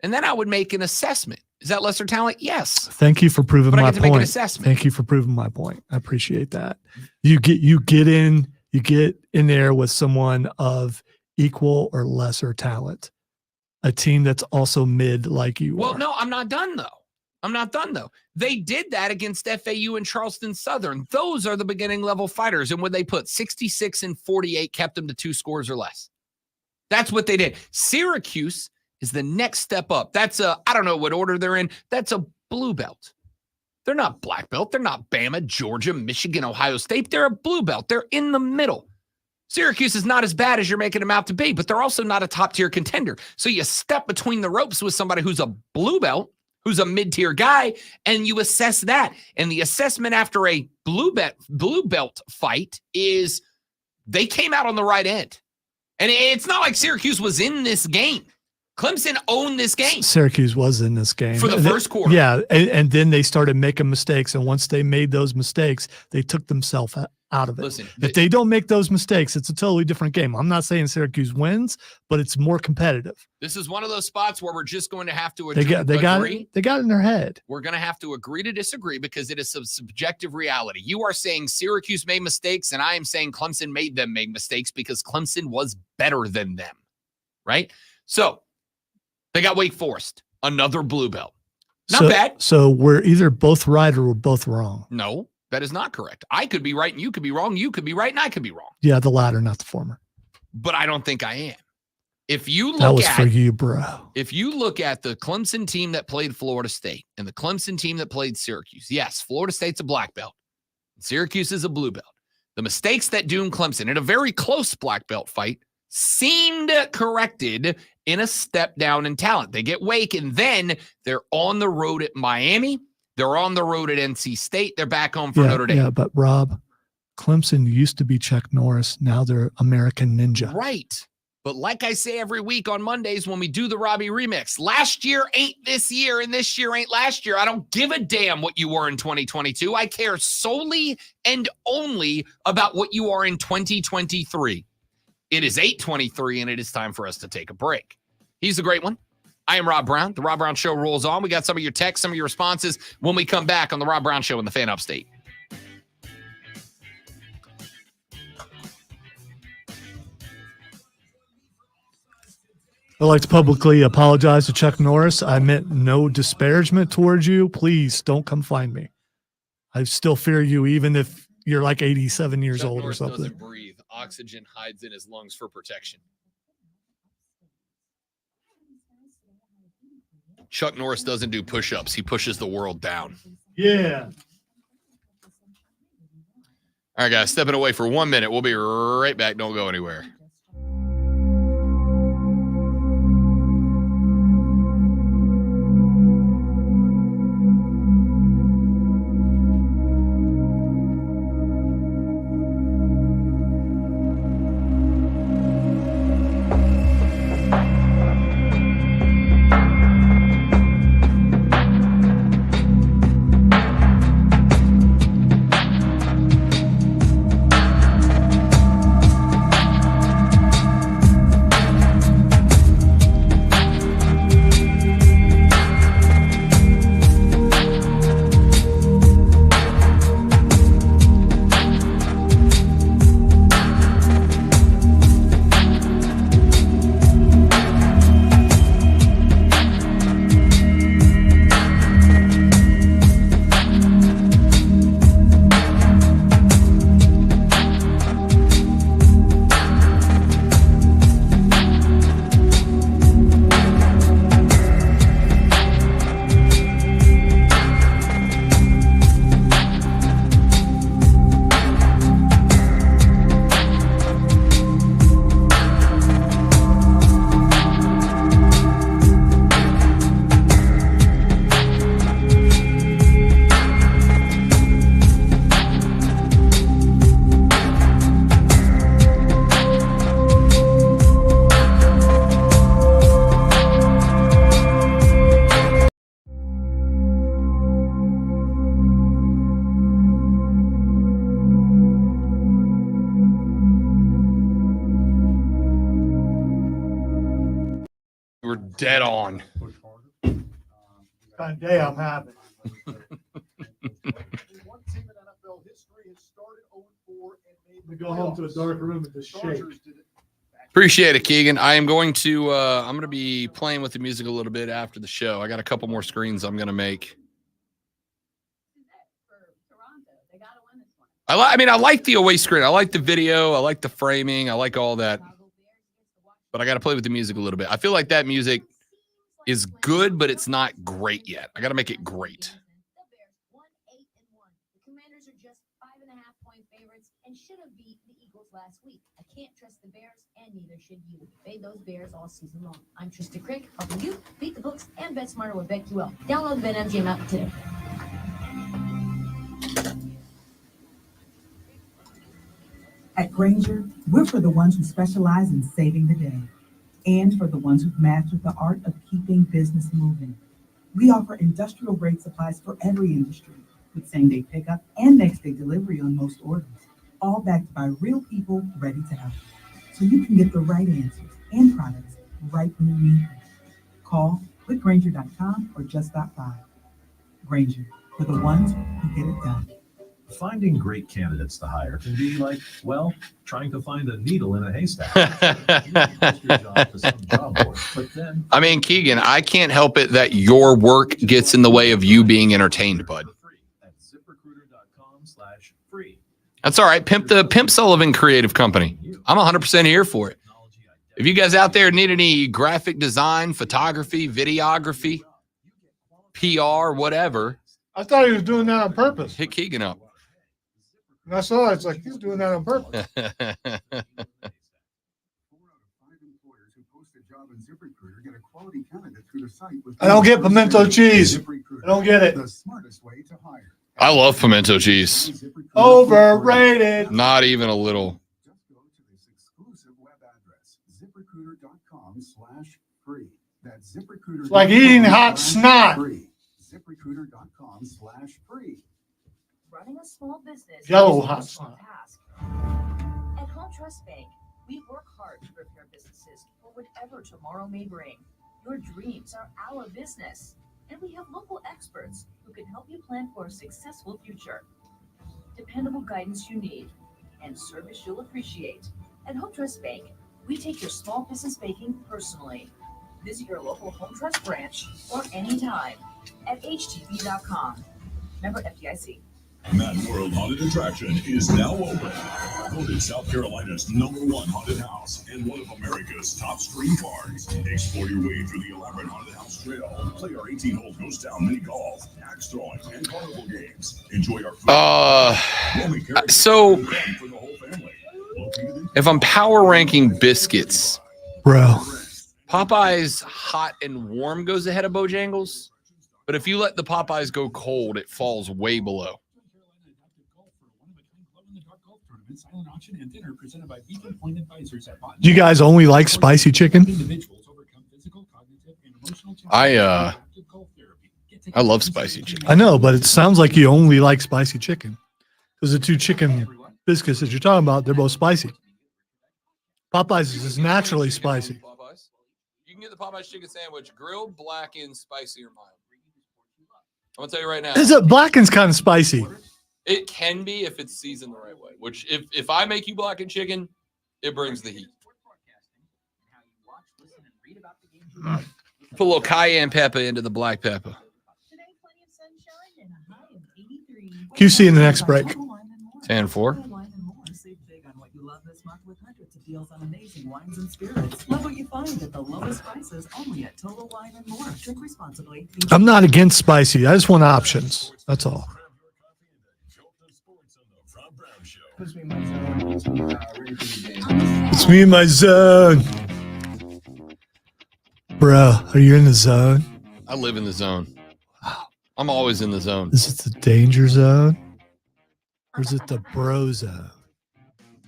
And then I would make an assessment. Is that lesser talent? Yes. Thank you for proving But I my get to make an point. assessment. Thank you for proving my point. I appreciate that. You get in there with someone of equal or lesser talent. A team that's also mid like you Well, are. no, I'm not done, though. They did that against FAU and Charleston Southern. Those are the beginning level fighters. And when they put 66 and 48, kept them to 2 scores or less. That's what they did. Syracuse is the next step up. That's I don't know what order they're in. That's a blue belt. They're not black belt. They're not Bama, Georgia, Michigan, Ohio State. They're a blue belt. They're in the middle. Syracuse is not as bad as you're making them out to be, but they're also not a top-tier contender. So you step between the ropes with somebody who's a blue belt, who's a mid-tier guy, and you assess that. And the assessment after a blue belt fight is they came out on the right end. And it's not like Syracuse was in this game. Clemson owned this game. Syracuse was in this game. For the first quarter. Yeah, and then they started making mistakes. And once they made those mistakes, they took themselves out of it. Listen, if they don't make those mistakes, it's a totally different game. I'm not saying Syracuse wins, but it's more competitive. This is one of those spots where we're just going to have to They got it in their head. We're going to have to agree to disagree because it is a subjective reality. You are saying Syracuse made mistakes, and I am saying Clemson made them make mistakes because Clemson was better than them, right? So they got Wake Forest, another blue belt. Not bad. So we're either both right or we're both wrong. No, that is not correct. I could be right and you could be wrong. You could be right and I could be wrong. Yeah, the latter, not the former. But I don't think I am. If you look that was for you, bro. If you look at the Clemson team that played Florida State and the Clemson team that played Syracuse, yes, Florida State's a black belt. Syracuse is a blue belt. The mistakes that doomed Clemson in a very close black belt fight seemed corrected in a step down in talent. They get Wake, and then they're on the road at Miami. They're on the road at NC State. They're back home for Notre Dame. Yeah, but Rob, Clemson used to be Chuck Norris. Now they're American Ninja. Right. But like I say every week on Mondays when we do the Robbie remix, last year ain't this year and this year ain't last year. I don't give a damn what you were in 2022. I care solely and only about what you are in 2023. It is 8:23 and it is time for us to take a break. He's the great one. I am Rob Brown. The Rob Brown Show rolls on. We got some of your texts, some of your responses when we come back on the Rob Brown Show in the Fan Upstate. I'd like to publicly apologize to Chuck Norris. I meant no disparagement towards you. Please don't come find me. I still fear you, even if you're like 87 years Chuck old Norris or something. doesn't breathe. Oxygen hides in his lungs for protection. Chuck Norris doesn't do push-ups. He pushes the world down. Yeah. All right, guys, stepping away for 1 minute. We'll be right back. Don't go anywhere. We're dead on. Kind of day I'm having. We go home to a dark room and just shake. Appreciate it, Keegan. I am going to I'm going to be playing with the music a little bit after the show. I got a couple more screens I'm going to make. I like the away screen. I like the video. I like the framing. I like all that. But I got to play with the music a little bit. I feel like that music is good, but it's not great yet. I got to make it great. The Commanders are just 5.5-point favorites and should have beat the Eagles last week. I can't trust the Bears, and neither should you. Fade those Bears all season long. I'm Trista Crick, helping you beat the books and bet smarter with BetQL. Download the BetMGM app today. At Grainger, we're for the ones who specialize in saving the day and for the ones who've mastered the art of keeping business moving. We offer industrial-grade supplies for every industry with same-day pickup and next-day delivery on most orders, all backed by real people ready to help. So you can get the right answers and products right when you need them. Call clickgrainger.com or just stop by. Grainger, for the ones who get it done. Finding great candidates to hire can be like, well, trying to find a needle in a haystack. I mean, Keegan, I can't help it that your work gets in the way of you being entertained, bud. That's all right. Pimp Sullivan Creative Company. I'm 100% here for it. If you guys out there need any graphic design, photography, videography, PR, whatever. I thought he was doing that on purpose. Hit Keegan up. And I saw it. It's like he's doing that on purpose. I don't get pimento cheese. I don't get it. I love pimento cheese. Overrated. Not even a little. It's like eating hot snot. Running a small business Yellow is a hot small snot. task. At Home Trust Bank, we work hard to prepare businesses for whatever tomorrow may bring. Your dreams are our business, and we have local experts who can help you plan for a successful future. Dependable guidance you need and service you'll appreciate. At Home Trust Bank, we take your small business banking personally. Visit your local Home Trust branch or anytime at htb.com. Member FDIC. Mad World Haunted Attraction is now open. Voted South Carolina's #1 haunted house and one of America's top stream parks. Explore your way through the elaborate haunted house trail. Play our 18-hole ghost town mini golf, axe throwing, and carnival games. Enjoy our food. So if I'm power ranking biscuits, bro, Popeye's hot and warm goes ahead of Bojangles. But if you let the Popeyes go cold, it falls way below. Do you guys only like spicy chicken? I love spicy chicken. I know, but it sounds like you only like spicy chicken. Because the two chicken biscuits that you're talking about, they're both spicy. Popeyes is just naturally spicy. You can get the Popeyes chicken sandwich grilled, blackened, spicy, or mild. I'm gonna tell you right now. Is it blackened's kind of spicy? It can be if it's seasoned the right way. Which if I make you blackened chicken, it brings the heat. Put a little cayenne pepper into the black pepper. QC in the next break. 10-4. Deals on amazing wines and spirits. Love what you find at the lowest prices only at Total Wine and More. Drink responsibly. I'm not against spicy. I just want options. That's all. It's me in my zone. Bro, are you in the zone? I live in the zone. I'm always in the zone. Is it the danger zone? Or is it the bro zone?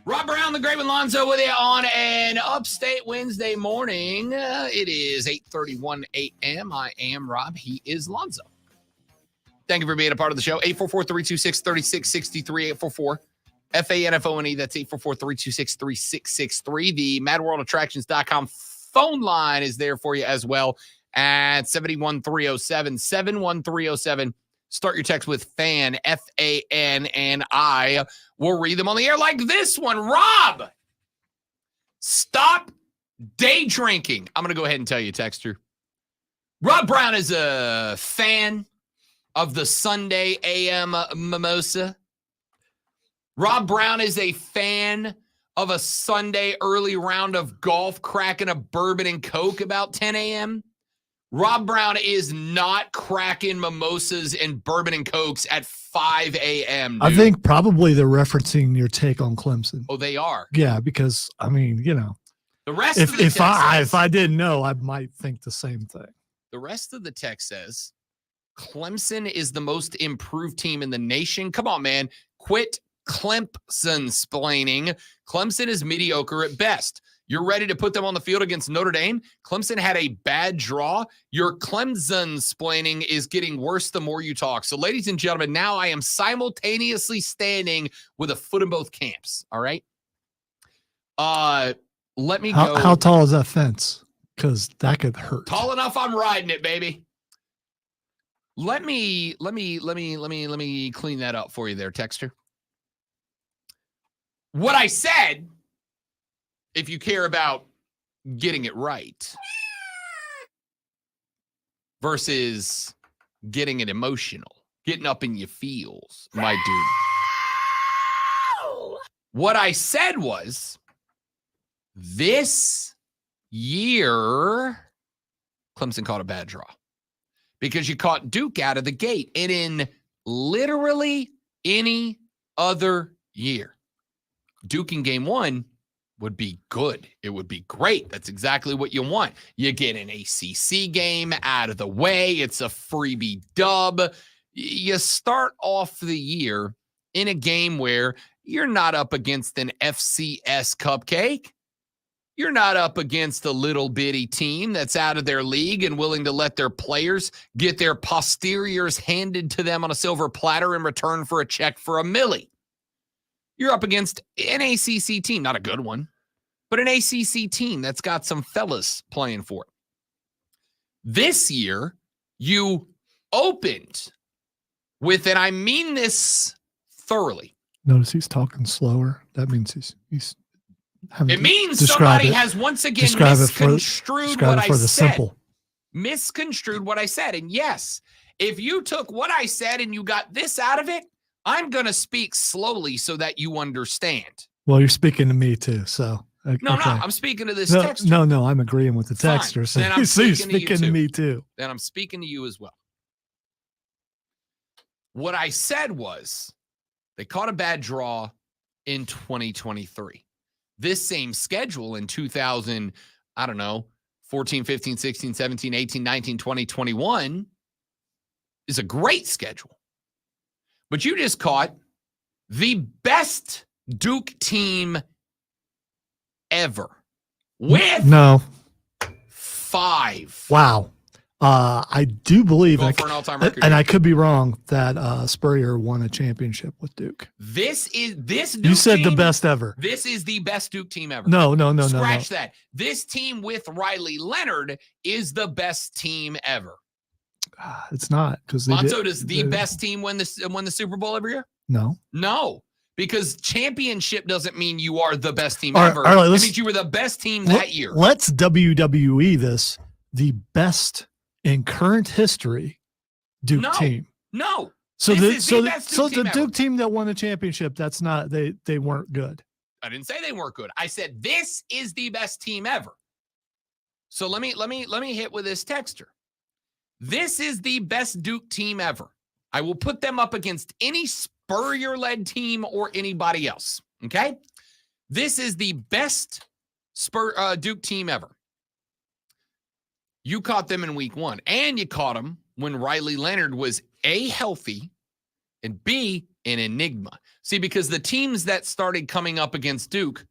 Rob Brown, the Great One Lonzo, with you on an upstate Wednesday morning. It is 8:31 a.m. I am Rob. He is Lonzo. Thank you for being a part of the show. 844-326-3663, 844-FANFONE. That's 844-326-3663. The MadWorldAttractions.com phone line is there for you as well at 71307, 71307. Start your text with FAN, F-A-N, and I will read them on the air like this one. Rob, stop day drinking. I'm going to go ahead and tell you, texter. Rob Brown is a fan of the Sunday AM mimosa. Rob Brown is a fan of a Sunday early round of golf, cracking a bourbon and Coke about 10 a.m. Rob Brown is not cracking mimosas and bourbon and Cokes at 5 a.m. I think probably they're referencing your take on Clemson. Oh, they are? Yeah, because, I mean, you know. The rest of the if text I didn't know, I might think the same thing. The rest of the text says, Clemson is the most improved team in the nation. Come on, man. Quit Clemson-splaining. Clemson is mediocre at best. You're ready to put them on the field against Notre Dame? Clemson had a bad draw. Your Clemson-splaining is getting worse the more you talk. So, ladies and gentlemen, now I am simultaneously standing with a foot in both camps, all right? Let me go. How tall is that fence? Because that could hurt. Tall enough, I'm riding it, baby. Let me clean that up for you there, texter. What I said, if you care about getting it right versus getting it emotional, getting up in your feels, my dude. What I said was, this year, Clemson caught a bad draw because you caught Duke out of the gate. And in literally any other year, Duke in game one would be good. It would be great. That's exactly what you want. You get an ACC game out of the way. It's a freebie dub. You start off the year in a game where you're not up against an FCS cupcake. You're not up against a little bitty team that's out of their league and willing to let their players get their posteriors handed to them on a silver platter in return for a check for $1 million. You're up against an ACC team, not a good one, but an ACC team that's got some fellas playing for it. This year, you opened with, and I mean this thoroughly. Notice he's talking slower. That means he's having it means somebody has once again misconstrued what I said. Simple. Misconstrued what I said. And yes, if you took what I said and you got this out of it, I'm going to speak slowly so that you understand. Well, you're speaking to me too, so. No, I'm speaking to this texter. No, I'm agreeing with the texter. So then I'm you're speaking to me too. Then I'm speaking to you as well. What I said was they caught a bad draw in 2023. This same schedule in 2000, I don't know, 14, 15, 16, 17, 18, 19, 20, 21 is a great schedule. But you just caught the best Duke team ever with 5. Wow. I do believe, for an all-time record. and I could be wrong, that Spurrier won a championship with Duke. This Duke you said team, the best ever. This is the best Duke team ever. No. Scratch that. This team with Riley Leonard is the best team ever. It's not, because Monzo, does the best team win the Super Bowl every year? No, because championship doesn't mean you are the best team ever. All right, it means you were the best team that year. Let's WWE this. The best in current history Duke team. No. So the Duke team that won the championship, that's not, they weren't good. I didn't say they weren't good. I said this is the best team ever. So let me hit with this texter. This is the best Duke team ever. I will put them up against any Spurrier-led team or anybody else. Okay? This is the best Duke team ever. You caught them in week 1, and you caught them when Riley Leonard was A, healthy, and B, an enigma. See, because the teams that started coming up against Duke,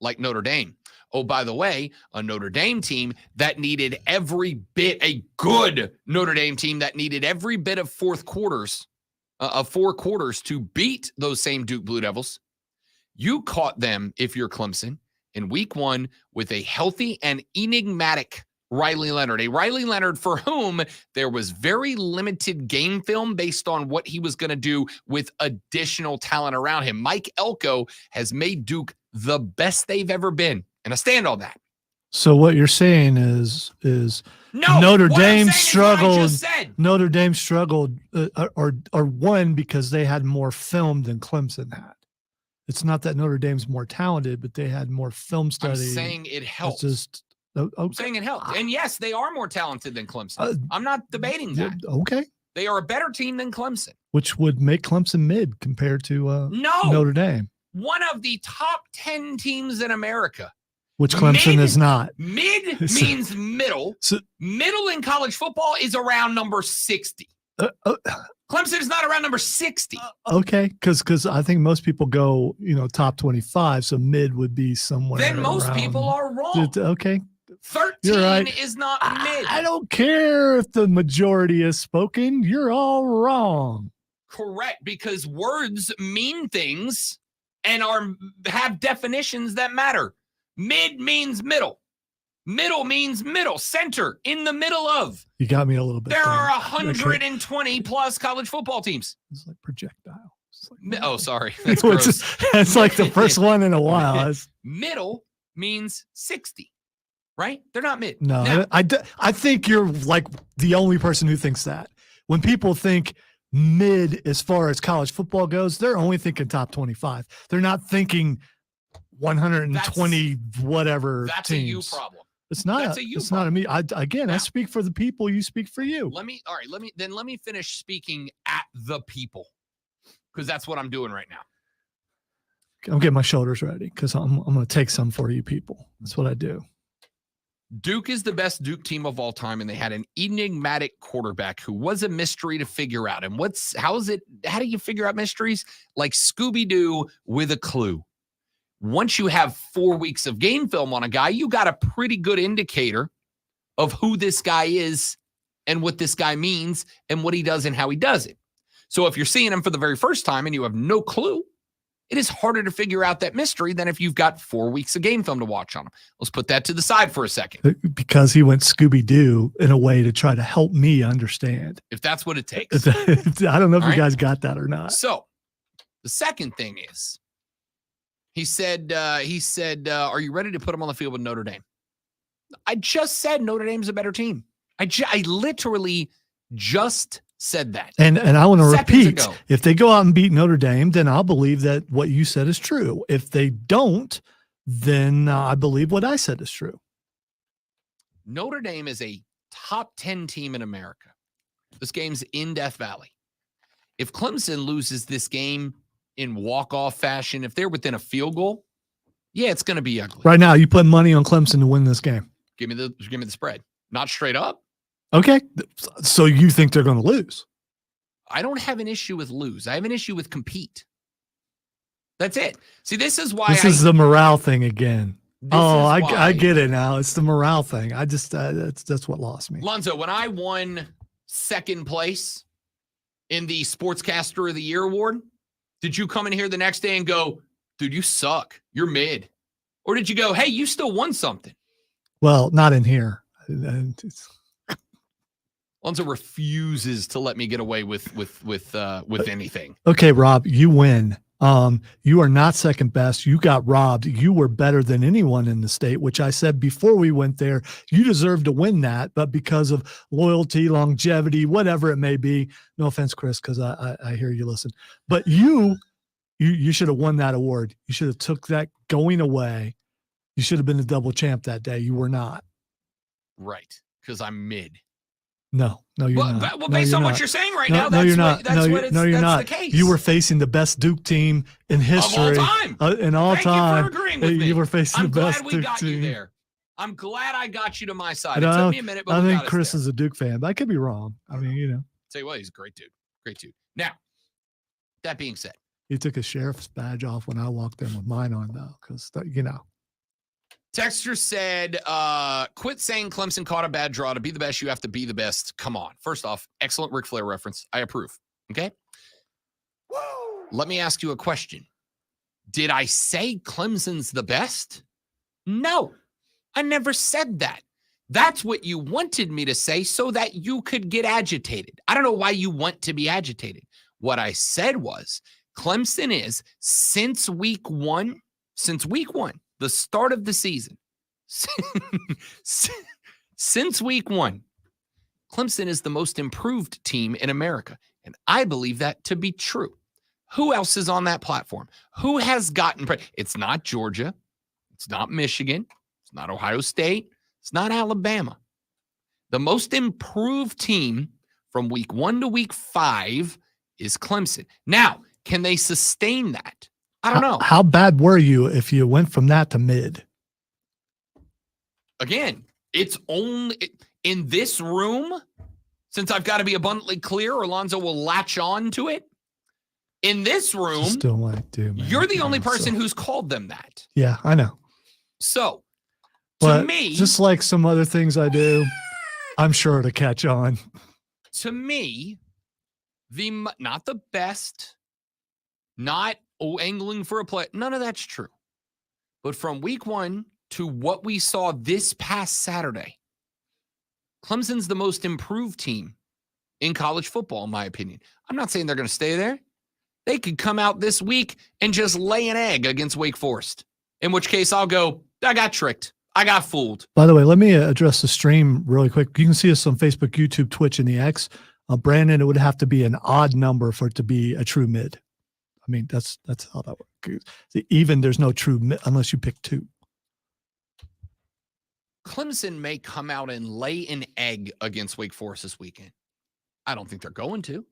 like Notre Dame, oh, by the way, a Notre Dame team that needed every bit, a good Notre Dame team that needed every bit of 4 quarters to beat those same Duke Blue Devils. You caught them, if you're Clemson, in week 1 with a healthy and enigmatic Riley Leonard, a Riley Leonard for whom there was very limited game film based on what he was going to do with additional talent around him. Mike Elko has made Duke the best they've ever been, and I stand on that. So what you're saying is No, Notre what I'm Dame saying is what I struggled. just said. Notre Dame struggled or won because they had more film than Clemson had. It's not that Notre Dame's more talented, but they had more film study. I'm saying it helps. It's just okay. I'm saying it helps. And yes, they are more talented than Clemson. I'm not debating that. Okay. They are a better team than Clemson. Which would make Clemson mid compared to No. Notre Dame. One of the top 10 teams in America. Which Clemson Mid- is not. Mid means middle. Middle in college football is around number 60. Clemson is not around number 60. Okay, because I think most people go, top 25, so mid would be somewhere. Then most around- people are wrong. Okay. 13 You're right. is not mid. I don't care if the majority is spoken. You're all wrong. Correct, because words mean things and have definitions that matter. Mid means middle. Middle means middle, center, in the middle of. You got me a little bit. There there. are 120 plus college football teams. It's like projectile. Oh, sorry. That's It's gross. that's like the first one in a while. That's- Middle means 60, right? They're not mid. No, Now, I think you're like the only person who thinks that. When people think mid as far as college football goes, they're only thinking top 25. They're not thinking 120 whatever that's teams. a you problem. It's not. That's a you It's not a me. I Now- speak for the people. You speak for you. Let me finish speaking at the people, because that's what I'm doing right now. I'm getting my shoulders ready because I'm going to take some for you people. That's what I do. Duke is the best Duke team of all time, and they had an enigmatic quarterback who was a mystery to figure out. And how do you figure out mysteries? Like Scooby-Doo with a clue. Once you have 4 weeks of game film on a guy, you got a pretty good indicator of who this guy is and what this guy means and what he does and how he does it. So if you're seeing him for the very first time and you have no clue, it is harder to figure out that mystery than if you've got 4 weeks of game film to watch on him. Let's put that to the side for a second. Because he went Scooby-Doo in a way to try to help me understand. If that's what it takes. I don't know if All you right. guys got that or not. So the second thing is, he said, are you ready to put him on the field with Notre Dame? I just said Notre Dame's a better team. I literally just said that. And I want to Seconds repeat, ago. if they go out and beat Notre Dame, then I'll believe that what you said is true. If they don't, then I believe what I said is true. Notre Dame is a top 10 team in America. This game's in Death Valley. If Clemson loses this game in walk-off fashion, if they're within a field goal, yeah, it's going to be ugly. Right now, you put money on Clemson to win this game. Give me the spread. Not straight up. Okay. So you think they're going to lose? I don't have an issue with lose. I have an issue with compete. That's it. See, this is why This is the morale thing again. I why- get it now. It's the morale thing. I just that's what lost me. Lonzo, when I won second place in the Sportscaster of the Year award, did you come in here the next day and go, dude, you suck. You're mid. Or did you go, hey, you still won something? Well, not in here. Lonzo refuses to let me get away with anything. Okay, Rob, you win. You are not second best. You got robbed. You were better than anyone in the state, which I said before we went there. You deserve to win that, but because of loyalty, longevity, whatever it may be. No offense, Chris, because I hear you listen. But you should have won that award. You should have took that going away. You should have been the double champ that day. You were not. Right, because I'm mid. No, you're not. Well, No, based you're on what not. you're saying right No, now, no, you're that's not. what No, you're not. the case. You were facing the best Duke team in history. Of all time. In all Thank time. you for agreeing with me. You were facing I'm the best glad we Duke got you team. there. I'm glad I got you to my side. And It I took me a minute, but I we think got us Chris there. is a Duke fan, but I could be wrong. I mean, Tell you what, he's a great dude. Great dude. Now, that being said, he took his sheriff's badge off when I walked in with mine on, though, because, Texter said, quit saying Clemson caught a bad draw. To be the best, you have to be the best. Come on. First off, excellent Ric Flair reference. I approve. Okay? Let me ask you a question. Did I say Clemson's the best? No, I never said that. That's what you wanted me to say so that you could get agitated. I don't know why you want to be agitated. What I said was Clemson is, since week one, the start of the season, since week one, Clemson is the most improved team in America. And I believe that to be true. Who else is on that platform? Who has gotten it's not Georgia. It's not Michigan. It's not Ohio State. It's not Alabama. The most improved team from week 1 to week 5 is Clemson. Now, can they sustain that? I don't know. How bad were you if you went from that to mid? Again, it's only in this room, since I've got to be abundantly clear, Alonzo will latch on to it. In this room, Still like to, man. you're the only person who's called them that. Yeah, I know. So, But to me, just like some other things I do, I'm sure to catch on. to me, not the best, not angling for a play. None of that's true. But from week 1 to what we saw this past Saturday, Clemson's the most improved team in college football, in my opinion. I'm not saying they're going to stay there. They could come out this week and just lay an egg against Wake Forest, in which case I'll go, I got tricked. I got fooled. By the way, let me address the stream really quick. You can see us on Facebook, YouTube, Twitch, and the X. Brandon, it would have to be an odd number for it to be a true mid. I mean, that's how that works. Even there's no true mid unless you pick 2. Clemson may come out and lay an egg against Wake Forest this weekend. I don't think they're going to.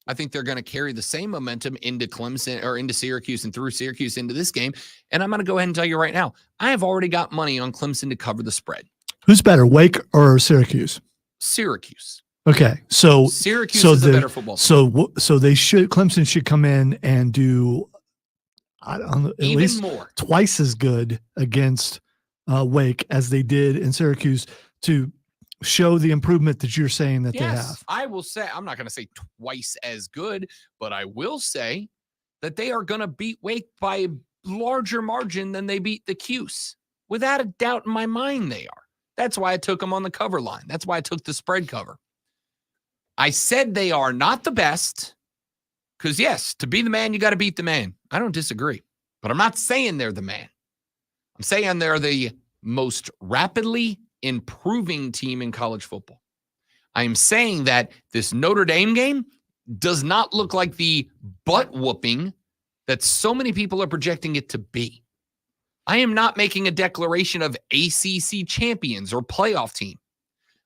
I think they're going to carry the same momentum into Clemson or into Syracuse and through Syracuse into this game. And I'm going to go ahead and tell you right now, I have already got money on Clemson to cover the spread. Who's better, Wake or Syracuse? Syracuse. Okay, so Syracuse is a better football team. So they should, Clemson should come in and do, I don't know, at Even least more. twice as good against Wake as they did in Syracuse to show the improvement that you're saying that they have. I will say, I'm not going to say twice as good, but I will say that they are going to beat Wake by a larger margin than they beat the Cuse. Without a doubt in my mind, they are. That's why I took them on the cover line. That's why I took the spread cover. I said they are not the best because, yes, to be the man, you got to beat the man. I don't disagree, but I'm not saying they're the man. I'm saying they're the most rapidly improving team in college football. I am saying that this Notre Dame game does not look like the butt whooping that so many people are projecting it to be. I am not making a declaration of ACC champions or playoff team.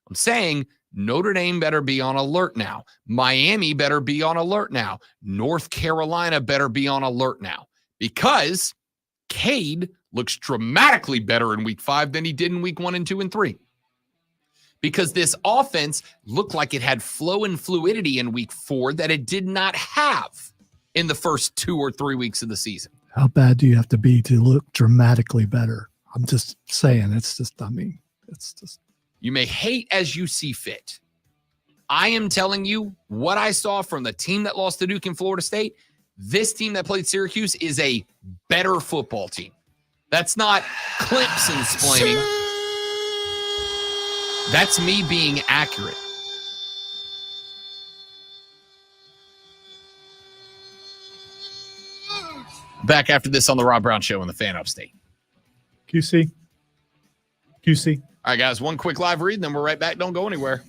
I'm saying Notre Dame better be on alert now. Miami better be on alert now. North Carolina better be on alert now because Cade looks dramatically better in week 5 than he did in week 1 and 2 and 3. Because this offense looked like it had flow and fluidity in week 4 that it did not have in the first 2 or 3 weeks of the season. How bad do you have to be to look dramatically better? I'm just saying, it's just. You may hate as you see fit. I am telling you what I saw from the team that lost to Duke and Florida State. This team that played Syracuse is a better football team. That's not Clemson splaining. That's me being accurate. Back after this on the Rob Brown Show on the Fan Upstate. QC. All right, guys, one quick live read, and then we're right back. Don't go anywhere.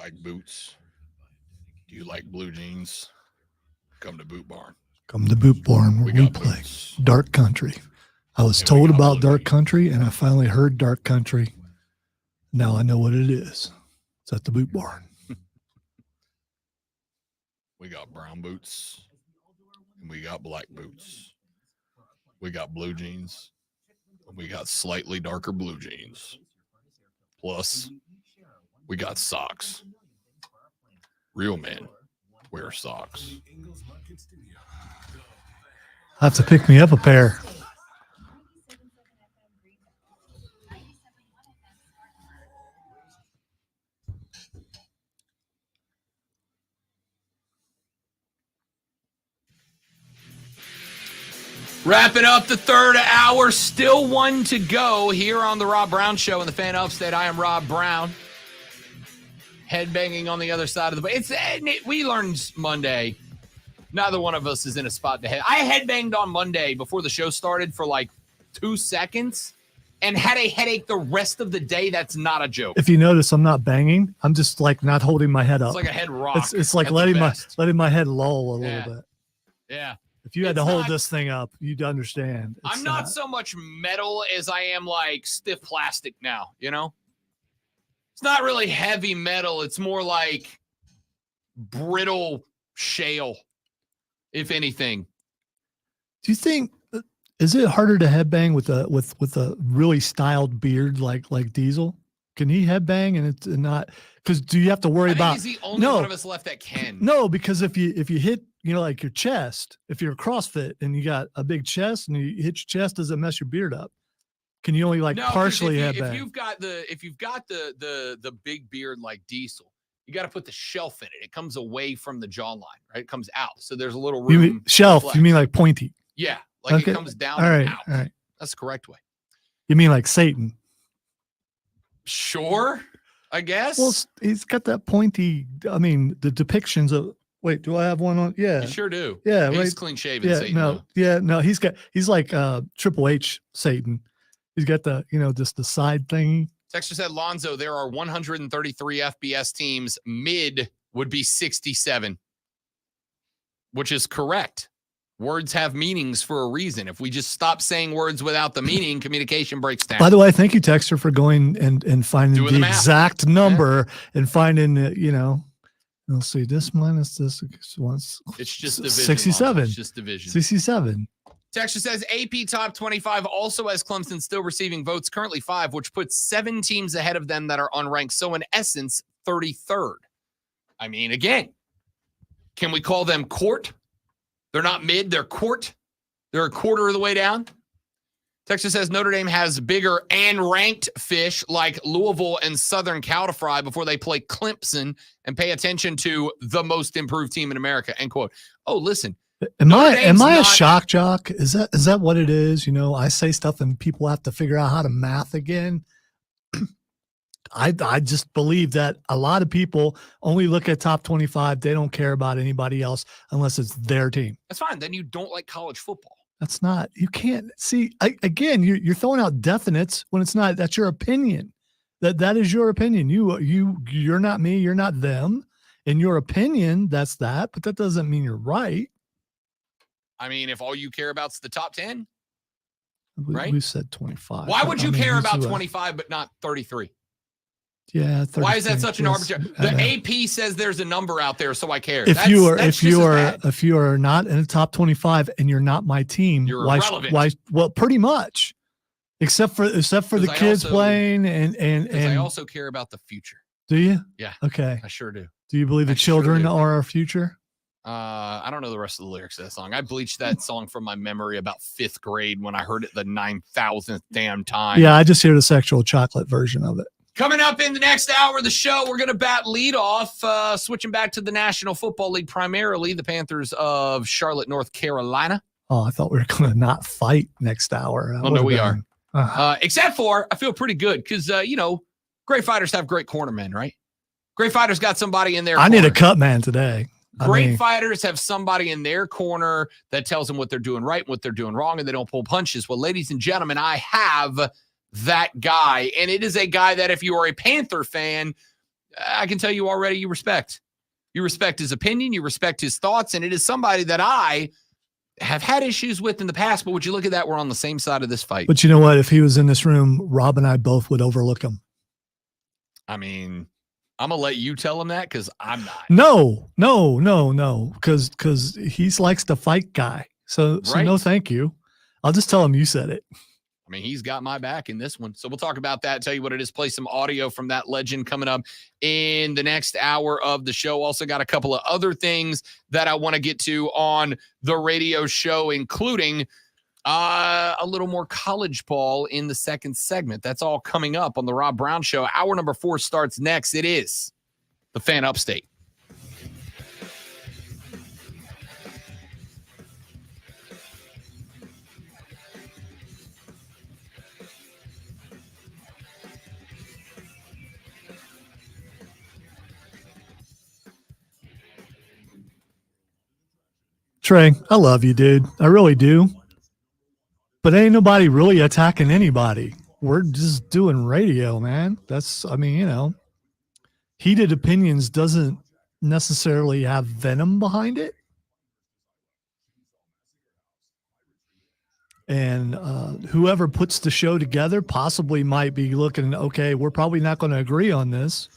like boots? Do you like blue jeans? Come to Boot Barn. Come to Boot Barn where we play boots. Dark Country. I was And told we got about blue Dark jeans. Country, and I finally heard Dark Country. Now I know what it is. It's at the Boot Barn. We got brown boots. And we got black boots. We got blue jeans. And we got slightly darker blue jeans. Plus, we got socks. Real men wear socks. I have to pick me up a pair. Wrapping up the third hour, still one to go here on the Rob Brown Show in the Fan Upstate. I am Rob Brown. Headbanging on the other side of the we learned Monday. Neither one of us is in a spot to head. I headbanged on Monday before the show started for like 2 seconds and had a headache the rest of the day. That's not a joke. If you notice, I'm not banging. I'm just like not holding my head up. It's like a head rock. It's like at the letting best. my head lull a little bit. Yeah. If you had to It's hold not- this thing up, you'd understand. It's I'm not so much metal as I am like stiff plastic now, you know? It's not really heavy metal. It's more like brittle shale, if anything. Do you think is it harder to headbang with a really styled beard like Diesel? Can he headbang and it's not because do you have to worry I think about he's the only one of us left that can. No, because if you hit like your chest, if you're a CrossFit and you got a big chest and you hit your chest, does it mess your beard up? Can you only like No, 'cause partially if headbang? you've got the big beard like Diesel, you got to put the shelf in it. It comes away from the jawline, right? It comes out, so there's a little room. You mean to shelf? flex. You mean like pointy? Yeah, like Okay. it comes down All and right, out. all right. That's the correct way. You mean like Satan? Sure, I guess. Well, he's got that pointy. I mean, the depictions of. Wait, do I have one on? Yeah, you sure do. yeah, He's right. clean shaven. Yeah, Satan, no, though. yeah, no. He's like Triple H Satan. He's got the just the side thingy. Texter said, Lonzo, there are 133 FBS teams. Mid would be 67, which is correct. Words have meanings for a reason. If we just stop saying words without the meaning, communication breaks down. By the way, thank you, Texter, for going and finding Doing the the math. exact number and finding let's see, this minus this once It's just division. 67. Lonzo. It's just division. 67. Texture says AP Top 25 also has Clemson still receiving votes, currently 5, which puts 7 teams ahead of them that are unranked. So in essence, 33rd. I mean, again, can we call them court? They're not mid, they're court. They're a quarter of the way down. Texas says Notre Dame has bigger and ranked fish like Louisville and Southern Cal to fry before they play Clemson and pay attention to the most improved team in America, end quote. Oh, listen. Am I a not- shock jock? Is that what it is? I say stuff and people have to figure out how to math again. I just believe that a lot of people only look at top 25. They don't care about anybody else unless it's their team. That's fine. Then you don't like college football. That's not, you can't see again, you're throwing out definites when it's not, that's your opinion. That is your opinion. You're not me, you're not them. In your opinion, that's that, but that doesn't mean you're right. I mean, if all you care about is the top 10, right? We said 25. Why would you care about who's 25 but not 33? Yeah. Why is that 33, such an yes, arbitrary? I know. The AP says there's a number out there, so I care. If That's you are just as bad. if you are not in the top 25 and you're not my team, You're why irrelevant. well pretty much. Except for the 'Cause I kids also- playing Because I and also care about the future. do you? Yeah. Okay. I sure do. Do you believe the I sure children do. are our future? I don't know the rest of the lyrics of that song. I bleached that song from my memory about 5th grade when I heard it the 9,000th damn time. Yeah, I just hear the sexual chocolate version of it. Coming up in the next hour of the show, we're going to bat lead off, switching back to the National Football League, primarily the Panthers of Charlotte, North Carolina. Oh, I thought we were going to not fight next hour. Well, no, we are. Uh, Except for, I feel pretty good because, great fighters have great cornermen, right? Great fighters got somebody in their I need a corner. cut man today. Great fighters have somebody in their corner that tells them what they're doing right, what they're doing wrong, and they don't pull punches. Well, ladies and gentlemen, I have that guy, and it is a guy that if you are a Panther fan, I can tell you already you respect. You respect his opinion, you respect his thoughts, and it is somebody that I have had issues with in the past, but would you look at that? We're on the same side of this fight. But you know what? If he was in this room, Rob and I both would overlook him. I mean, I'm going to let you tell him that because I'm not. No. Because he likes to fight guy. So Right. no, thank you. I'll just tell him you said it. I mean, he's got my back in this one. So we'll talk about that, tell you what it is, play some audio from that legend coming up in the next hour of the show. Also got a couple of other things that I want to get to on the radio show, including a little more college ball in the second segment. That's all coming up on the Rob Brown Show. Hour number 4 starts next. It is the Fan Upstate. Trey, I love you, dude. I really do. But ain't nobody really attacking anybody. We're just doing radio, man. Heated opinions doesn't necessarily have venom behind it. And whoever puts the show together possibly might be looking, okay, we're probably not going to agree on this,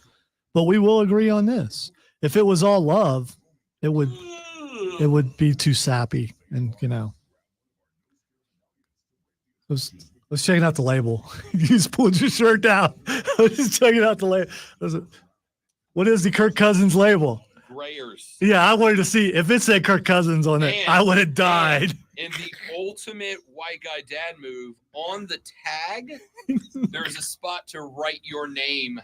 but we will agree on this. If it was all love, it would be too sappy. And, let's check out the label. You just pulled your shirt down. I was just checking out the label. What is the Kirk Cousins label? Grayers. Yeah, I wanted to see if it said Kirk Cousins on it. I would have died. In the ultimate white guy dad move, on the tag, there's a spot to write your name.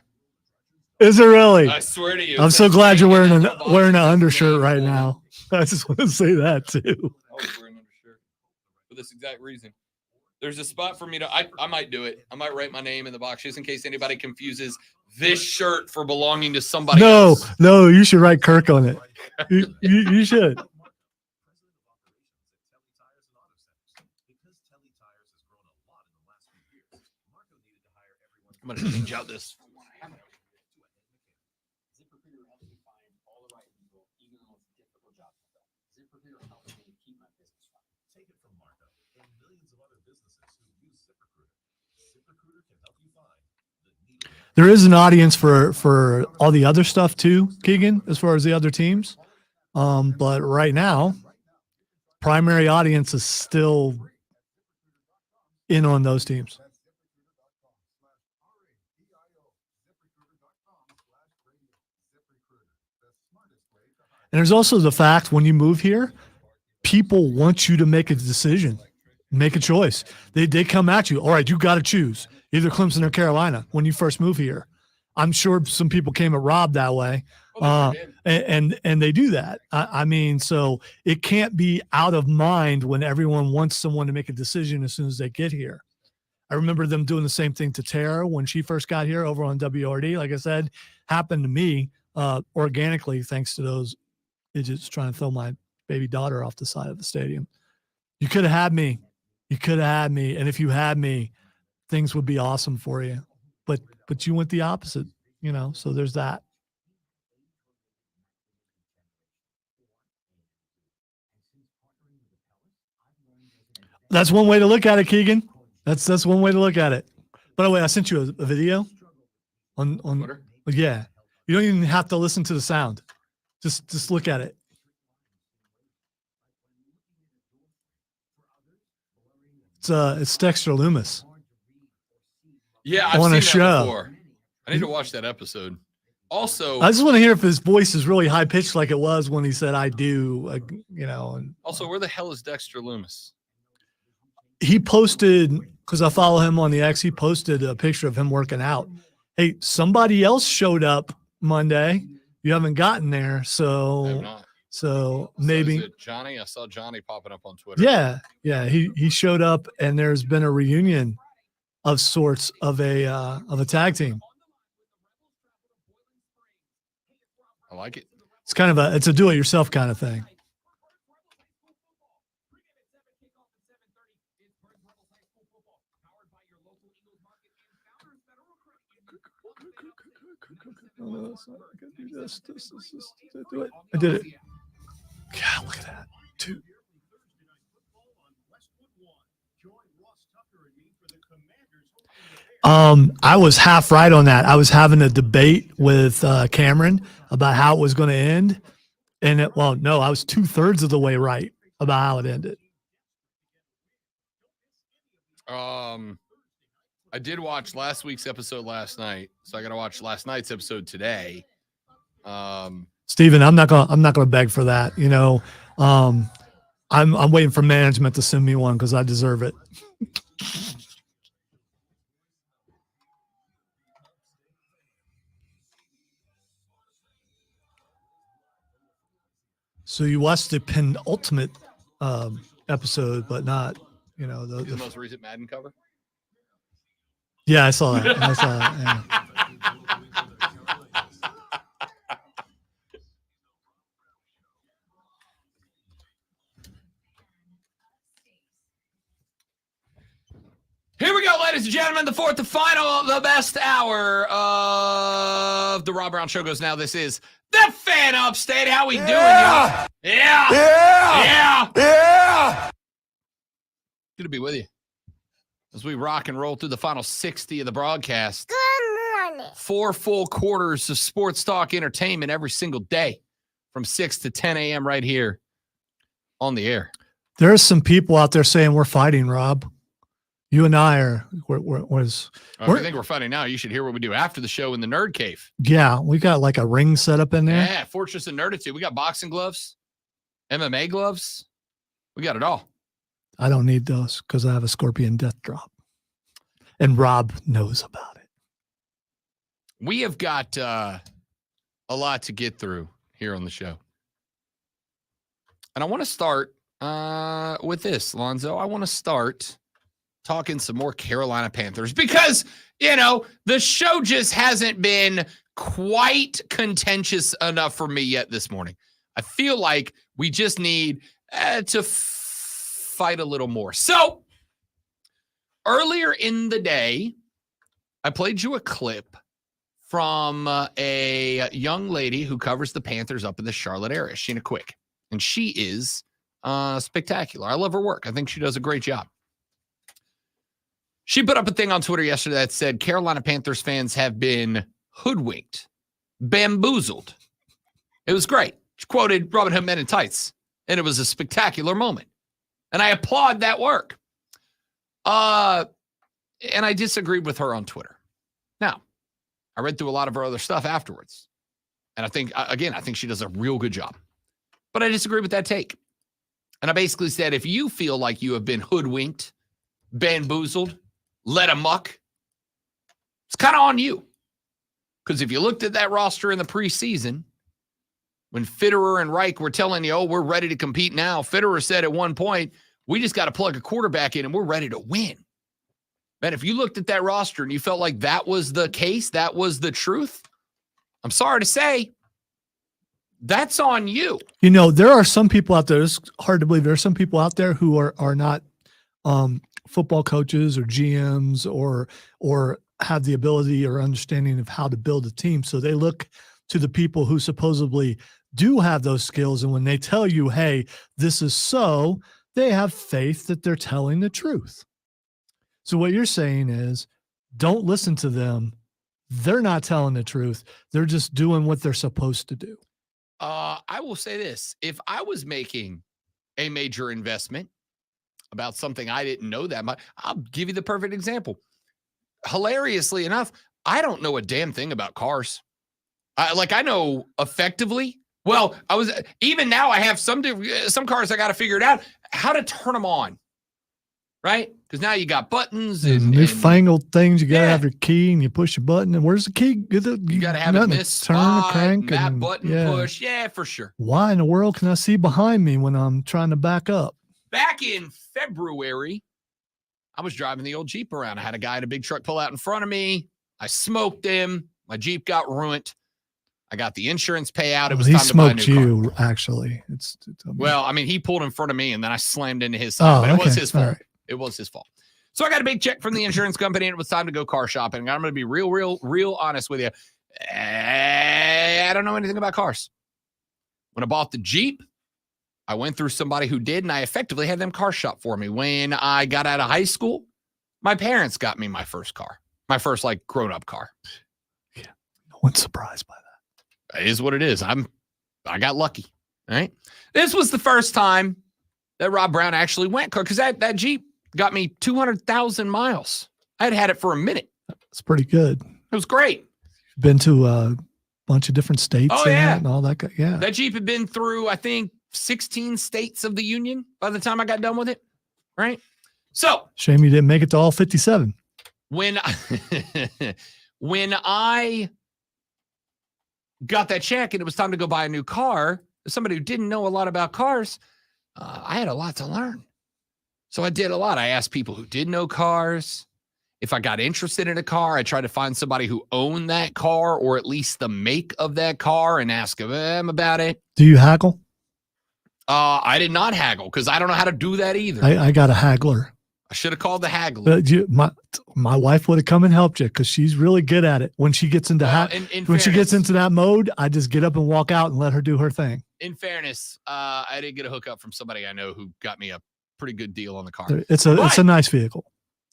Is it really? I swear to you. I'm so glad you're wearing an undershirt right now. I just want to say that too. I was wearing an undershirt for this exact reason. There's a spot for me to. I might do it. I might write my name in the box just in case anybody confuses this shirt for belonging to somebody else. No, you should write Kirk on it. You should. I'm going to change out this. There is an audience for all the other stuff too, Keegan, as far as the other teams. But right now, primary audience is still in on those teams. And there's also the fact when you move here, people want you to make a decision, make a choice. They come at you. All right, you got to choose either Clemson or Carolina when you first move here. I'm sure some people came at Rob that way. And they do that. I mean, so it can't be out of mind when everyone wants someone to make a decision as soon as they get here. I remember them doing the same thing to Tara when she first got here over on WRD. Like I said, happened to me organically thanks to those idiots trying to throw my baby daughter off the side of the stadium. You could have had me. You could have had me. And if you had me, things would be awesome for you. But you went the opposite, so there's that. That's one way to look at it, Keegan. That's one way to look at it. By the way, I sent you a video on Twitter? Yeah. You don't even have to listen to the sound. Just look at it. It's Dexter Loomis. Yeah, I've on seen a that show. before. I need to watch that episode. Also, I just want to hear if his voice is really high pitched like it was when he said "I do," And also, where the hell is Dexter Loomis? He posted, because I follow him on the X. He posted a picture of him working out. Hey, somebody else showed up Monday. You haven't gotten there, I so have not. maybe Is it Johnny? I saw Johnny popping up on Twitter. Yeah. He showed up, and there's been a reunion of sorts of a tag team. I like it. It's kind of it's a do-it-yourself kind of thing. no, it's not. I gotta do this. Do it. I did it. God, look at that. 2. I was half right on that. I was having a debate with Cameron about how it was going to end. And I was 2/3 of the way right about how it ended. I did watch last week's episode last night, so I got to watch last night's episode today. Steven, I'm not gonna beg for that. I'm waiting for management to send me one because I deserve it. So you watched the penultimate episode, but not, the most recent Madden cover. Yeah, I saw that. Yeah. Here we go, ladies and gentlemen. The fourth, the final, the best hour of the Rob Brown Show goes now. This is the Fan Upstate. How we doing, y'all? Yeah. Good to be with you as we rock and roll through the final 60 of the broadcast. Good morning. 4 full quarters of sports talk entertainment every single day from 6 to 10 a.m. right here on the air. There are some people out there saying we're fighting, Rob. You and I are. If you think we're fighting now, you should hear what we do after the show in the Nerd Cave. Yeah, we got like a ring set up in there. Yeah, Fortress of Nerditude. We got boxing gloves, MMA gloves. We got it all. I don't need those because I have a Scorpion Death Drop. And Rob knows about it. We have got a lot to get through here on the show. And I want to start with this, Lonzo. I want to start talking some more Carolina Panthers because, the show just hasn't been quite contentious enough for me yet this morning. I feel like we just need to fight a little more. So earlier in the day, I played you a clip from a young lady who covers the Panthers up in the Charlotte area, Sheena Quick. And she is spectacular. I love her work. I think she does a great job. She put up a thing on Twitter yesterday that said Carolina Panthers fans have been hoodwinked, bamboozled. It was great. She quoted Robin Hood Men in Tights, and it was a spectacular moment. And I applaud that work. And I disagreed with her on Twitter. Now, I read through a lot of her other stuff afterwards. And I think she does a real good job. But I disagree with that take. And I basically said, if you feel like you have been hoodwinked, bamboozled, led amok, it's kind of on you. Because if you looked at that roster in the preseason, when Fitterer and Reich were telling you, we're ready to compete now, Fitterer said at one point, we just got to plug a quarterback in and we're ready to win. Man, if you looked at that roster and you felt like that was the case, that was the truth, I'm sorry to say, that's on you. There are some people out there, it's hard to believe, there are some people out there who are not football coaches or GMs or have the ability or understanding of how to build a team. So they look to the people who supposedly do have those skills. And when they tell you, hey, this is so, they have faith that they're telling the truth. So what you're saying is, don't listen to them. They're not telling the truth. They're just doing what they're supposed to do. I will say this. If I was making a major investment about something I didn't know that much, I'll give you the perfect example. Hilariously enough, I don't know a damn thing about cars. I know effectively. Well, even now I have some cars I got to figure it out how to turn them on, right? Because now you got buttons and newfangled things. You got to have your key and you push your button. And where's the key? You got to have it miss turn the crank that and button push. Yeah, for sure. Why in the world can I see behind me when I'm trying to back up? Back in February, I was driving the old Jeep around. I had a guy in a big truck pull out in front of me. I smoked him. My Jeep got ruined. I got the insurance payout. It was time to buy a new car. He smoked you, actually. He pulled in front of me, and then I slammed into his side. But it was his fault. Right. It was his fault. So I got a big check from the insurance company, and it was time to go car shopping. I'm going to be real honest with you. I don't know anything about cars. When I bought the Jeep, I went through somebody who did, and I effectively had them car shop for me. When I got out of high school, my parents got me my first car, my first like grown-up car. Yeah, no one's surprised by that. It is what it is. I got lucky. All right. This was the first time that Rob Brown actually went car because that Jeep got me 200,000 miles. I had it for a minute. It's pretty good. It was great. Been to a bunch of different states and all that. Yeah. That Jeep had been through, I think, 16 states of the union by the time I got done with it. Right. So shame you didn't make it to all 57. When I got that check and it was time to go buy a new car, as somebody who didn't know a lot about cars, I had a lot to learn. So I did a lot. I asked people who did know cars. If I got interested in a car, I tried to find somebody who owned that car or at least the make of that car and ask them about it. Do you haggle? I did not haggle because I don't know how to do that either. I got a haggler. I should have called the haggler. My wife would have come and helped you because she's really good at it. When she gets into she gets into that mode, I just get up and walk out and let her do her thing. In fairness, I did get a hookup from somebody I know who got me a pretty good deal on the car. It's a nice vehicle.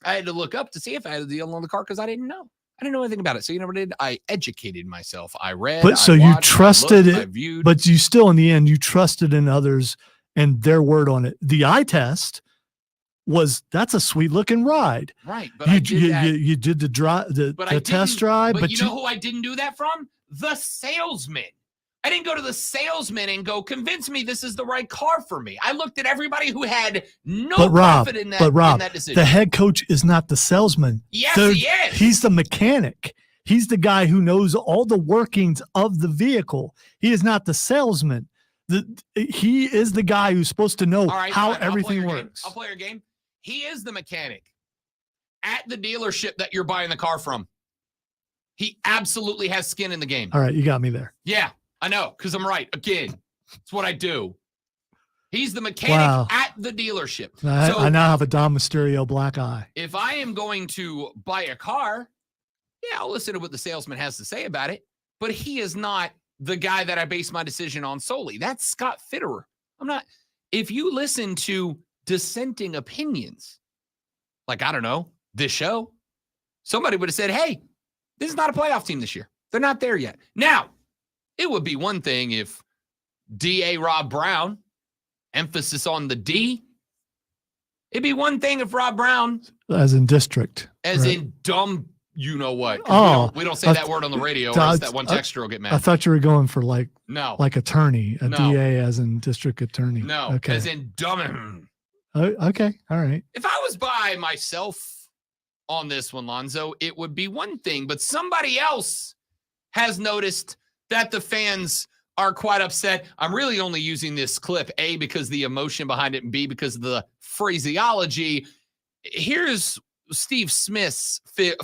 I had to look up to see if I had a deal on the car because I didn't know. I didn't know anything about it. So you know what I did? I educated myself. I read. But so you trusted it. But you still, in the end, you trusted in others and their word on it. The eye test that's a sweet looking ride. Right. But you did the test drive. But you know who I didn't do that from? The salesman. I didn't go to the salesman and go, convince me this is the right car for me. I looked at everybody who had no profit in that decision. The head coach is not the salesman. Yes, he is. He's the mechanic. He's the guy who knows all the workings of the vehicle. He is not the salesman. He is the guy who's supposed to know how everything works. I'll play your game. He is the mechanic at the dealership that you're buying the car from. He absolutely has skin in the game. All right, you got me there. Yeah. I know, because I'm right. Again, it's what I do. He's the mechanic at the dealership. I now have a Dom Mysterio black eye. If I am going to buy a car, I'll listen to what the salesman has to say about it. But he is not the guy that I base my decision on solely. That's Scott Fitterer. I'm not. If you listen to dissenting opinions, like, I don't know, this show, somebody would have said, hey, this is not a playoff team this year. They're not there yet. Now, it would be one thing if D.A. Rob Brown, emphasis on the D. It'd be one thing if Rob Brown. As in district. In dumb, you know what. We don't say that word on the radio or else that one texter will get mad. I thought you were going for like attorney, DA as in district attorney. No, okay. As in dumb. Okay, all right. If I was by myself on this one, Lonzo, it would be one thing. But somebody else has noticed that the fans are quite upset. I'm really only using this clip, A, because the emotion behind it, and B, because of the phraseology. Here's Steve Smith's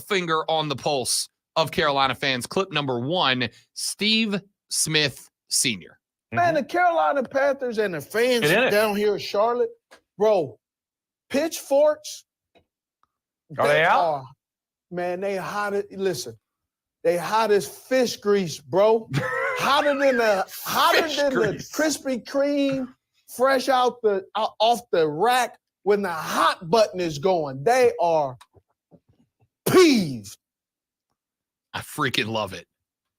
finger on the pulse of Carolina fans. Clip number 1, Steve Smith Sr. Man, the Carolina Panthers and the fans down here in Charlotte, bro, pitchforks. Are they out? Man, they hot. Listen. They hot as fish grease, bro. Hotter than the Krispy Kreme, fresh off the rack when the hot button is going. They are peeved. I freaking love it.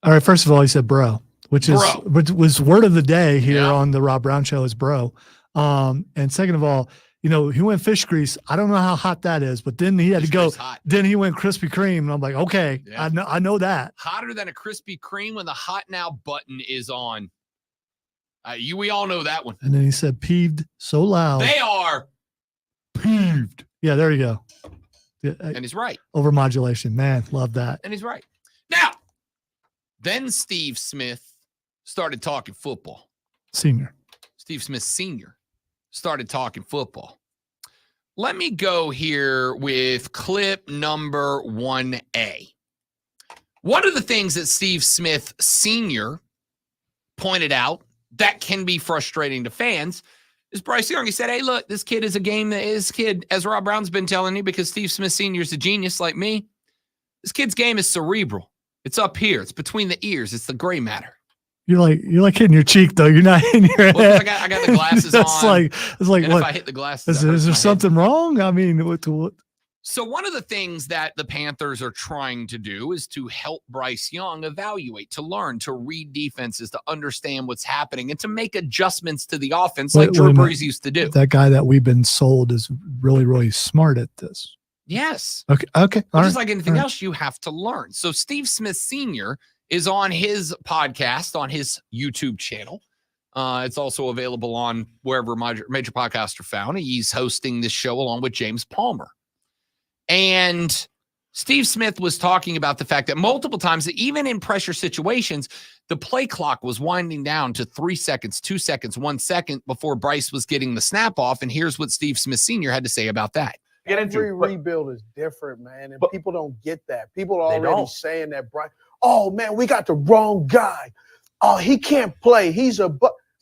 All right, first of all, he said bro, which was word of the day here on the Rob Brown Show is bro. And second of all, he went fish grease. I don't know how hot that is, but then he had to go. Then he went Krispy Kreme, and I'm like, okay, I know that. Hotter than a Krispy Kreme when the hot now button is on. We all know that one. And then he said peeved so loud. They are peeved. Yeah, there you go. Yeah, and he's right. Overmodulation, man, love that. And he's right. Now, then Steve Smith started talking football. Senior. Steve Smith Sr. started talking football. Let me go here with clip number 1A. One of the things that Steve Smith Sr. pointed out that can be frustrating to fans is Bryce Young. He said, hey, look, this kid is a game that is as Rob Brown's been telling you, because Steve Smith Sr. is a genius like me. This kid's game is cerebral. It's up here. It's between the ears. It's the gray matter. You're like hitting your cheek though. You're not in your head. Well, I got the glasses That's on. it's like and what? if I hit the glasses, Is there something wrong? I mean, what? So one of the things that the Panthers are trying to do is to help Bryce Young evaluate, to learn, to read defenses, to understand what's happening, and to make adjustments to the offense like Drew Brees used to do. That guy that we've been sold is really, really smart at this. Yes. Okay. Just like anything else, you have to learn. So Steve Smith Sr. is on his podcast, on his YouTube channel. It's also available on wherever major podcasts are found. He's hosting this show along with James Palmer. And Steve Smith was talking about the fact that multiple times, even in pressure situations, the play clock was winding down to 3 seconds, 2 seconds, 1 second before Bryce was getting the snap off. And here's what Steve Smith Sr. had to say about that. Every rebuild is different, man, and people don't get that. People are already saying that, Bryce, oh, man, we got the wrong guy. Oh, he can't play. It's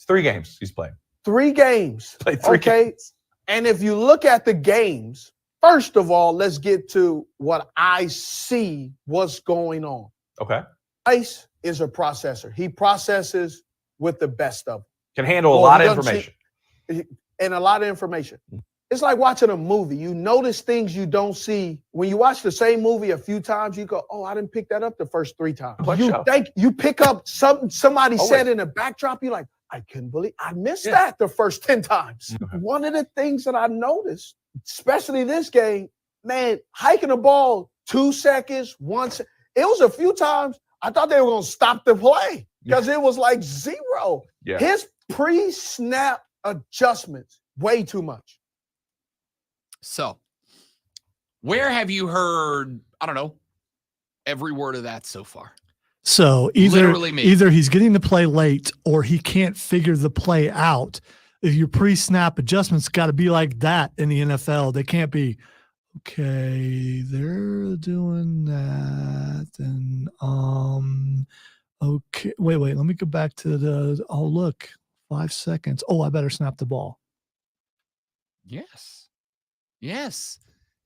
3 games he's playing. 3 games. Played 3 games. And if you look at the games, first of all, let's get to what I see what's going on. Okay. Bryce is a processor. He processes with the best of them. Can handle a lot of information. And a lot of information. It's like watching a movie. You notice things you don't see. When you watch the same movie a few times, you go, oh, I didn't pick that up the first 3 times. You pick up something somebody said in the backdrop, you're like, I couldn't believe I missed that the first 10 times. One of the things that I noticed, especially this game, man, hiking the ball 2 seconds, 1 second. It was a few times I thought they were going to stop the play because it was like 0. Yeah. His pre-snap adjustments, way too much. So, where have you heard, I don't know, every word of that so far? So either he's getting the play late or he can't figure the play out. If your pre-snap adjustments got to be like that in the NFL, they can't be, okay, they're doing that. And, okay, wait, let me go back to look, 5 seconds. Oh, I better snap the ball. Yes.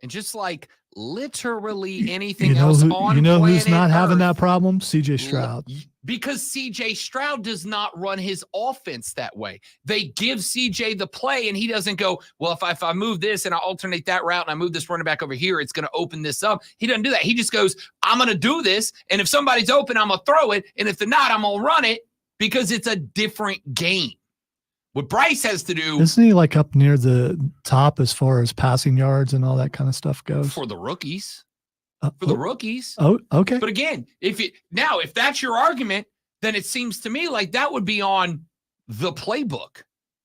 And just like literally anything else on you know who's planet not having Earth, that problem? CJ Stroud. Because CJ Stroud does not run his offense that way. They give CJ the play and he doesn't go, well, if I move this and I alternate that route and I move this running back over here, it's going to open this up. He doesn't do that. He just goes, I'm going to do this. And if somebody's open, I'm going to throw it. And if they're not, I'm going to run it because it's a different game. What Bryce has to do. Isn't he like up near the top as far as passing yards and all that kind of stuff goes? For the rookies. The rookies. Oh, okay. But again, if that's your argument, then it seems to me like that would be on the playbook,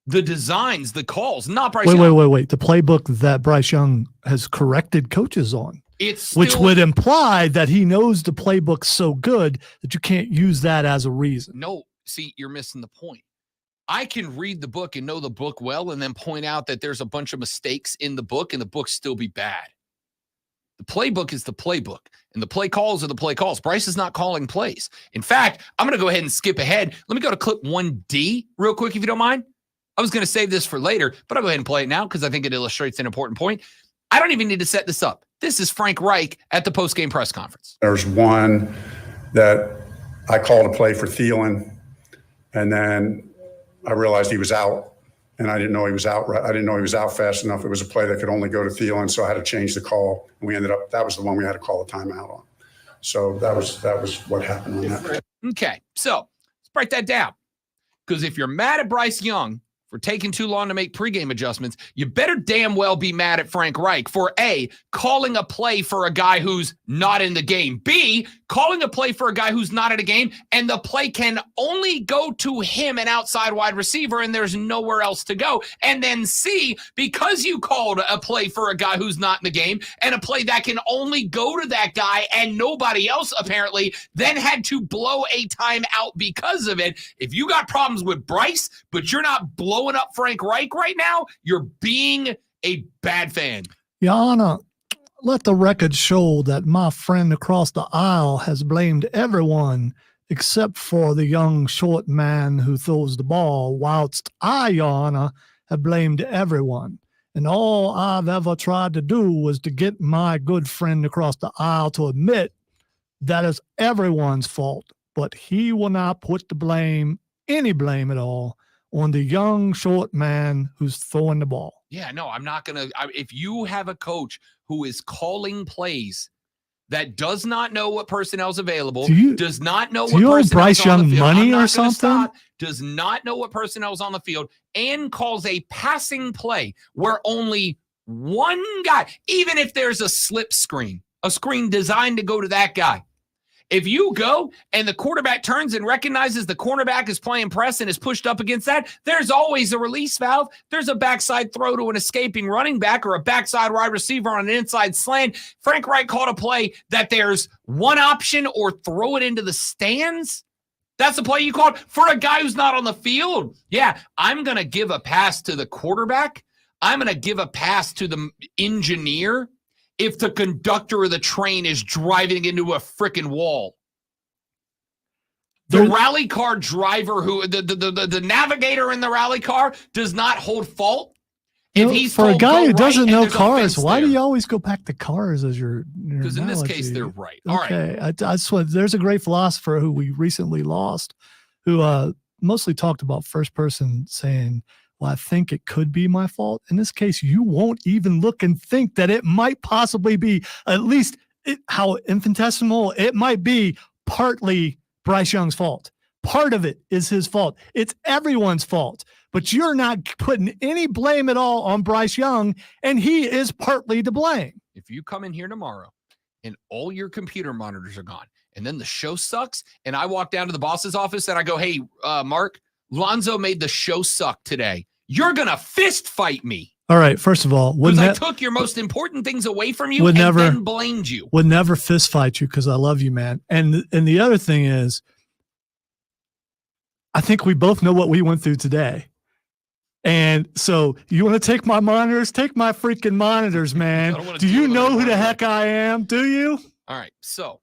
the designs, the calls, not Bryce Young. Wait. The playbook that Bryce Young has corrected coaches on. Which would imply that he knows the playbook so good that you can't use that as a reason. No, see, you're missing the point. I can read the book and know the book well and then point out that there's a bunch of mistakes in the book and the book still be bad. The playbook is the playbook, and the play calls are the play calls. Bryce is not calling plays. In fact, I'm going to go ahead and skip ahead. Let me go to clip 1D real quick, if you don't mind. I was going to save this for later, but I'll go ahead and play it now because I think it illustrates an important point. I don't even need to set this up. This is Frank Reich at the post-game press conference. There's one that I called a play for Thielen, and then I realized he was out, and I didn't know he was out. I didn't know he was out fast enough. It was a play that could only go to Thielen, so I had to change the call. And we ended up, that was the one we had to call a timeout on. So that was what happened on that. Okay, so let's break that down. Because if you're mad at Bryce Young for taking too long to make pregame adjustments, you better damn well be mad at Frank Reich for A, calling a play for a guy who's not in the game, B, calling a play for a guy who's not in a game, and the play can only go to him, an outside wide receiver, and there's nowhere else to go. And then C, because you called a play for a guy who's not in the game, and a play that can only go to that guy and nobody else apparently, then had to blow a timeout because of it. If you got problems with Bryce, but you're not blowing up Frank Reich right now, you're being a bad fan. Your Honor, let the record show that my friend across the aisle has blamed everyone except for the young short man who throws the ball, whilst I, Your Honor, have blamed everyone. And all I've ever tried to do was to get my good friend across the aisle to admit that is everyone's fault, but he will not put any blame at all, on the young, short man who's throwing the ball. Yeah, no, I'm not going to. If you have a coach who is calling plays that does not know what personnel's available, does not know what personnel's Bryce on the Young field, money I'm not or gonna something? stop, does not know what personnel's on the field, and calls a passing play where only one guy, even if there's a slip screen, a screen designed to go to that guy. If you go and the quarterback turns and recognizes the cornerback is playing press and is pushed up against that, there's always a release valve. There's a backside throw to an escaping running back or a backside wide receiver on an inside slant. Frank Reich called a play that there's one option, or throw it into the stands. That's the play you called for a guy who's not on the field. Yeah, I'm going to give a pass to the quarterback. I'm going to give a pass to the engineer if the conductor of the train is driving into a freaking wall. The rally car driver, the navigator in the rally car, does not hold fault. If he's for a told, guy go who doesn't right, know and there's a cars, fence why do there. you always go back to cars as your Because in this case, analogy? they're right. All right. Okay, I swear, there's a great philosopher who we recently lost, who mostly talked about first person saying, well, I think it could be my fault. In this case, you won't even look and think that it might possibly be, at least how infinitesimal it might be, partly Bryce Young's fault. Part of it is his fault. It's everyone's fault. But you're not putting any blame at all on Bryce Young, and he is partly to blame. If you come in here tomorrow and all your computer monitors are gone, and then the show sucks, and I walk down to the boss's office and I go, hey, Mark, Lonzo made the show suck today. You're going to fist fight me. All right, first of all, because I took your most important things away from you and then blamed you. Would never fist fight you because I love you, man. And the other thing is, I think we both know what we went through today. And so you want to take my monitors? Take my freaking monitors, man. Do you know who the heck I am? Do you? All right, so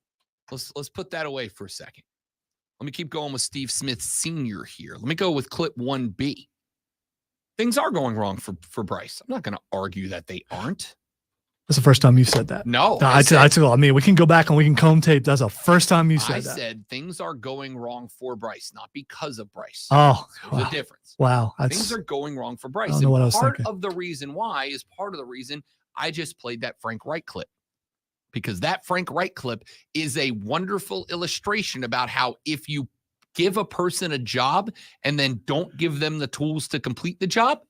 let's put that away for a second. Let me keep going with Steve Smith Sr. here. Let me go with clip 1B. Things are going wrong for Bryce. I'm not going to argue that they aren't. That's the first time you said that. No. I mean, we can go back and we can comb tape. That's the first time you said that. I said things are going wrong for Bryce, not because of Bryce. Oh, there's a difference. Wow. Things are going wrong for Bryce. I don't know what I was part thinking. of the reason why is part of the reason I just played that Frank Reich clip. Because that Frank Reich clip is a wonderful illustration about how if you give a person a job and then don't give them the tools to complete the job,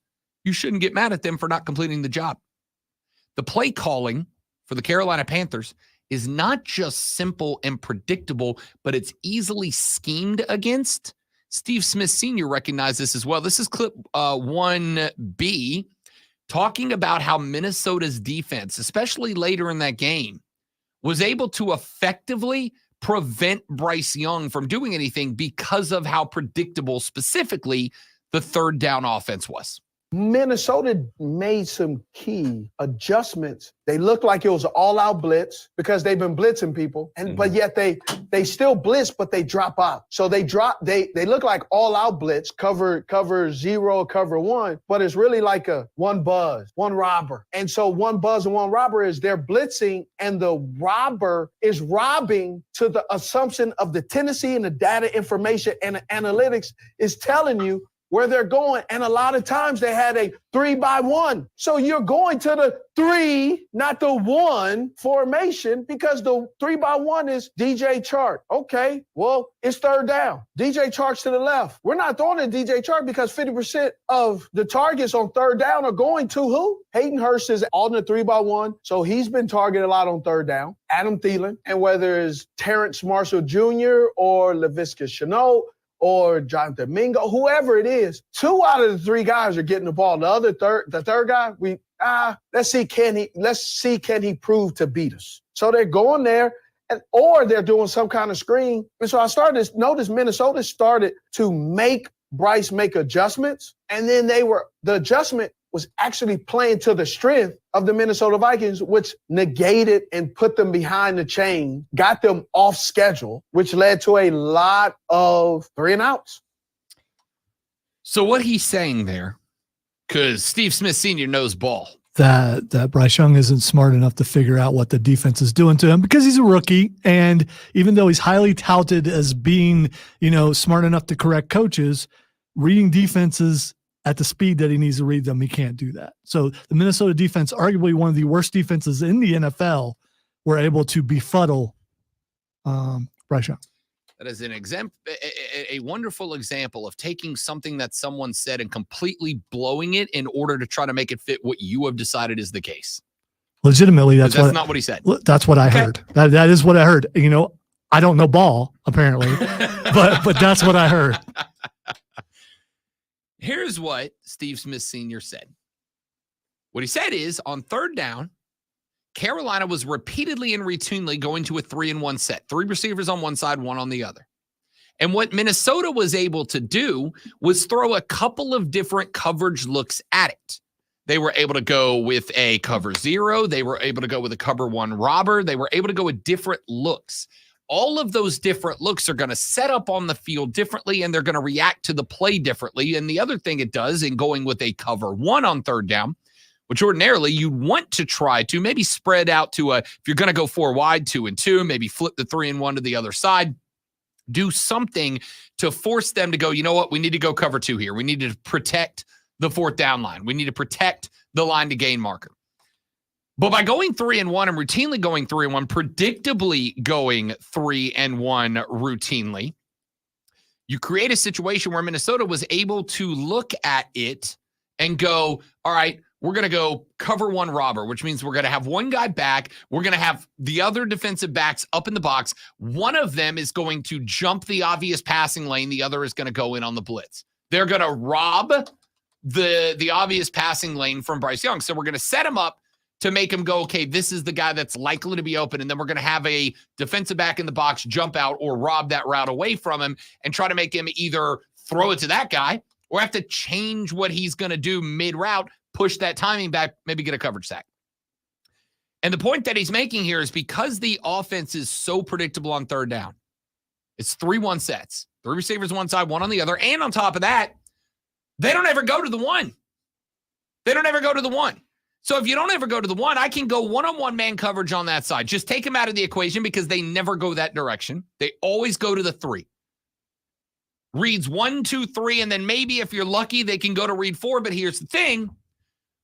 you shouldn't get mad at them for not completing the job. The play calling for the Carolina Panthers is not just simple and predictable, but it's easily schemed against. Steve Smith Sr. recognized this as well. This is clip 1B, talking about how Minnesota's defense, especially later in that game, was able to effectively prevent Bryce Young from doing anything because of how predictable specifically the third down offense was. Minnesota made some key adjustments. They looked like it was an all-out blitz because they've been blitzing people, but yet they still blitz, but they drop out. So they look like all-out blitz, cover 0, cover 1, but it's really like a one buzz, one robber. And so one buzz and one robber is they're blitzing, and the robber is robbing to the assumption of the tendency and the data information and the analytics is telling you where they're going. And a lot of times they had a 3-by-1. So you're going to the 3, not the 1 formation, because the 3-by-1 is DJ Chark. Okay, well, it's third down. DJ Chark's to the left. We're not throwing at DJ Chark because 50% of the targets on third down are going to who? Hayden Hurst is on the 3-by-1. So he's been targeted a lot on third down. Adam Thielen, and whether it's Terrence Marshall Jr. or Laviska Shenault, or Jonathan Mingo, whoever it is, 2 out of the 3 guys are getting the ball. The third guy, let's see can he prove to beat us. So they're going there, or they're doing some kind of screen. And so I started to notice Minnesota started to make Bryce make adjustments, and then the adjustment was actually playing to the strength of the Minnesota Vikings, which negated and put them behind the chain, got them off schedule, which led to a lot of 3-and-outs. So what he's saying there, because Steve Smith Sr. knows ball, that Bryce Young isn't smart enough to figure out what the defense is doing to him because he's a rookie. And even though he's highly touted as being, smart enough to correct coaches, reading defenses at the speed that he needs to read them, he can't do that. So the Minnesota defense, arguably one of the worst defenses in the NFL, were able to befuddle Bryce Young. That is a wonderful example of taking something that someone said and completely blowing it in order to try to make it fit what you have decided is the case. Legitimately, that's not what he said. That's what I heard. That is what I heard. I don't know ball apparently, but that's what I heard. Here's what Steve Smith Sr. said. What he said is on third down, Carolina was repeatedly and routinely going to a 3-and-1 set. 3 receivers on one side, 1 on the other. And what Minnesota was able to do was throw a couple of different coverage looks at it. They were able to go with a cover 0. They were able to go with a cover 1 robber. They were able to go with different looks. All of those different looks are going to set up on the field differently, and they're going to react to the play differently. And the other thing it does in going with a cover 1 on third down, which ordinarily you want to try to maybe spread out to if you're going to go 4 wide, 2 and 2, maybe flip the 3-and-1 to the other side, do something to force them to go, you know what, we need to go cover 2 here. We need to protect the fourth down line. We need to protect the line to gain marker. But by going 3-and-1 and routinely going 3-and-1, predictably going 3-and-1 routinely, you create a situation where Minnesota was able to look at it and go, all right, we're going to go cover 1 robber, which means we're going to have one guy back. We're going to have the other defensive backs up in the box. One of them is going to jump the obvious passing lane. The other is going to go in on the blitz. They're going to rob the obvious passing lane from Bryce Young. So we're going to set him up to make him go, okay, this is the guy that's likely to be open. And then we're going to have a defensive back in the box jump out or rob that route away from him and try to make him either throw it to that guy or have to change what he's going to do mid-route, push that timing back, maybe get a coverage sack. And the point that he's making here is because the offense is so predictable on third down, it's 3-1 sets, 3 receivers one side, 1 on the other. And on top of that, they don't ever go to the 1. They don't ever go to the 1. So if you don't ever go to the 1, I can go 1-on-1 man coverage on that side. Just take them out of the equation because they never go that direction. They always go to the 3. Reads 1, 2, 3, and then maybe if you're lucky, they can go to read 4. But here's the thing.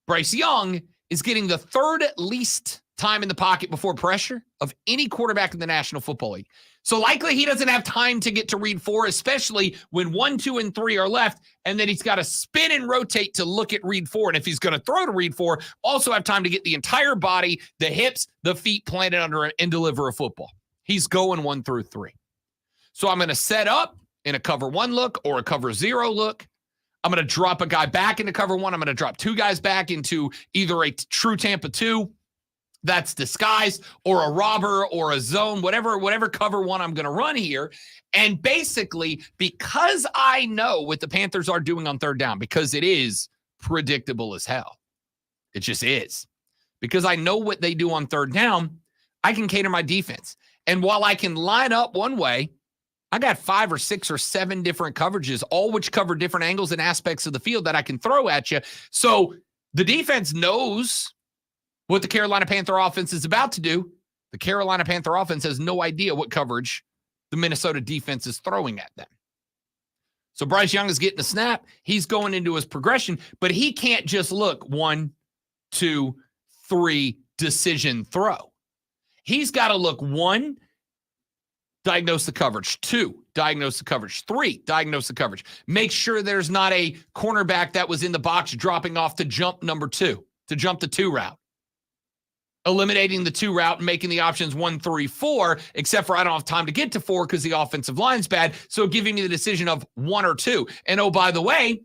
Bryce Young is getting the 3rd least time in the pocket before pressure of any quarterback in the National Football League. So likely he doesn't have time to get to read 4, especially when 1, 2, and 3 are left, and then he's got to spin and rotate to look at read 4. And if he's going to throw to read 4, also have time to get the entire body, the hips, the feet planted under it and deliver a football. He's going 1 through 3. So I'm going to set up in a cover 1 look or a cover 0 look. I'm going to drop a guy back into cover 1. I'm going to drop 2 guys back into either a true Tampa 2 that's disguised or a robber or a zone, whatever cover 1 I'm going to run here. And basically, because I know what the Panthers are doing on third down, because it is predictable as hell. It just is. Because I know what they do on third down, I can cater my defense. And while I can line up one way, I got 5 or 6 or 7 different coverages, all which cover different angles and aspects of the field that I can throw at you. So the defense knows what the Carolina Panther offense is about to do. The Carolina Panther offense has no idea what coverage the Minnesota defense is throwing at them. So Bryce Young is getting a snap. He's going into his progression, but he can't just look 1, 2, 3, decision throw. He's got to look 1, diagnose the coverage. 2, diagnose the coverage. 3, diagnose the coverage. Make sure there's not a cornerback that was in the box dropping off to jump number 2, to jump the 2 route. Eliminating the 2 route and making the options 1, 3, 4, except for I don't have time to get to 4 because the offensive line's bad. So giving me the decision of 1 or 2. And oh, by the way,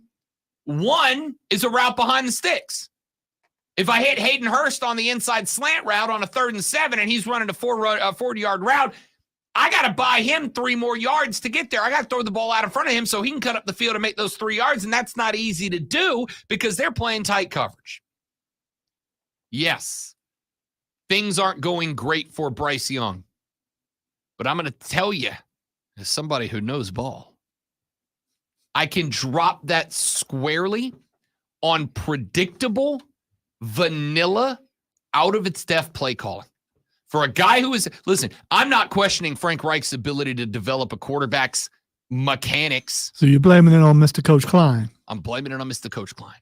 1 is a route behind the sticks. If I hit Hayden Hurst on the inside slant route on a 3rd and 7 and he's running a 40-yard route, I got to buy him 3 more yards to get there. I got to throw the ball out in front of him so he can cut up the field and make those 3 yards. And that's not easy to do because they're playing tight coverage. Yes. Things aren't going great for Bryce Young. But I'm going to tell you, as somebody who knows ball, I can drop that squarely on predictable vanilla, out of its depth play calling. For a guy who is, listen, I'm not questioning Frank Reich's ability to develop a quarterback's mechanics. So you're blaming it on Mr. Coach Klein. I'm blaming it on Mr. Coach Klein.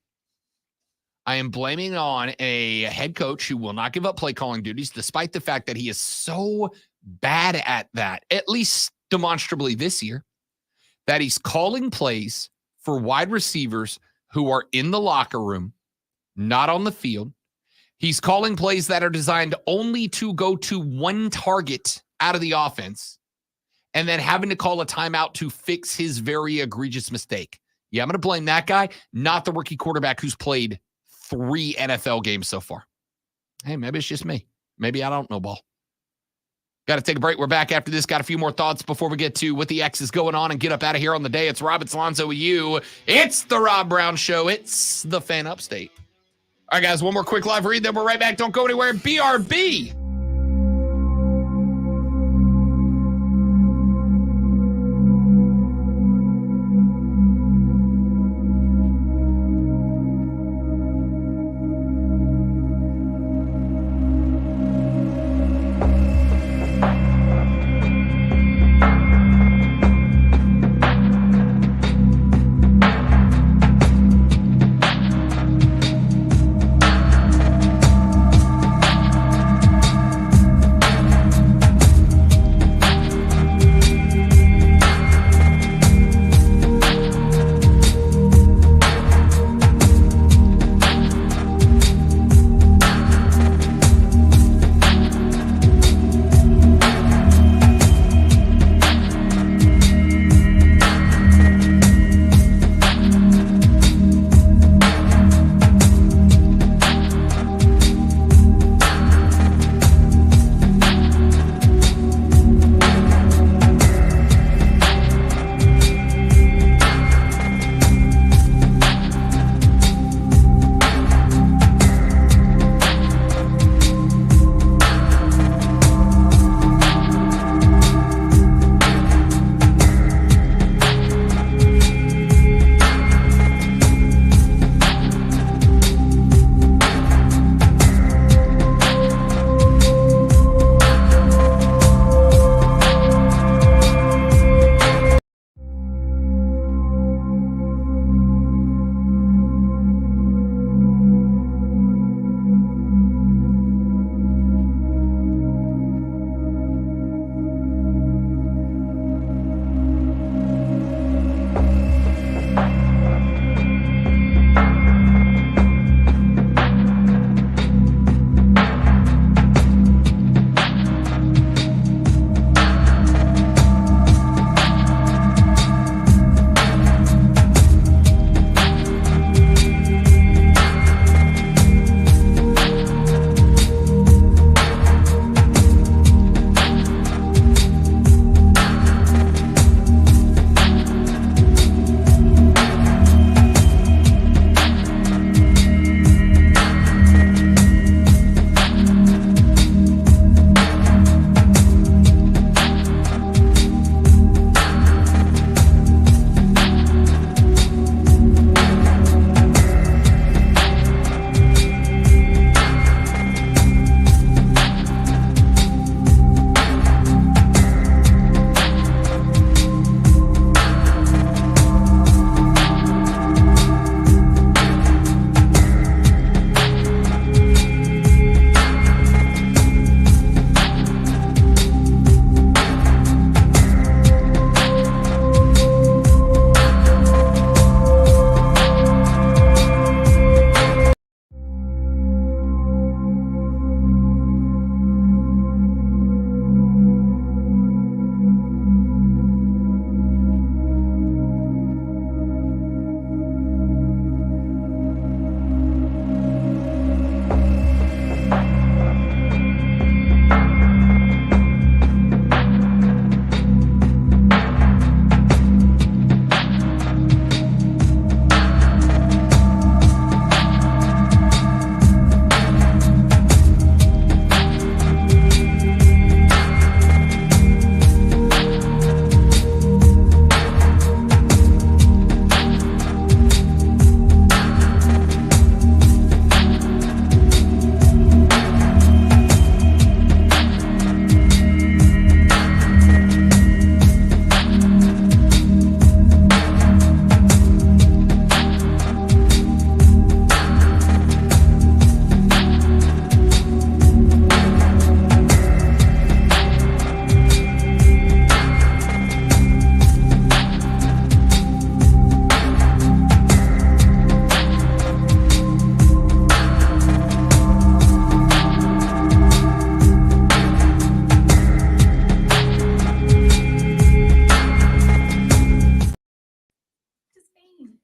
I am blaming it on a head coach who will not give up play calling duties, despite the fact that he is so bad at that, at least demonstrably this year, that he's calling plays for wide receivers who are in the locker room, not on the field. He's calling plays that are designed only to go to one target out of the offense and then having to call a timeout to fix his very egregious mistake. Yeah, I'm going to blame that guy, not the rookie quarterback who's played 3 NFL games so far. Hey, maybe it's just me. Maybe I don't know ball. Got to take a break. We're back after this. Got a few more thoughts before we get to what the X is going on and get up out of here on the day. It's Rob, it's Lonzo with you. It's the Rob Brown Show. It's the Fan Upstate. All right, guys, one more quick live read, then we're right back. Don't go anywhere. BRB.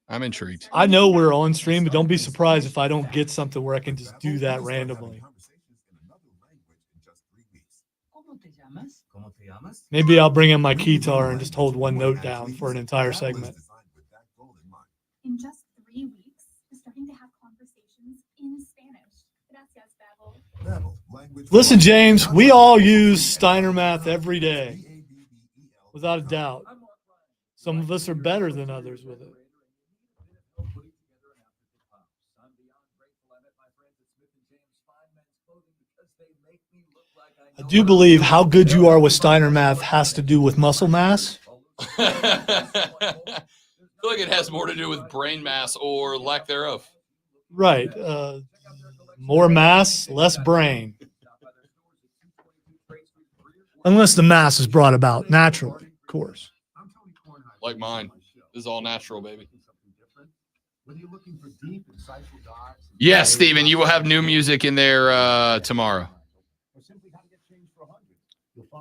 I'm intrigued. I know we're on stream, but don't be surprised if I don't get something where I can just do that randomly. Maybe I'll bring in my guitar and just hold one note down for an entire segment. In just 3 weeks, we're starting to have conversations in Spanish. Gracias, Babel. Listen, James, we all use Steiner math every day, without a doubt. Some of us are better than others with it. I do believe how good you are with Steiner math has to do with muscle mass. I feel like it has more to do with brain mass or lack thereof. Right. More mass, less brain. Unless the mass is brought about naturally, of course. Like mine. This is all natural, baby. Yes, Steven, you will have new music in there tomorrow.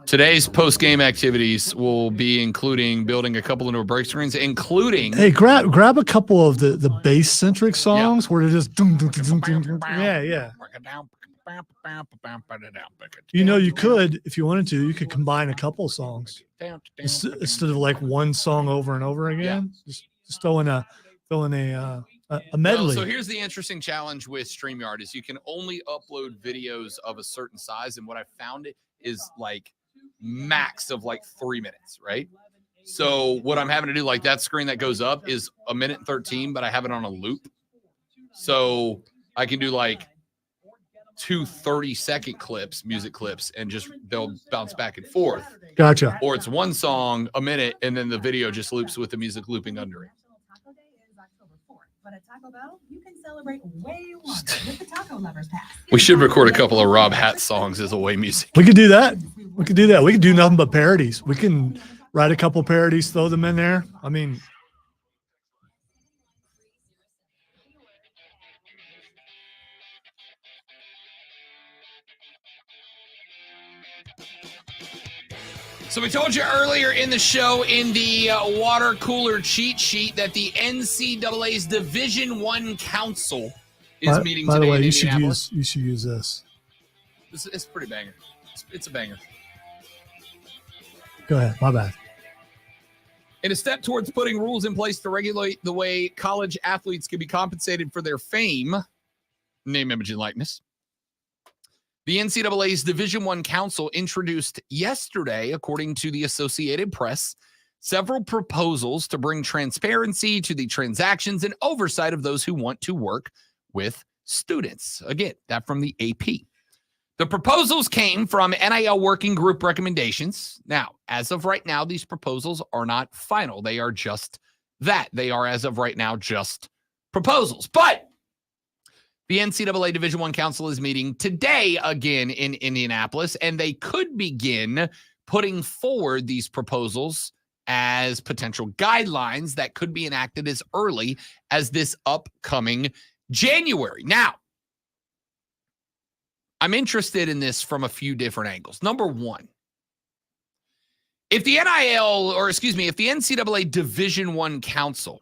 Today's post-game activities will be including building a couple of new break screens, including... Hey, grab a couple of the bass-centric songs where they're just... Yeah. You could, if you wanted to, you could combine a couple songs. Instead of like one song over and over again. Just throw in a medley. So here's the interesting challenge with StreamYard is you can only upload videos of a certain size. And what I found is like max of like 3 minutes, right? So what I'm having to do, like that screen that goes up is 1:13, but I have it on a loop. So I can do like 2 30-second clips, music clips, and just they'll bounce back and forth. Gotcha. Or it's one song, a minute, and then the video just loops with the music looping under it. But at Taco Bell, you can celebrate way longer with the Taco Lovers Pass. We should record a couple of Rob Hatt songs as away music. We could do that. We could do nothing but parodies. We can write a couple parodies, throw them in there. I mean, so we told you earlier in the show in the water cooler cheat sheet that the NCAA's Division I Council is meeting today. By the way, in you should Indianapolis. use this. It's pretty banger. It's a banger. Go ahead. My bad. In a step towards putting rules in place to regulate the way college athletes can be compensated for their fame, name, image, and likeness, the NCAA's Division I Council introduced yesterday, according to the Associated Press, several proposals to bring transparency to the transactions and oversight of those who want to work with students. Again, that from the AP. The proposals came from NIL working group recommendations. Now, as of right now, these proposals are not final. They are just that. They are, as of right now, just proposals. But the NCAA Division I Council is meeting today again in Indianapolis, and they could begin putting forward these proposals as potential guidelines that could be enacted as early as this upcoming January. Now, I'm interested in this from a few different angles. Number one, if the NCAA Division I Council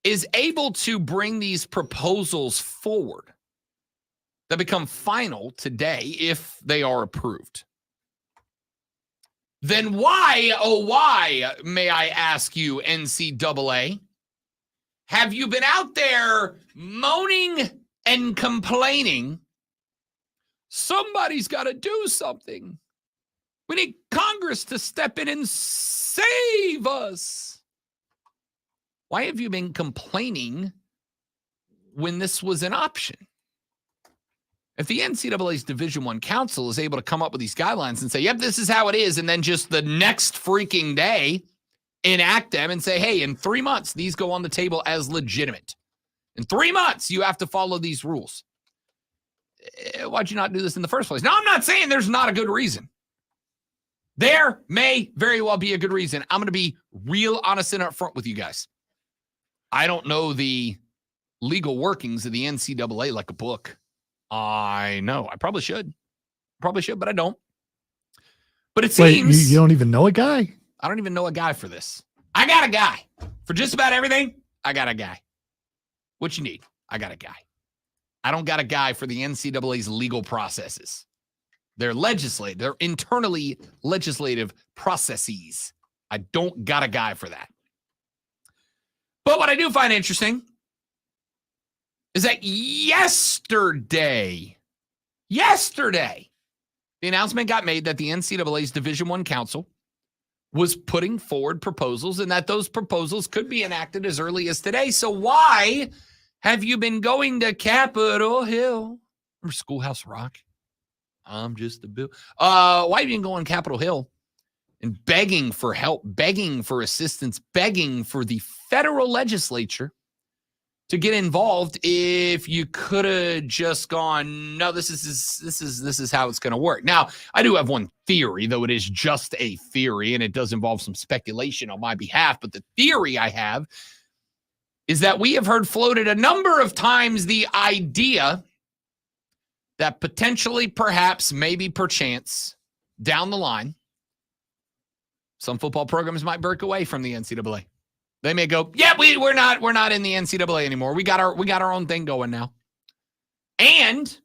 is able to bring these proposals forward that become final today, if they are approved, then why, may I ask you, NCAA, have you been out there moaning and complaining? Somebody's got to do something. We need Congress to step in and save us. Why have you been complaining when this was an option? If the NCAA's Division I Council is able to come up with these guidelines and say, yep, this is how it is, and then just the next freaking day enact them and say, hey, in 3 months, these go on the table as legitimate. In 3 months, you have to follow these rules. Why'd you not do this in the first place? Now, I'm not saying there's not a good reason. There may very well be a good reason. I'm going to be real honest and upfront with you guys. I don't know the legal workings of the NCAA like a book. I know. I probably should. But I don't. But it seems... Wait, you don't even know a guy? I don't even know a guy for this. I got a guy. For just about everything, I got a guy. What you need? I got a guy. I don't got a guy for the NCAA's legal processes. They're legislative. They're internally legislative processes. I don't got a guy for that. But what I do find interesting is that yesterday, the announcement got made that the NCAA's Division I Council was putting forward proposals and that those proposals could be enacted as early as today. So why have you been going to Capitol Hill or Schoolhouse Rock? I'm just a bill. Why have you been going to Capitol Hill and begging for help, begging for assistance, begging for the federal legislature to get involved if you could have just gone, no, this is how it's going to work. Now, I do have one theory, though it is just a theory, and it does involve some speculation on my behalf. But the theory I have is that we have heard floated a number of times the idea that potentially, perhaps, maybe, perchance, down the line, some football programs might break away from the NCAA. They may go, yeah, we're not in the NCAA anymore. We got our own thing going now. And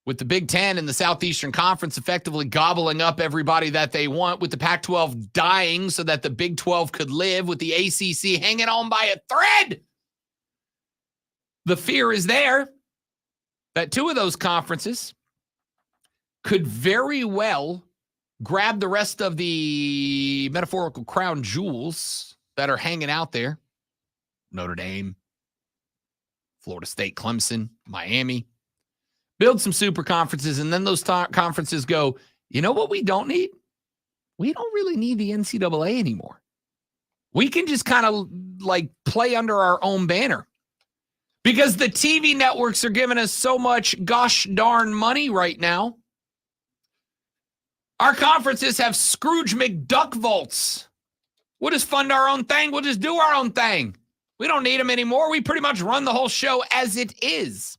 with the Big Ten and the Southeastern Conference effectively gobbling up everybody that they want, with the Pac-12 dying so that the Big 12 could live, with the ACC hanging on by a thread, the fear is there that two of those conferences could very well grab the rest of the metaphorical crown jewels that are hanging out there. Notre Dame, Florida State, Clemson, Miami. Build some super conferences, and then those conferences go, you know what we don't need? We don't really need the NCAA anymore. We can just kind of like play under our own banner. Because the TV networks are giving us so much gosh darn money right now. Our conferences have Scrooge McDuck vaults. We'll just fund our own thing. We'll just do our own thing. We don't need them anymore. We pretty much run the whole show as it is.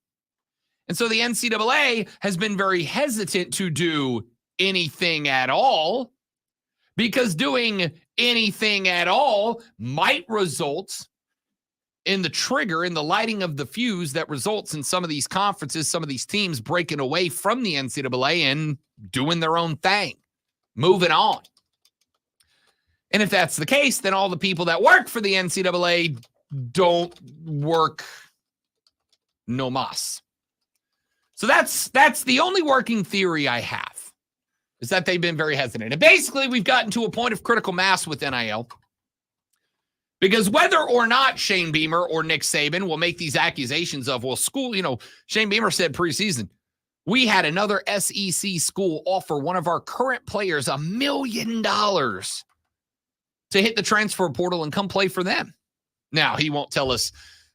And so the NCAA has been very hesitant to do anything at all, because doing anything at all might result in the trigger, in the lighting of the fuse that results in some of these conferences, some of these teams breaking away from the NCAA and doing their own thing, moving on. And if that's the case, then all the people that work for the NCAA don't work no mas. So that's the only working theory I have, is that they've been very hesitant. And basically, we've gotten to a point of critical mass with NIL. Because whether or not Shane Beamer or Nick Saban will make these accusations of, well, school, Shane Beamer said preseason, we had another SEC school offer one of our current players $1 million to hit the transfer portal and come play for them. Now, he won't tell us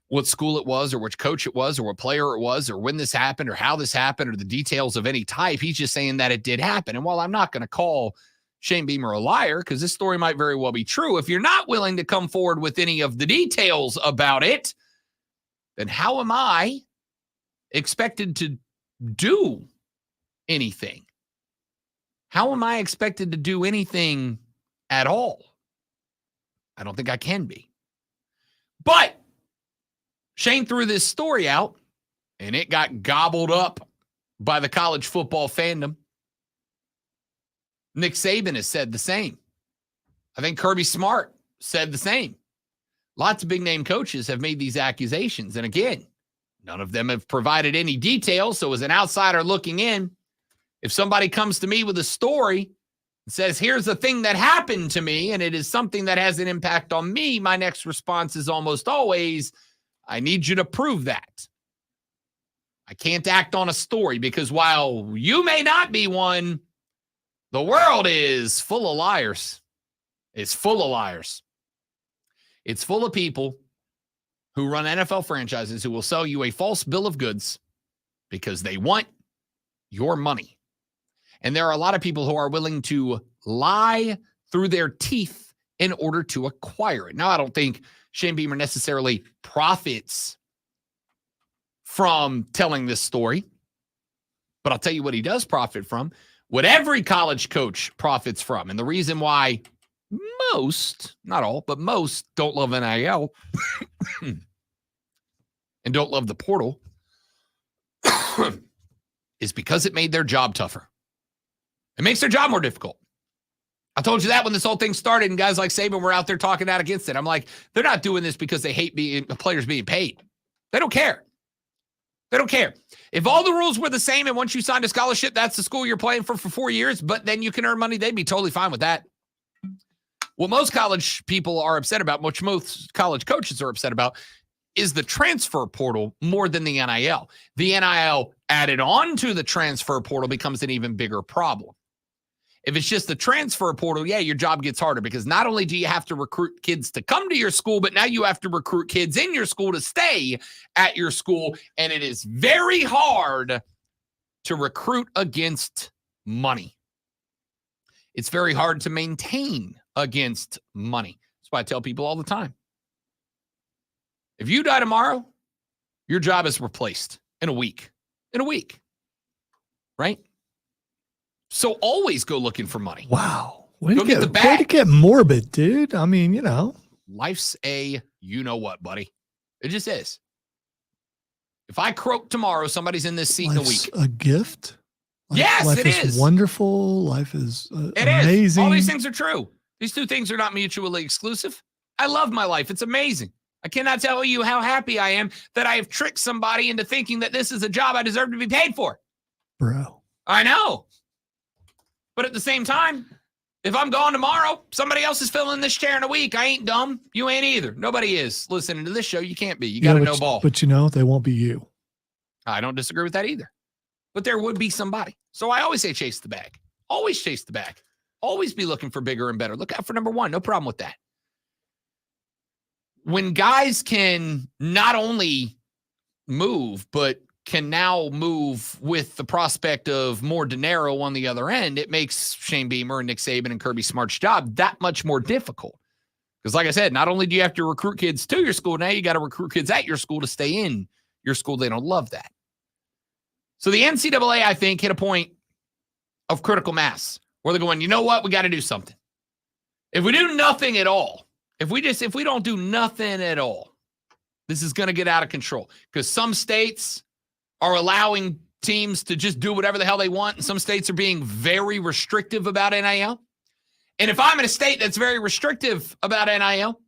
what school it was or which coach it was or what player it was or when this happened or how this happened or the details of any type. He's just saying that it did happen. And while I'm not going to call Shane Beamer a liar, because this story might very well be true, if you're not willing to come forward with any of the details about it, then how am I expected to do anything? How am I expected to do anything at all? I don't think I can be. But Shane threw this story out, and it got gobbled up by the college football fandom. Nick Saban has said the same. I think Kirby Smart said the same. Lots of big-name coaches have made these accusations. And again, none of them have provided any details. So as an outsider looking in, if somebody comes to me with a story and says, here's the thing that happened to me, and it is something that has an impact on me, my next response is almost always, I need you to prove that. I can't act on a story because while you may not be one, the world is full of liars. It's full of liars. It's full of people who run NFL franchises who will sell you a false bill of goods because they want your money. And there are a lot of people who are willing to lie through their teeth in order to acquire it. Now, I don't think Shane Beamer necessarily profits from telling this story, but I'll tell you what he does profit from. What every college coach profits from, and the reason why most, not all, but most don't love NIL and don't love the portal is because it made their job tougher. It makes their job more difficult. I told you that when this whole thing started and guys like Saban were out there talking out against it. I'm like, they're not doing this because they hate players being paid. They don't care. They don't care. If all the rules were the same and once you signed a scholarship, that's the school you're playing for 4 years, but then you can earn money, they'd be totally fine with that. What most college people are upset about, which most college coaches are upset about, is the transfer portal more than the NIL. The NIL added on to the transfer portal becomes an even bigger problem. If it's just the transfer portal, yeah, your job gets harder because not only do you have to recruit kids to come to your school, but now you have to recruit kids in your school to stay at your school. And it is very hard to recruit against money. It's very hard to maintain against money. That's why I tell people all the time. If you die tomorrow, your job is replaced in a week. In a week. Right? So always go looking for money. Wow. Go get the bag. Way to get morbid, dude. I mean, Life's a you-know-what, buddy. It just is. If I croak tomorrow, somebody's in this seat in a week. A gift? Yes, life it is. Wonderful. Life is It amazing. is. All these things are true. These two things are not mutually exclusive. I love my life. It's amazing. I cannot tell you how happy I am that I have tricked somebody into thinking that this is a job I deserve to be paid for. Bro. I know. But at the same time, if I'm gone tomorrow, somebody else is filling this chair in a week. I ain't dumb. You ain't either. Nobody is. Listening to this show, you can't be. You got to know ball. But they won't be you. I don't disagree with that either. But there would be somebody. So I always say chase the bag. Always chase the bag. Always be looking for bigger and better. Look out for number one. No problem with that. When guys can not only move, but can now move with the prospect of more dinero on the other end, it makes Shane Beamer and Nick Saban and Kirby Smart's job that much more difficult. Because like I said, not only do you have to recruit kids to your school, now you got to recruit kids at your school to stay in your school. They don't love that. So the NCAA, I think, hit a point of critical mass where they're going, you know what? We got to do something. If we do nothing at all, if we don't do nothing at all, this is going to get out of control because some states are allowing teams to just do whatever the hell they want. And some states are being very restrictive about NIL. And if I'm in a state that's very restrictive about NIL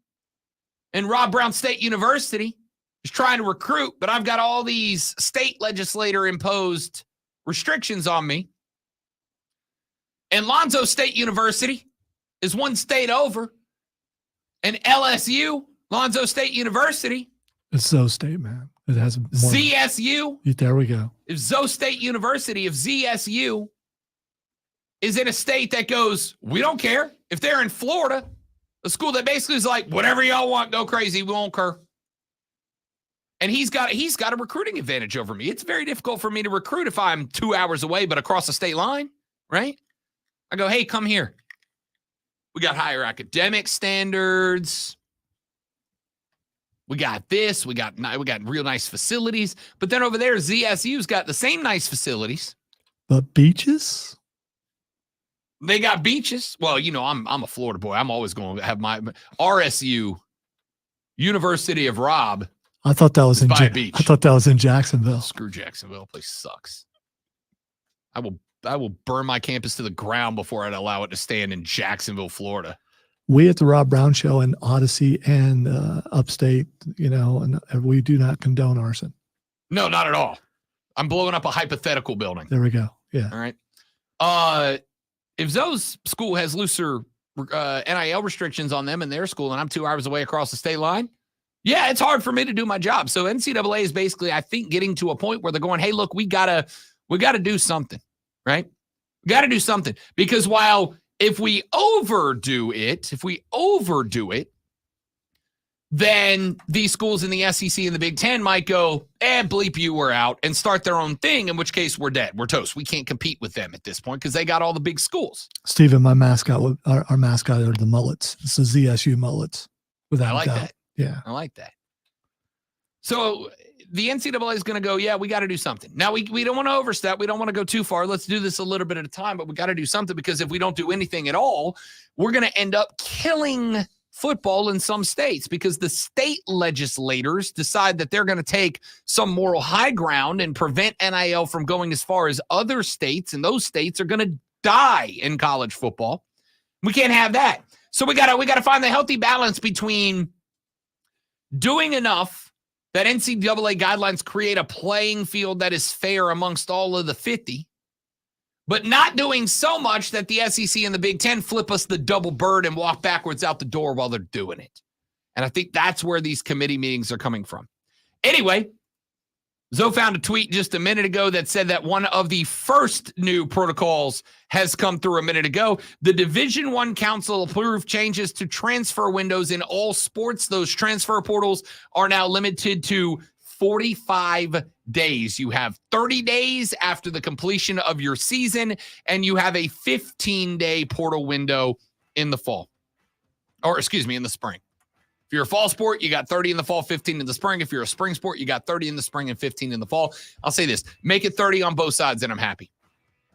and Rob Brown State University is trying to recruit, but I've got all these state legislator imposed restrictions on me. And Lonzo State University is one state over. And LSU, Lonzo State University. It's Zoe State, man. It has more. ZSU. There we go. If Zoe State University, if ZSU is in a state that goes, we don't care. If they're in Florida, a school that basically is like, whatever y'all want, go crazy, we won't care. And he's got a recruiting advantage over me. It's very difficult for me to recruit if I'm 2 hours away, but across the state line, right? I go, hey, come here. We got higher academic standards. We got this. We got real nice facilities. But then over there, ZSU's got the same nice facilities. But beaches? They got beaches. Well, I'm a Florida boy. I'm always going to have my RSU, University of Rob. I thought that was beach. I thought that was in Jacksonville. Screw Jacksonville. Place sucks. I will burn my campus to the ground before I'd allow it to stand in Jacksonville, Florida. We at the Rob Brown Show in Odyssey and Upstate, and we do not condone arson. No, not at all. I'm blowing up a hypothetical building. There we go. Yeah. All right. If Zoe's school has looser NIL restrictions on them in their school and I'm 2 hours away across the state line, yeah, it's hard for me to do my job. So NCAA is basically, I think, getting to a point where they're going, hey, look, we gotta do something, right? We got to do something because while if we overdo it, then these schools in the SEC and the Big Ten might go, bleep you, we're out, and start their own thing, in which case we're dead. We're toast. We can't compete with them at this point because they got all the big schools. Steven, my mascot, our mascot are the mullets. It's the ZSU mullets. Without I like doubt. that. Yeah. I like that. So the NCAA is going to go, yeah, we got to do something. Now, we don't want to overstep. We don't want to go too far. Let's do this a little bit at a time, but we got to do something because if we don't do anything at all, we're going to end up killing football in some states because the state legislators decide that they're going to take some moral high ground and prevent NIL from going as far as other states, and those states are going to die in college football. We can't have that. So we got to find the healthy balance between doing enough that NCAA guidelines create a playing field that is fair amongst all of the 50, but not doing so much that the SEC and the Big Ten flip us the double bird and walk backwards out the door while they're doing it. And I think that's where these committee meetings are coming from. Anyway, Zoe found a tweet just a minute ago that said that one of the first new protocols has come through a minute ago. The Division I Council approved changes to transfer windows in all sports. Those transfer portals are now limited to 45 days. You have 30 days after the completion of your season, and you have a 15-day portal window in the fall. Or, excuse me, in the spring. If you're a fall sport, you got 30 in the fall, 15 in the spring. If you're a spring sport, you got 30 in the spring and 15 in the fall. I'll say this, make it 30 on both sides, and I'm happy.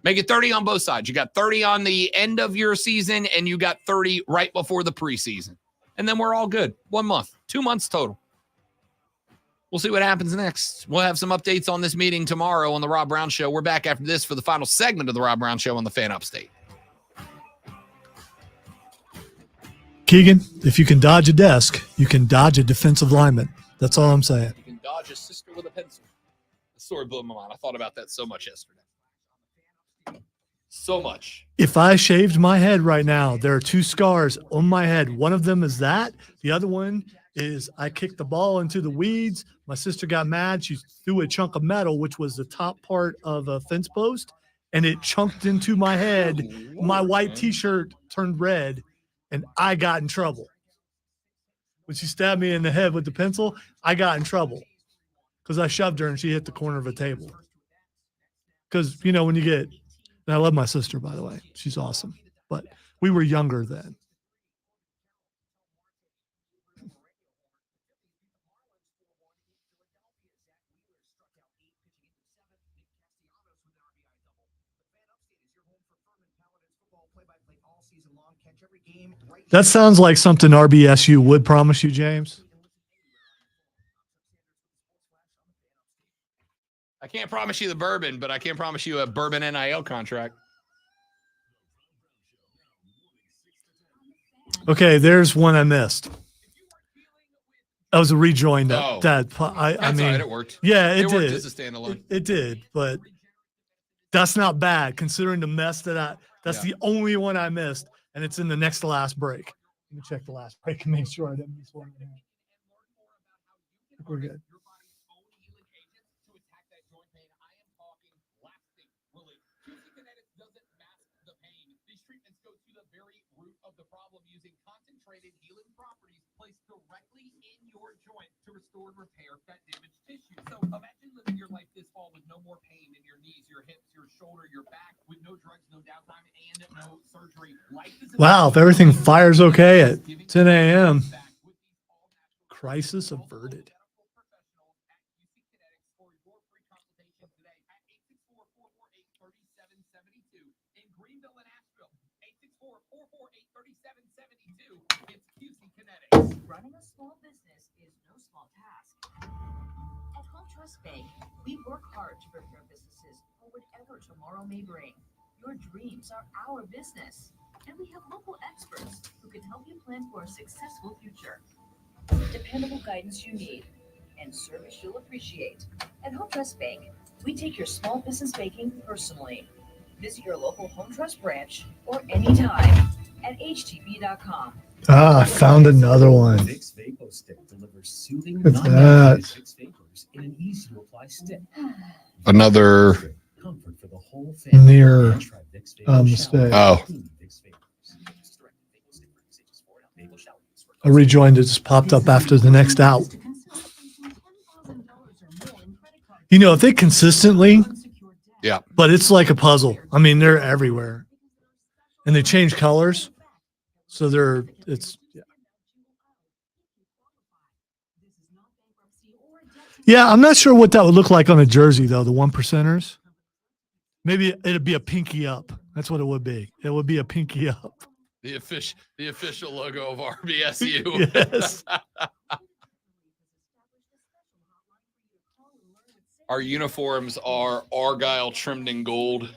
Make it 30 on both sides. You got 30 on the end of your season, and you got 30 right before the preseason. And then we're all good. 1 month, 2 months total. We'll see what happens next. We'll have some updates on this meeting tomorrow on The Rob Brown Show. We're back after this for the final segment of The Rob Brown Show on the Fan Upstate. Keegan, if you can dodge a desk, you can dodge a defensive lineman. That's all I'm saying. You can dodge a sister with a pencil. The story blew my mind. I thought about that so much yesterday. So much. If I shaved my head right now, there are 2 scars on my head. One of them is that. The other one is I kicked the ball into the weeds. My sister got mad. She threw a chunk of metal, which was the top part of a fence post, and it chunked into my head. My white T-shirt turned red, and I got in trouble. When she stabbed me in the head with the pencil, I got in trouble because I shoved her and she hit the corner of a table. Because, you know, when you get, and I love my sister, by the way. She's awesome. But we were younger then. That sounds like something RBSU would promise you, James. I can't promise you the bourbon, but I can promise you a bourbon NIL contract. Okay, there's one I missed. That was a rejoin that Oh. I mean, all right, it worked. Yeah, it worked did. as a standalone. It did, but that's not bad considering the mess that that's the only one I missed, and it's in the next to last break. Let me check the last break and make sure I didn't miss one. I think we're good. Concentrated healing properties placed directly in your joint to restore and repair fat damaged tissue. So imagine living your life this fall with no more pain in your knees, your hips, your shoulder, your back, with no drugs, no downtime, and no surgery. Wow, if everything fires okay at 10 a.m., crisis averted. Running a small business is no small task. At Home Trust Bank, we work hard to prepare businesses for whatever tomorrow may bring. Your dreams are our business, and we have local experts who can help you plan for a successful future. Dependable guidance you need and service you'll appreciate. At Home Trust Bank, we take your small business banking personally. Visit your local Home Trust branch or anytime at htb.com. I found another one. Vicks Vapo Stick delivers soothing, Look at non-acidic that. Vicks vapors in an easy-to-apply stick. Another Comfort for the whole family. near Try Vicks Vapor mistake. Shower. Oh. Vicks Vapors. A rejoin that just popped up after the next out. You know, if they consistently, Yeah. but it's like a puzzle. I mean, they're everywhere. And they change colors. So Yeah, I'm not sure what that would look like on a jersey, though, the 1%ers. Maybe it'd be a pinky up. That's what it would be. It would be a pinky up. The official logo of RBSU. Yes. Our uniforms are Argyle trimmed in gold.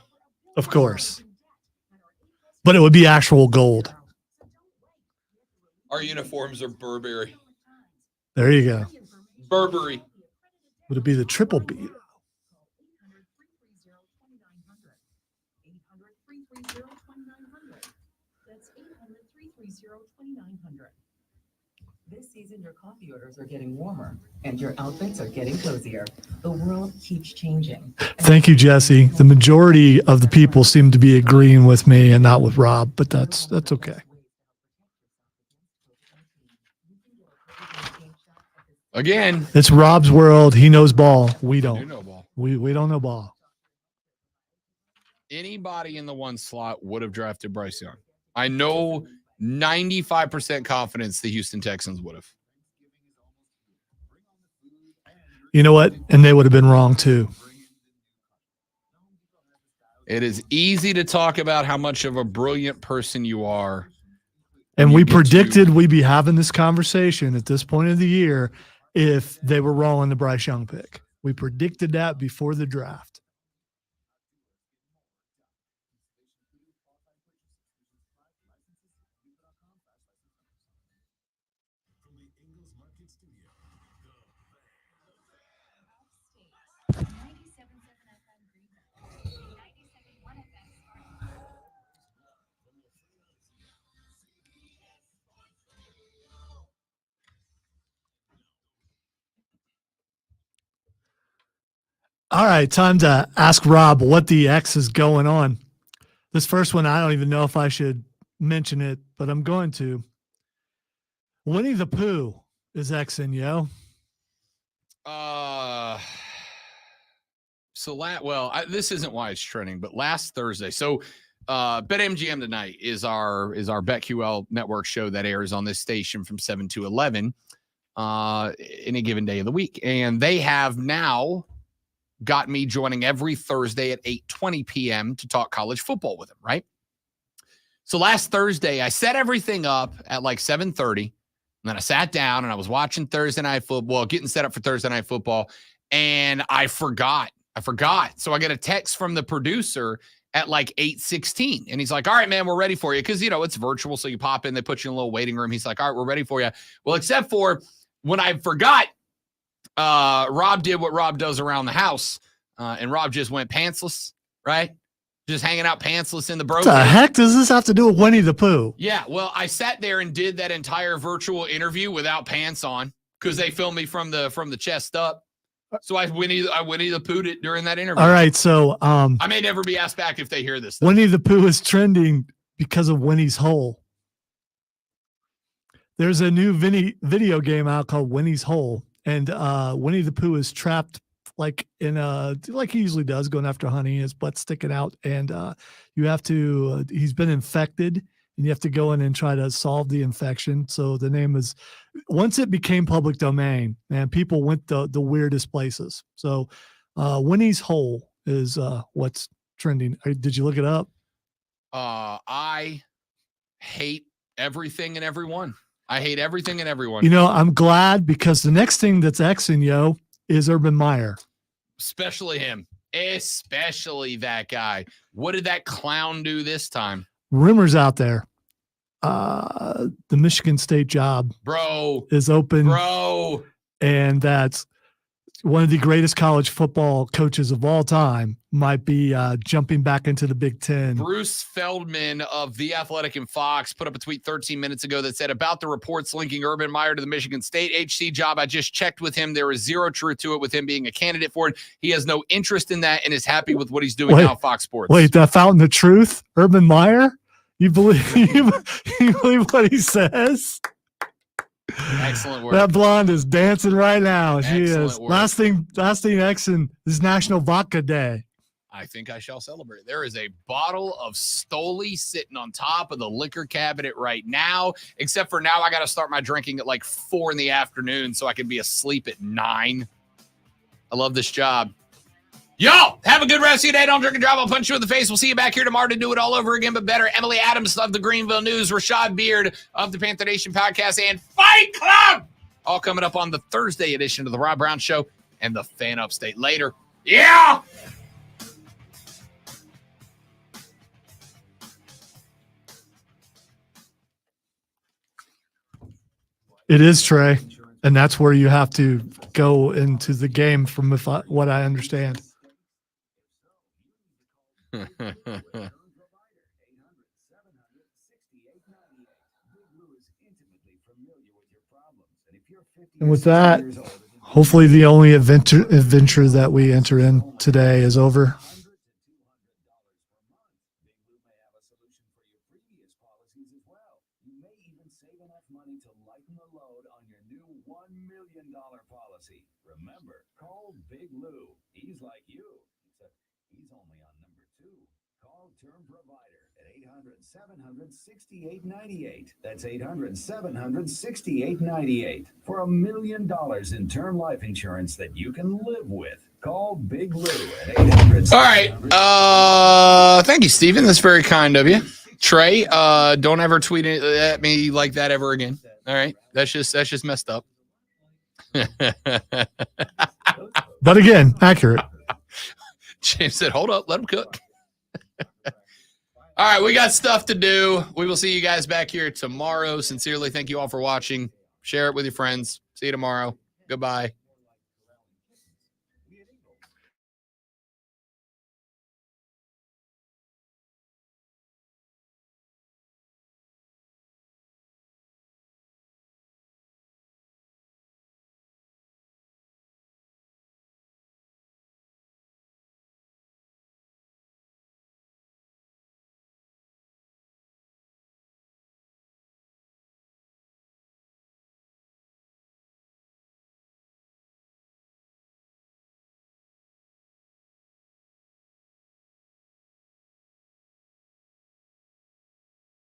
Of course. But it would be actual gold. Our uniforms are Burberry. There you go. Burberry. Would it be the triple B? This season, your coffee orders are getting warmer and your outfits are getting cozier. The world keeps changing. Thank you, Jesse. The majority of the people seem to be agreeing with me and not with Rob, but that's okay. Again, it's Rob's world. He knows ball. We don't. You know ball. We don't know ball. Anybody in the one slot would have drafted Bryce Young. I know 95% confidence the Houston Texans would have. You know what? And they would have been wrong too. It is easy to talk about how much of a brilliant person you are. And we predicted we'd be having this conversation at this point of the year if they were wrong on the Bryce Young pick. We predicted that before the draft. All right, time to ask Rob what the X is going on. This first one, I don't even know if I should mention it, but I'm going to. Winnie the Pooh is Xing, yo. This isn't why it's trending, but last Thursday. So, BetMGM tonight is our BetQL network show that airs on this station from 7 to 11 in a given day of the week, and they have now got me joining every Thursday at 8:20 p.m. to talk college football with him, right? So last Thursday, I set everything up at like 7:30, and then I sat down and I was watching Thursday Night Football, getting set up for Thursday Night Football, and I forgot. So I get a text from the producer at like 8:16, and he's like, all right, man, we're ready for you, because, it's virtual, so you pop in, they put you in a little waiting room. He's like, all right, we're ready for you. Well, except for when I forgot, Rob did what Rob does around the house, and Rob just went pantsless, right? Just hanging out pantsless in the bro. What the heck does this have to do with Winnie the Pooh? Yeah, well, I sat there and did that entire virtual interview without pants on because they filmed me from the chest up. So I Winnie the Pooh'd it during that interview. All right, so I may never be asked back if they hear this. Winnie the Pooh is trending because of Winnie's Hole. There's a new video game out called Winnie's Hole. And Winnie the Pooh is trapped like he usually does, going after honey, his butt sticking out. And you have to, he's been infected, and you have to go in and try to solve the infection. So the name is, once it became public domain, man, people went the weirdest places. So Winnie's Hole is what's trending. Did you look it up? I hate everything and everyone. I hate everything and everyone. I'm glad, because the next thing that's Xing, yo, is Urban Meyer. Especially him. Especially that guy. What did that clown do this time? Rumors out there. The Michigan State job is open. Bro. And that's one of the greatest college football coaches of all time might be jumping back into the Big Ten. Bruce Feldman of The Athletic and Fox put up a tweet 13 minutes ago that said, about the reports linking Urban Meyer to the Michigan State HC job, I just checked with him. There is zero truth to it with him being a candidate for it. He has no interest in that and is happy with what he's doing now at Fox Sports. Wait, that found the truth? Urban Meyer? You believe you believe what he says? Excellent work. That blonde is dancing right now. She Excellent is. work. Last thing, Xing is National Vodka Day. I think I shall celebrate. There is a bottle of Stoli sitting on top of the liquor cabinet right now, except for now I got to start my drinking at like 4 in the afternoon so I can be asleep at 9. I love this job. Yo, have a good rest of your day. Don't drink and drive. I'll punch you in the face. We'll see you back here tomorrow to do it all over again, but better. Emily Adams of the Greenville News, Rashad Beard of the Panther Nation Podcast, and Fight Club. All coming up on the Thursday edition of the Rob Brown Show and the Fan Upstate later. Yeah! It is, Trey. And that's where you have to go into the game from what I understand. And with that, hopefully the only adventure that we enter in today is over. Remember, call Big Lou. He's like you, except he's only on number 2. Call Term Provider at 800-700-6898. That's 800-700-6898 for $1 million in term life insurance that you can live with. Call Big Lou at 800. All right. Thank you, Steven. That's very kind of you. Trey, don't ever tweet at me like that ever again. All right. That's just messed up. But again, accurate. James said, hold up, let him cook. All right, we got stuff to do. We will see you guys back here tomorrow. Sincerely, thank you all for watching. Share it with your friends. See you tomorrow. Goodbye.